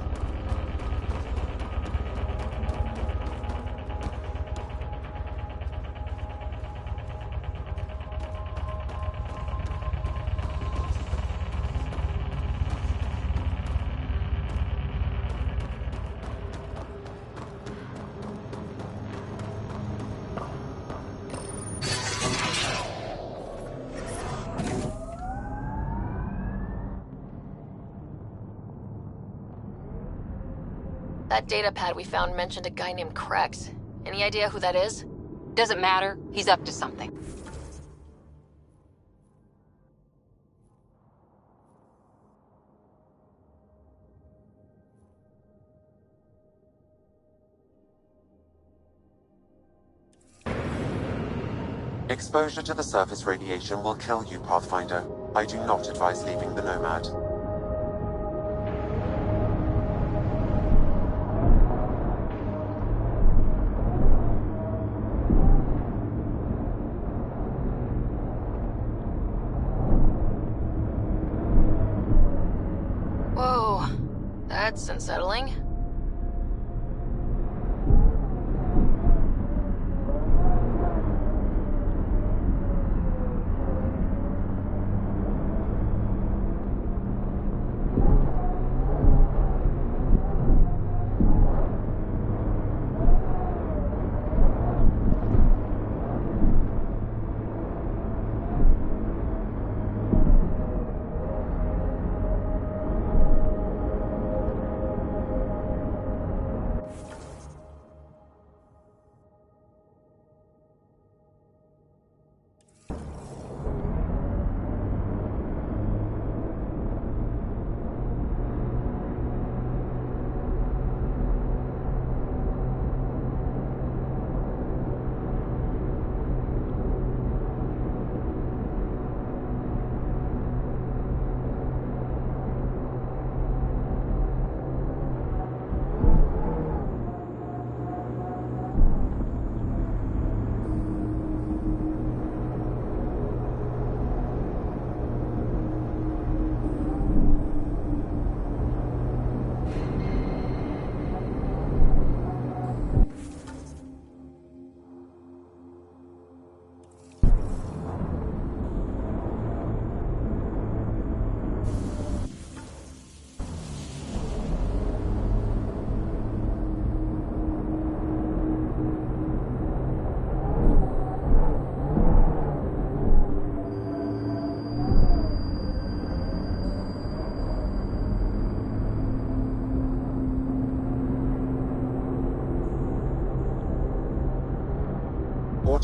That data pad we found mentioned a guy named Krex. Any idea who that is? Doesn't matter. He's up to something. Exposure to the surface radiation will kill you, Pathfinder. I do not advise leaving the Nomad. Whoa, that's unsettling.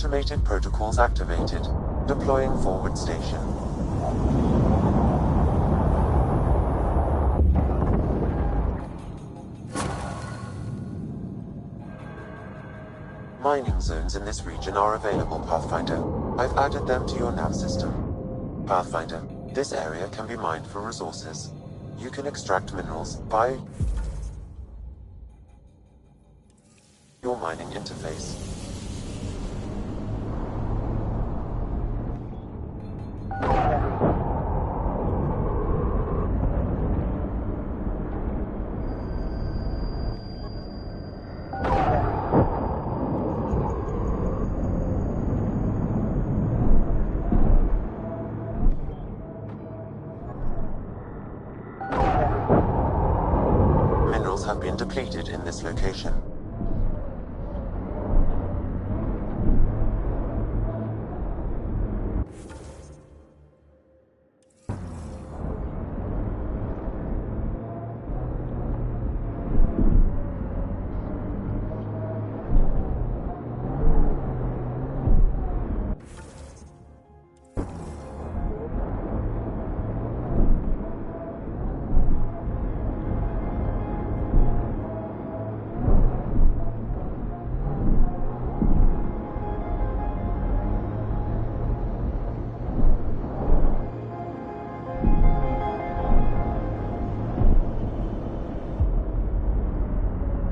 Automated protocols activated. Deploying forward station. Mining zones in this region are available, Pathfinder. I've added them to your nav system. Pathfinder, this area can be mined for resources. You can extract minerals by your mining interface. Minerals have been depleted in this location.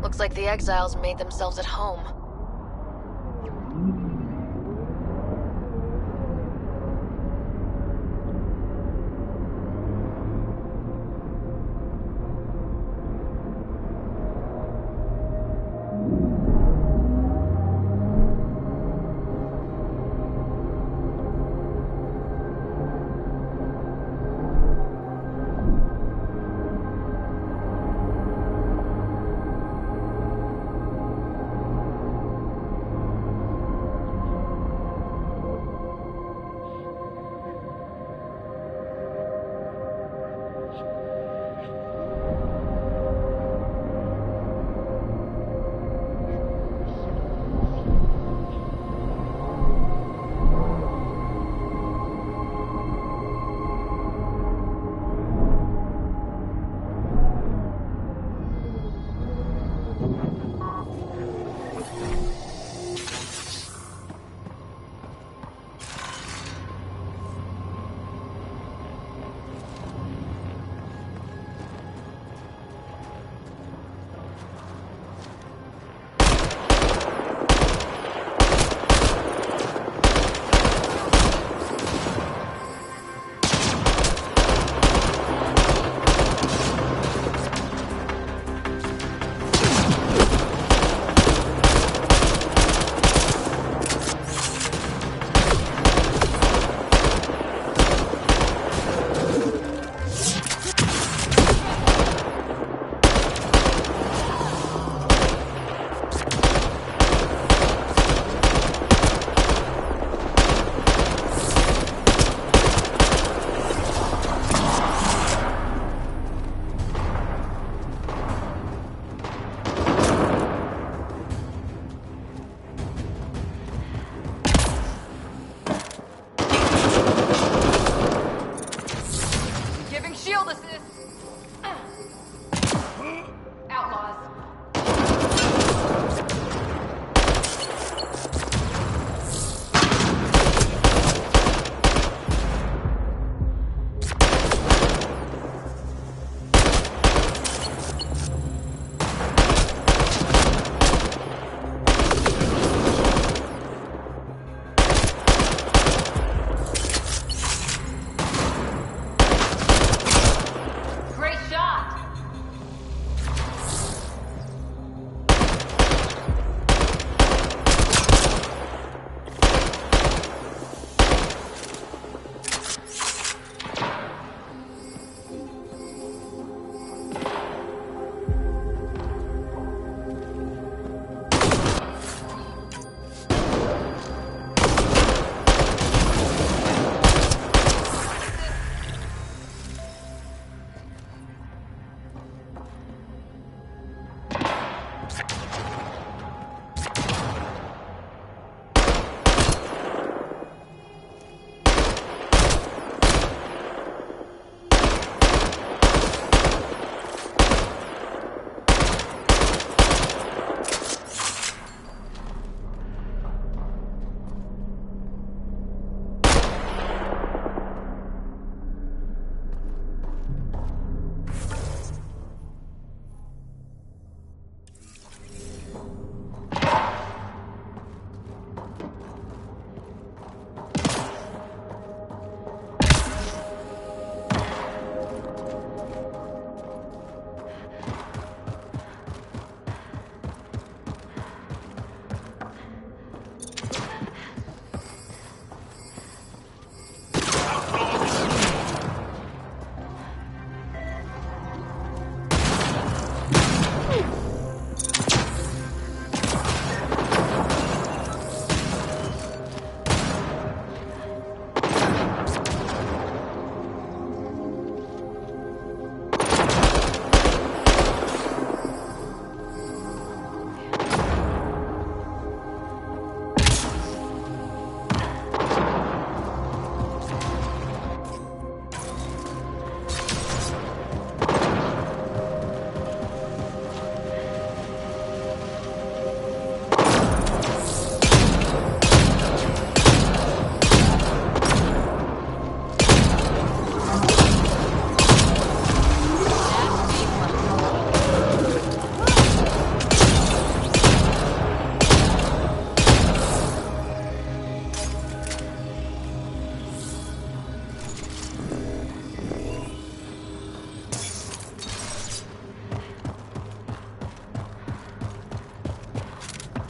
Looks like the exiles made themselves at home.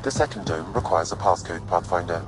The second dome requires a passcode, Pathfinder.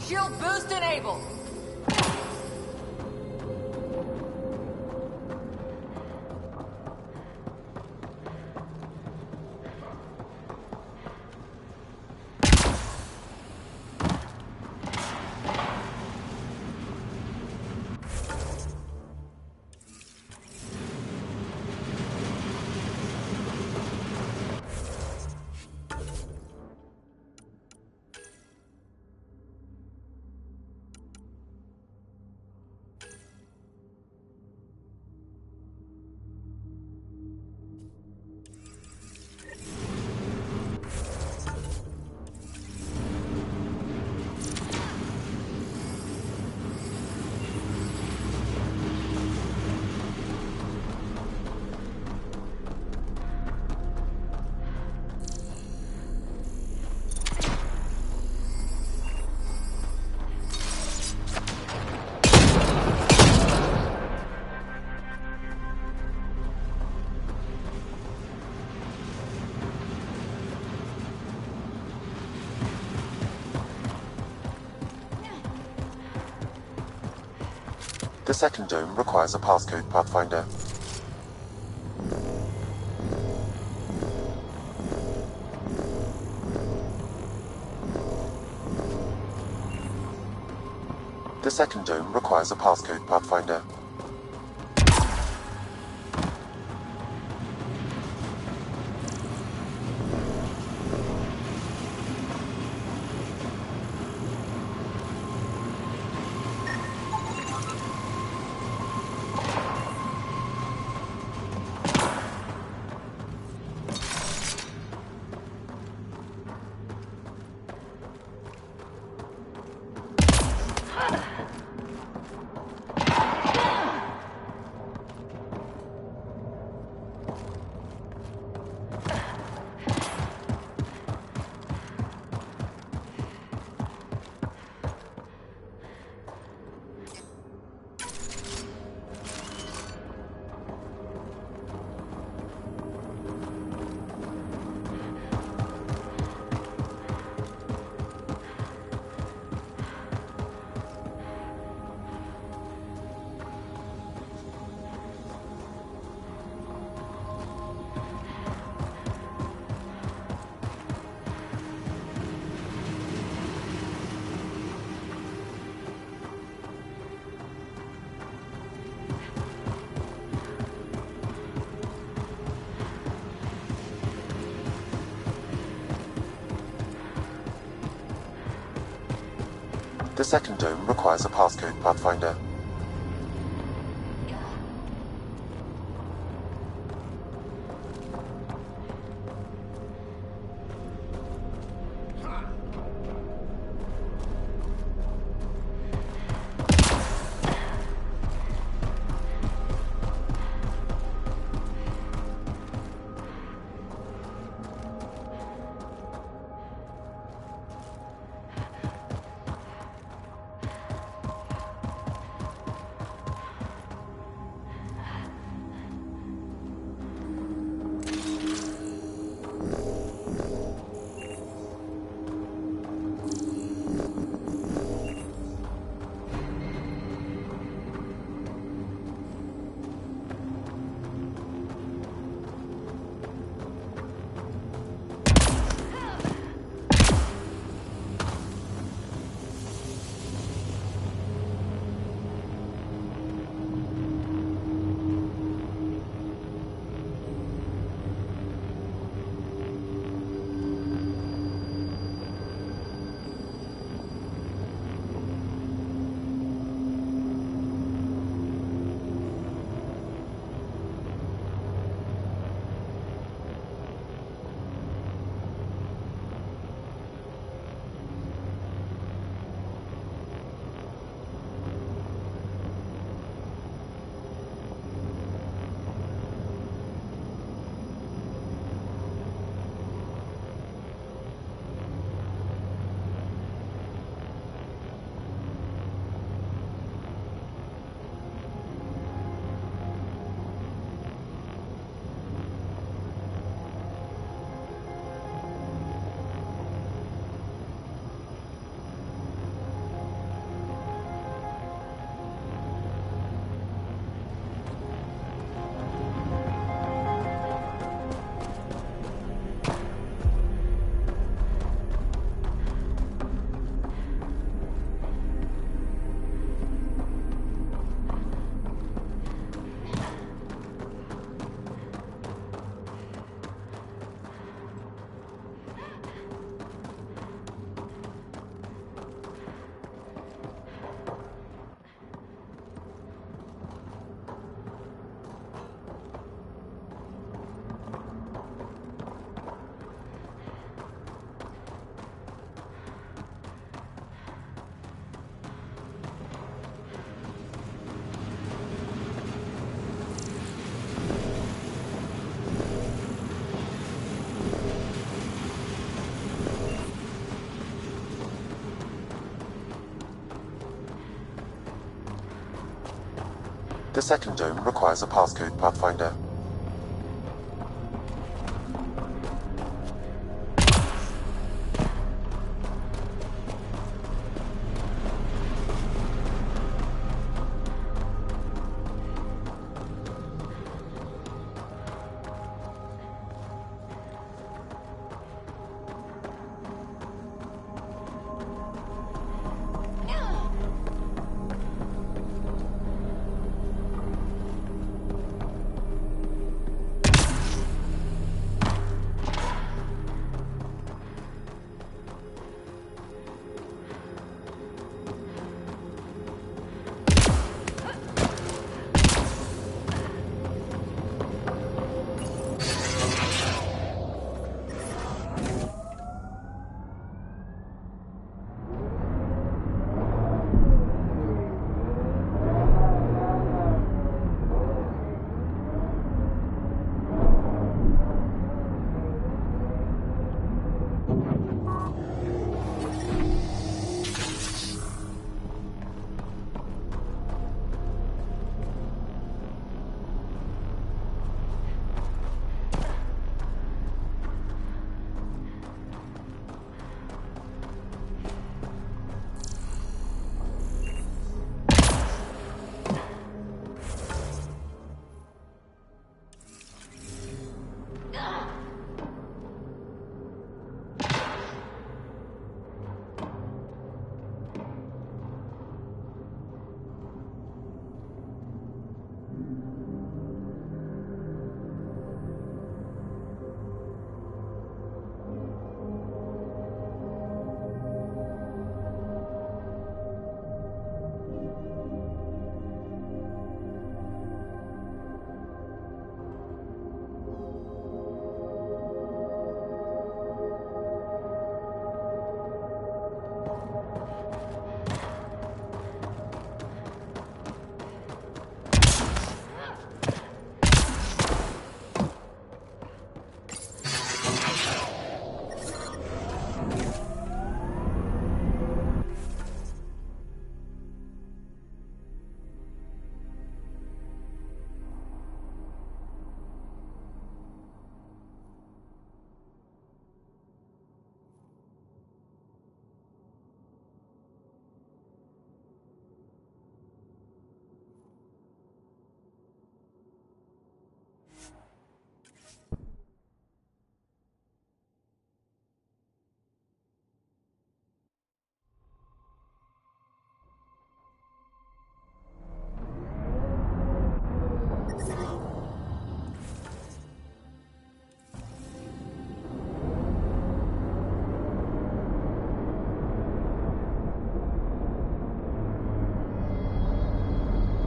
Shield boost enabled. The second dome requires a passcode, Pathfinder. The second dome requires a passcode, Pathfinder. The second dome requires a passcode, Pathfinder. The second dome requires a passcode, Pathfinder.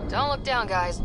Don't look down, guys.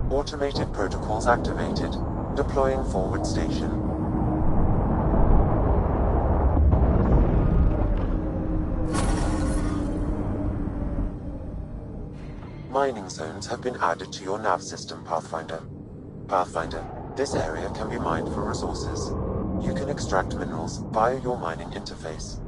Automated protocols activated. Deploying forward station. Mining zones have been added to your nav system, Pathfinder. Pathfinder, this area can be mined for resources. You can extract minerals via your mining interface.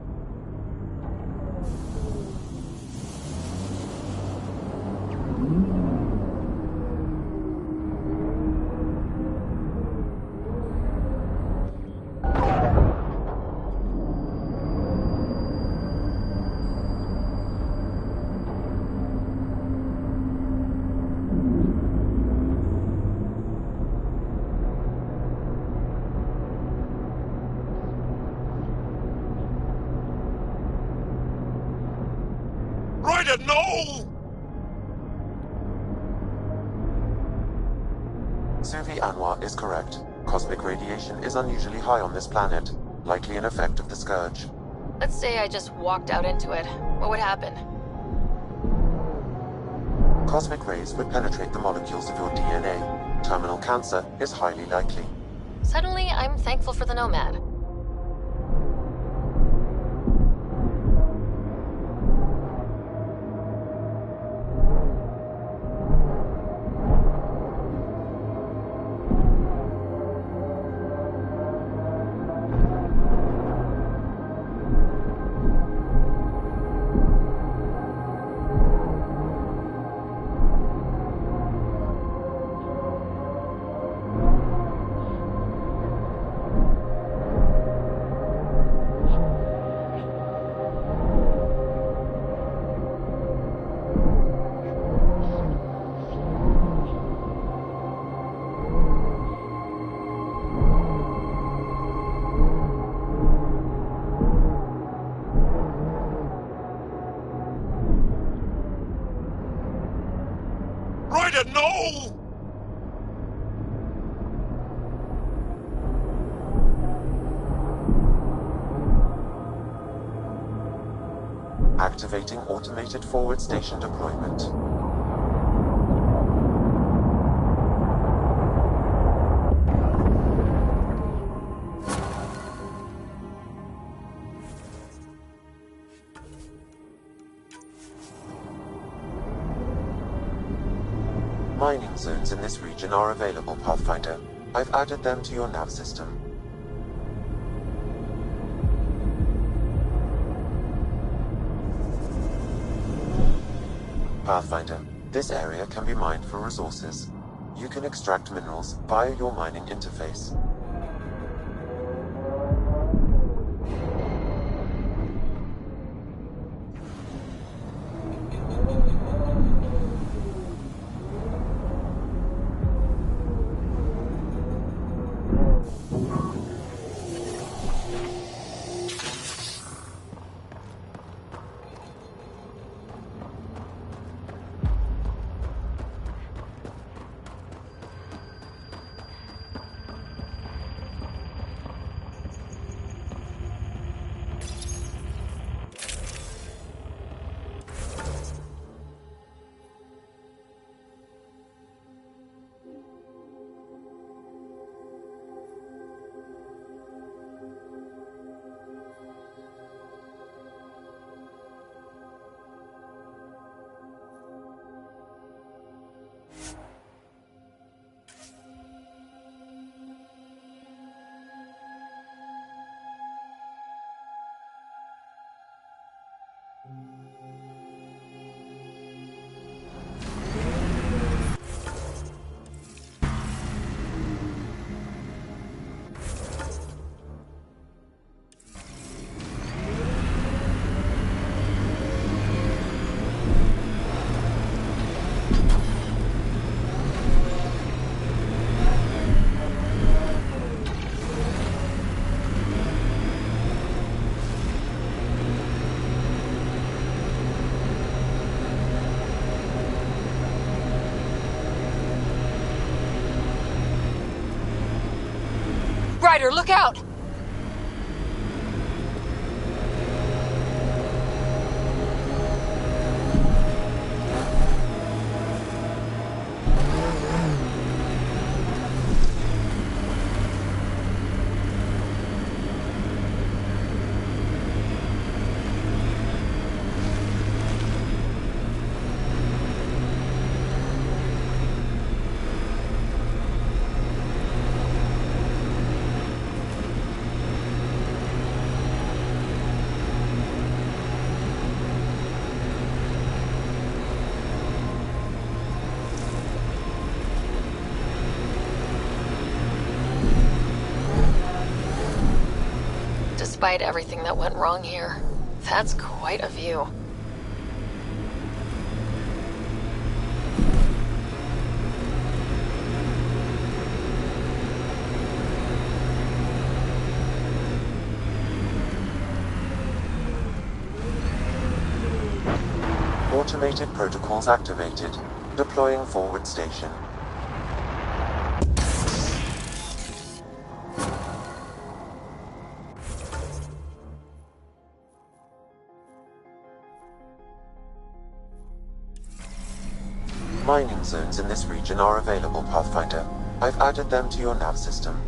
Ryder, no! Suvi Anwar is correct. Cosmic radiation is unusually high on this planet, likely an effect of the Scourge. Let's say I just walked out into it. What would happen? Cosmic rays would penetrate the molecules of your DNA. Terminal cancer is highly likely. Suddenly, I'm thankful for the Nomad. Ryder, no! Activating automated forward station deployment. Mining zones in this region are available, Pathfinder. I've added them to your nav system. Pathfinder, this area can be mined for resources. You can extract minerals via your mining interface. Ryder, look out! Despite everything that went wrong here, that's quite a view. Automated protocols activated. Deploying forward station. Mining zones in this region are available, Pathfinder. I've added them to your nav system.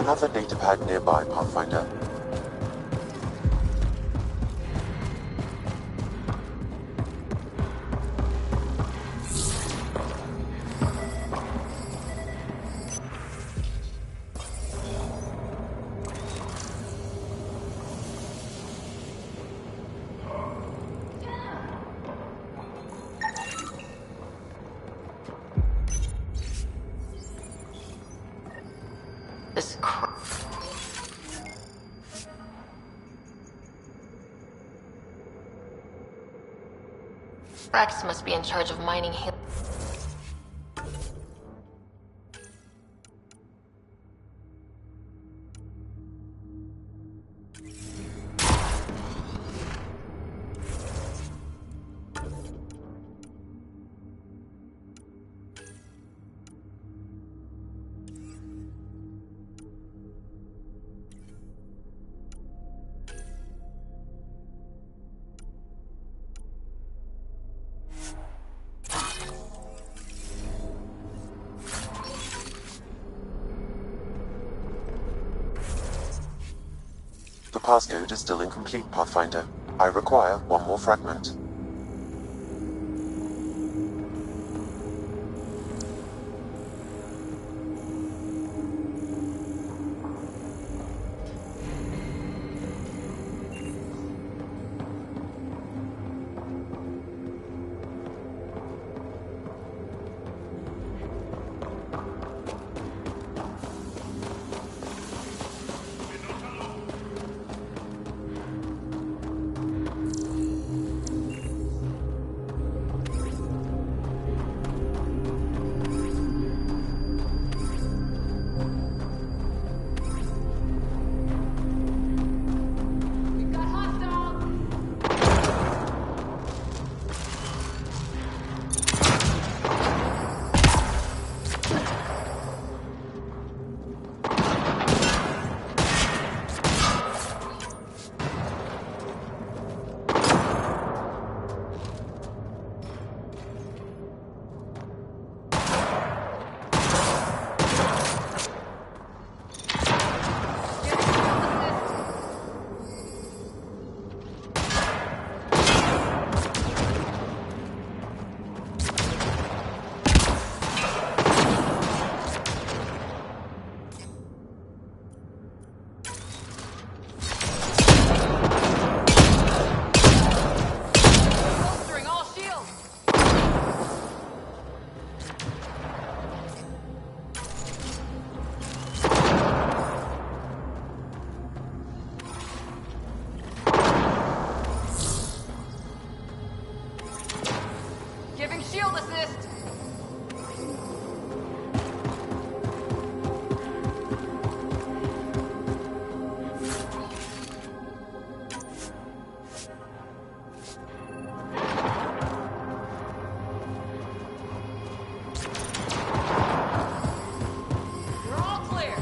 Another datapad nearby, Pathfinder. Rex must be in charge of mining hill. The passcode is still incomplete, Pathfinder. I require one more fragment. Field assist! You're all clear.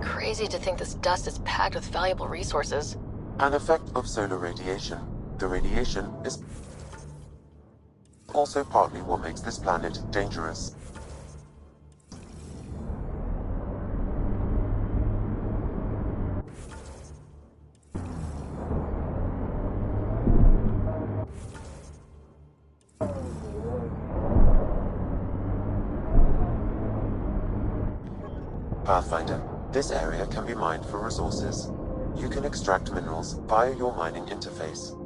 Crazy to think this dust is packed with valuable resources. An effect of solar radiation. The radiation is also partly what makes this planet dangerous. Pathfinder, this area can be mined for resources. You can extract minerals via your mining interface.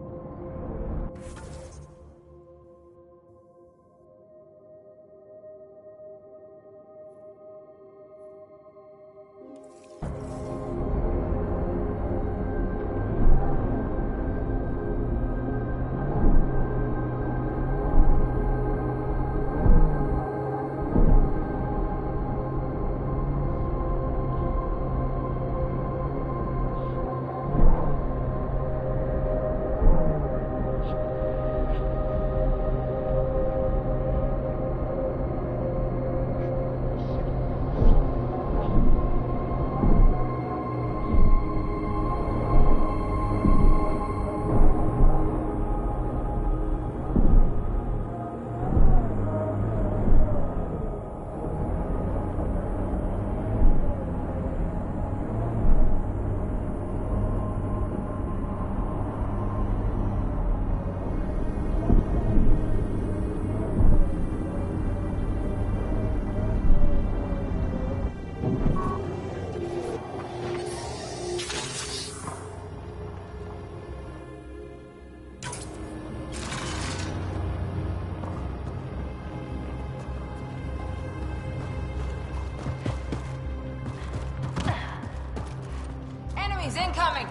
Enemies incoming!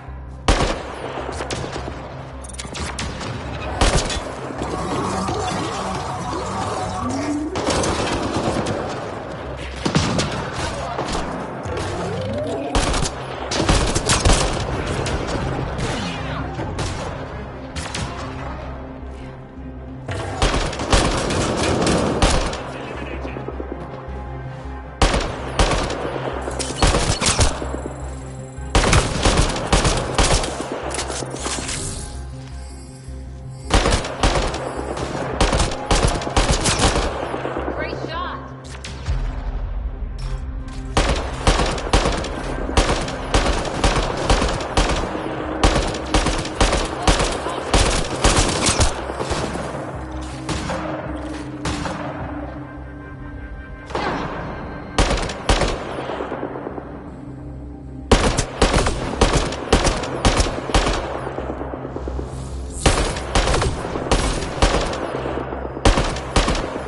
Great shot!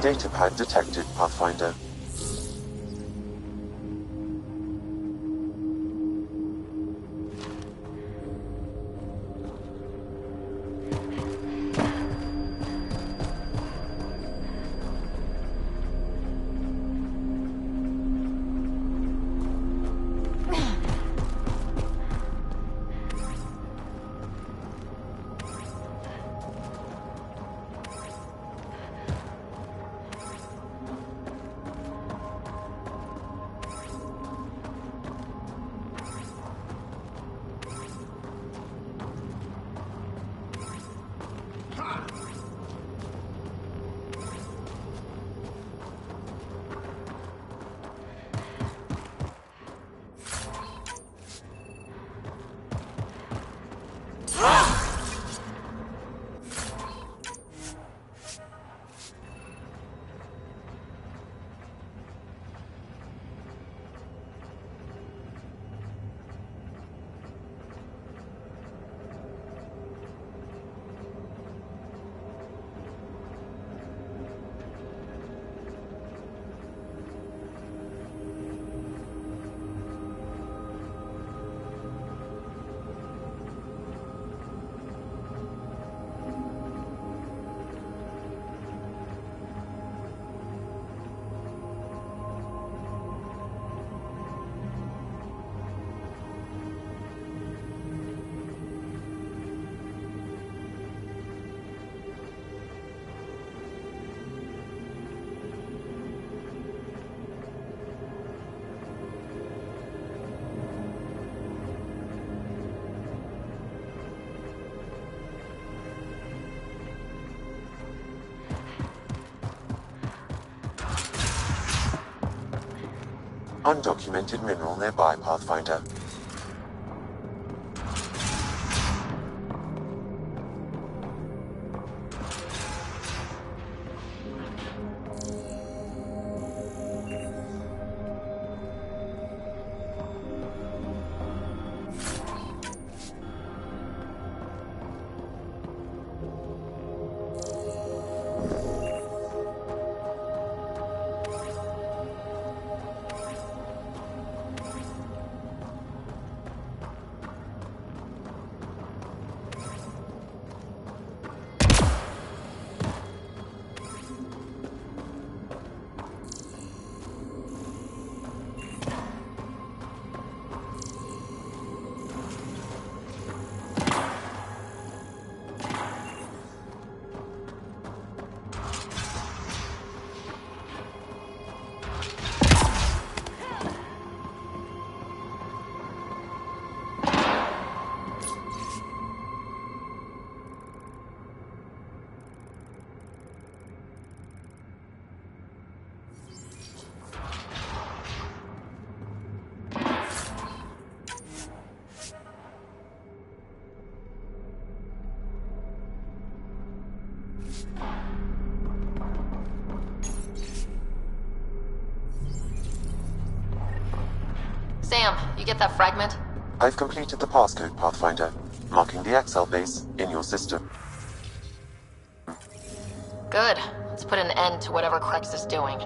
Datapad detected, Pathfinder. Undocumented mineral nearby, Pathfinder. Sam, you get that fragment? I've completed the passcode, Pathfinder, marking the Excel base in your system. Good. Let's put an end to whatever Krex is doing.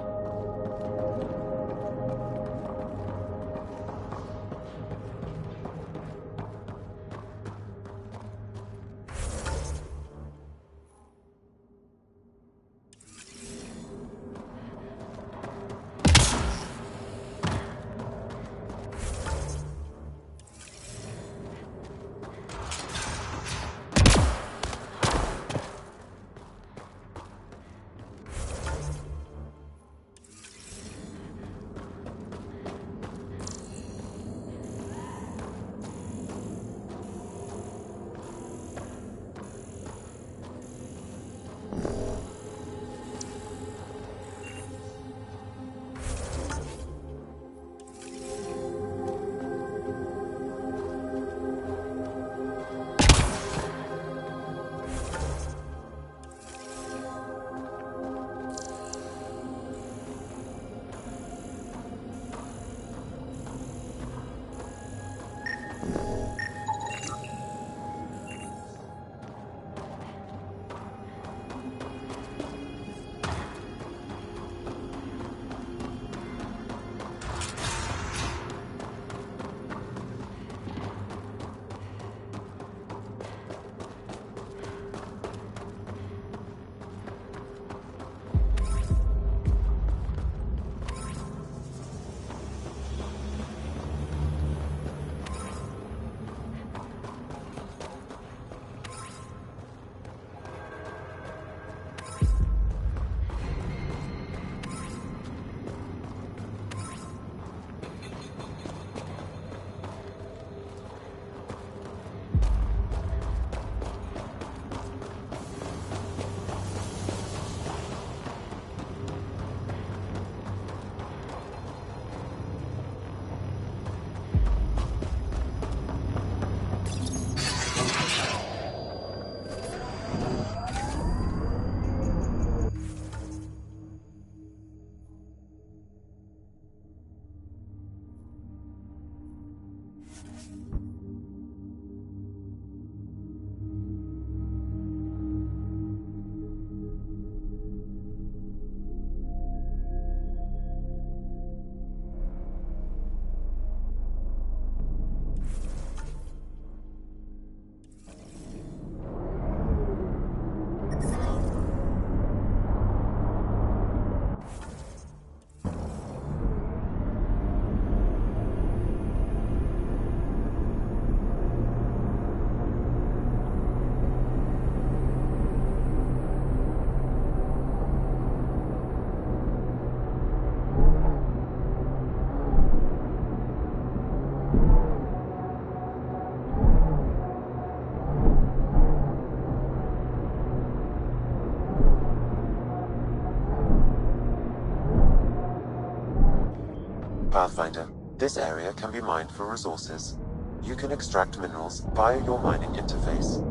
Pathfinder, this area can be mined for resources. You can extract minerals via your mining interface.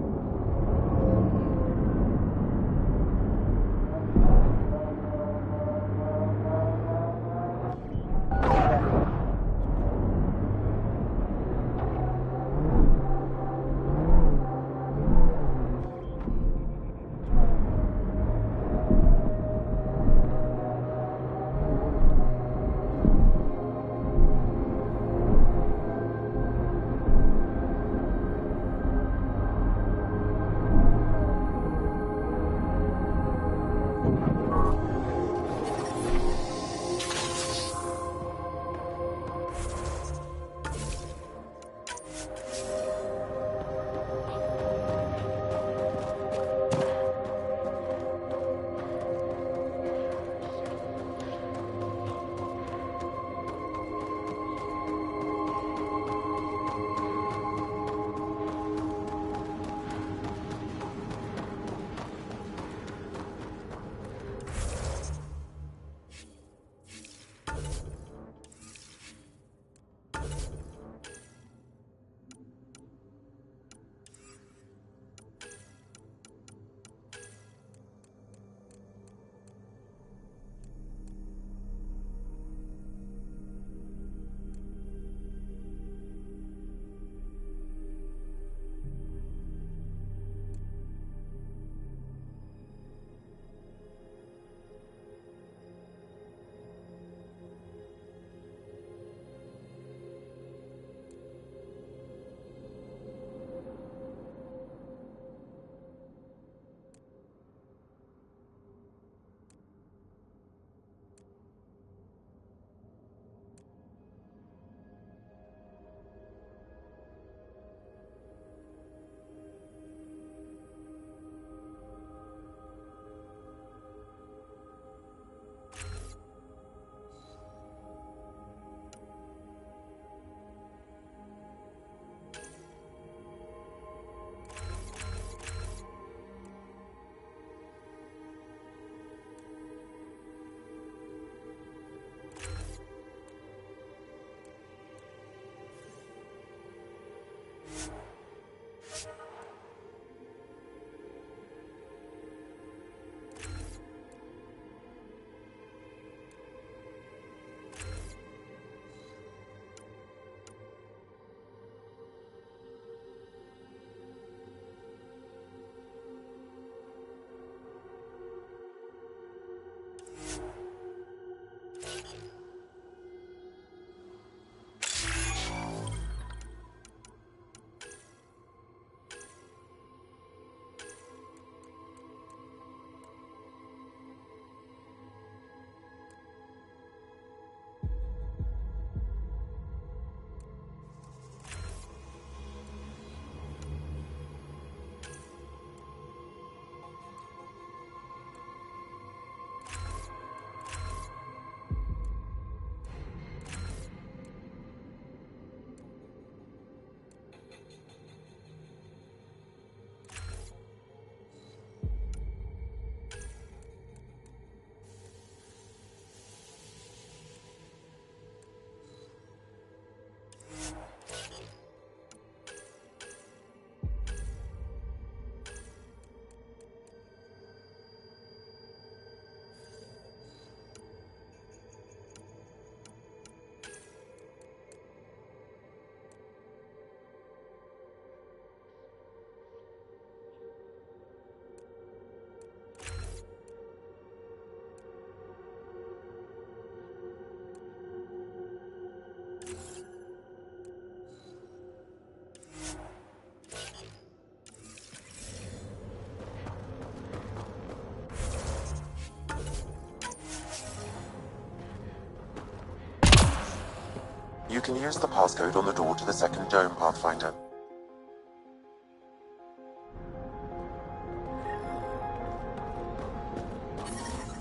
You can use the passcode on the door to the second dome, Pathfinder.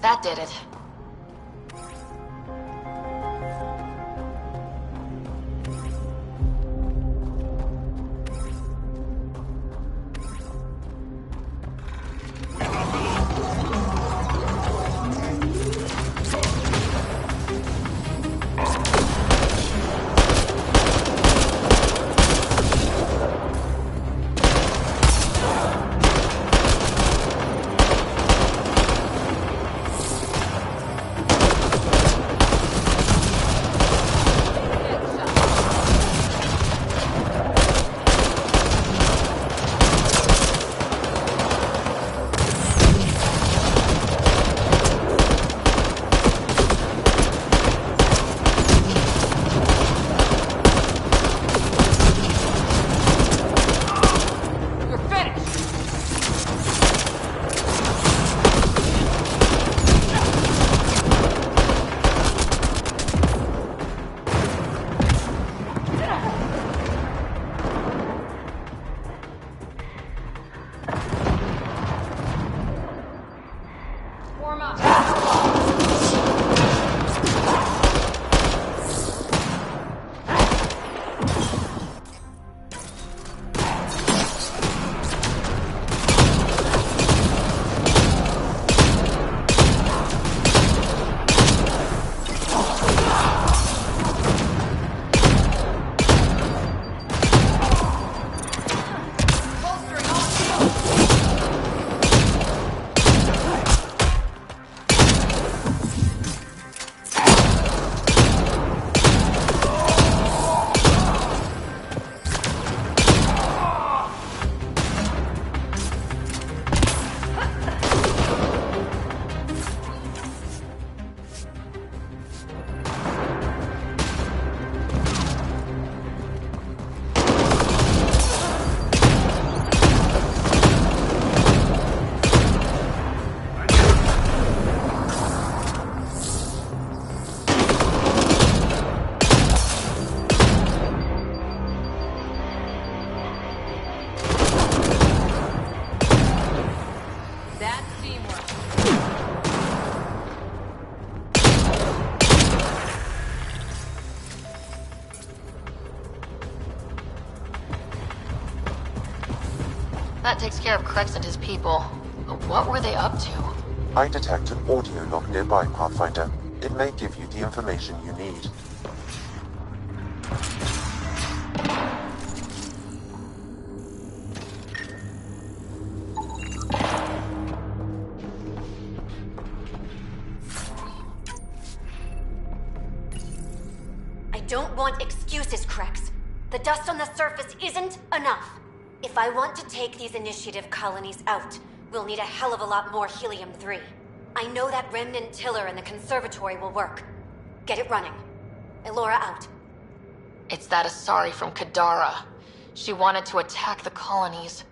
That did it. That takes care of Krex and his people. But what were they up to? I detect an audio log nearby, Pathfinder. It may give you the information you need. I don't want excuses, Krex. The dust on the surface isn't enough. If I want to take these initiative colonies out, we'll need a hell of a lot more helium-3. I know that remnant tiller in the conservatory will work. Get it running. Elora out. It's that Asari from Kadara. She wanted to attack the colonies.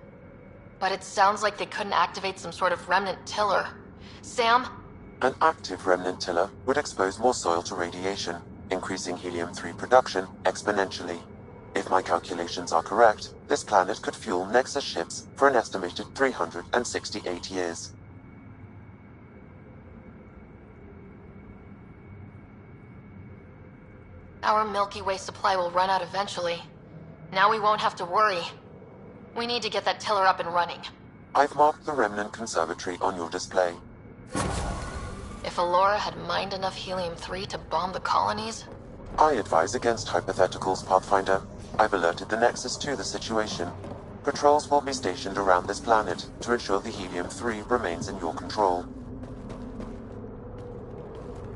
But it sounds like they couldn't activate some sort of remnant tiller. Sam? An active remnant tiller would expose more soil to radiation, increasing helium-3 production exponentially. If my calculations are correct, this planet could fuel Nexus ships for an estimated 368 years. Our Milky Way supply will run out eventually. Now we won't have to worry. We need to get that tiller up and running. I've marked the remnant conservatory on your display. If Elora had mined enough helium-3 to bomb the colonies... I advise against hypotheticals, Pathfinder. I've alerted the Nexus to the situation. Patrols will be stationed around this planet to ensure the helium-3 remains in your control.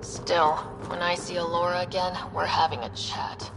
Still, when I see Elora again, we're having a chat.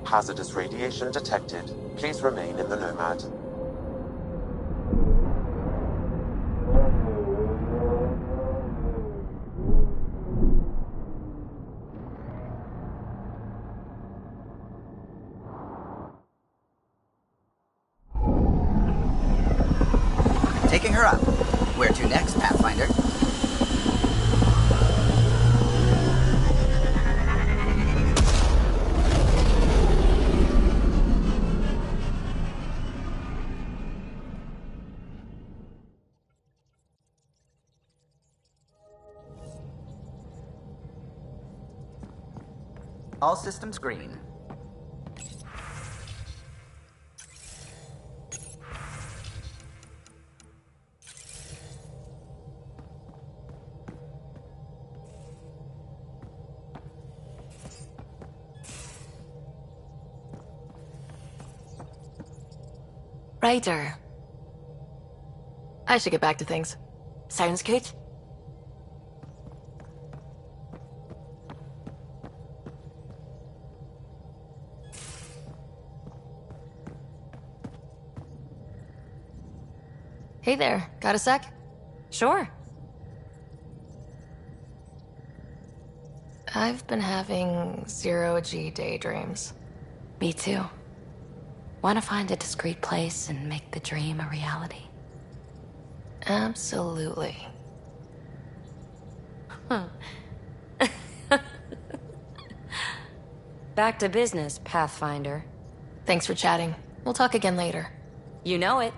Hazardous radiation detected. Please remain in the Nomad. Taking her up. Where to next, Pathfinder? All systems green. Ryder. I should get back to things. Sounds good. Hey there, got a sec? Sure. I've been having zero-G daydreams. Me too. Want to find a discreet place and make the dream a reality? Absolutely. Back to business, Pathfinder. Thanks for chatting. We'll talk again later. You know it.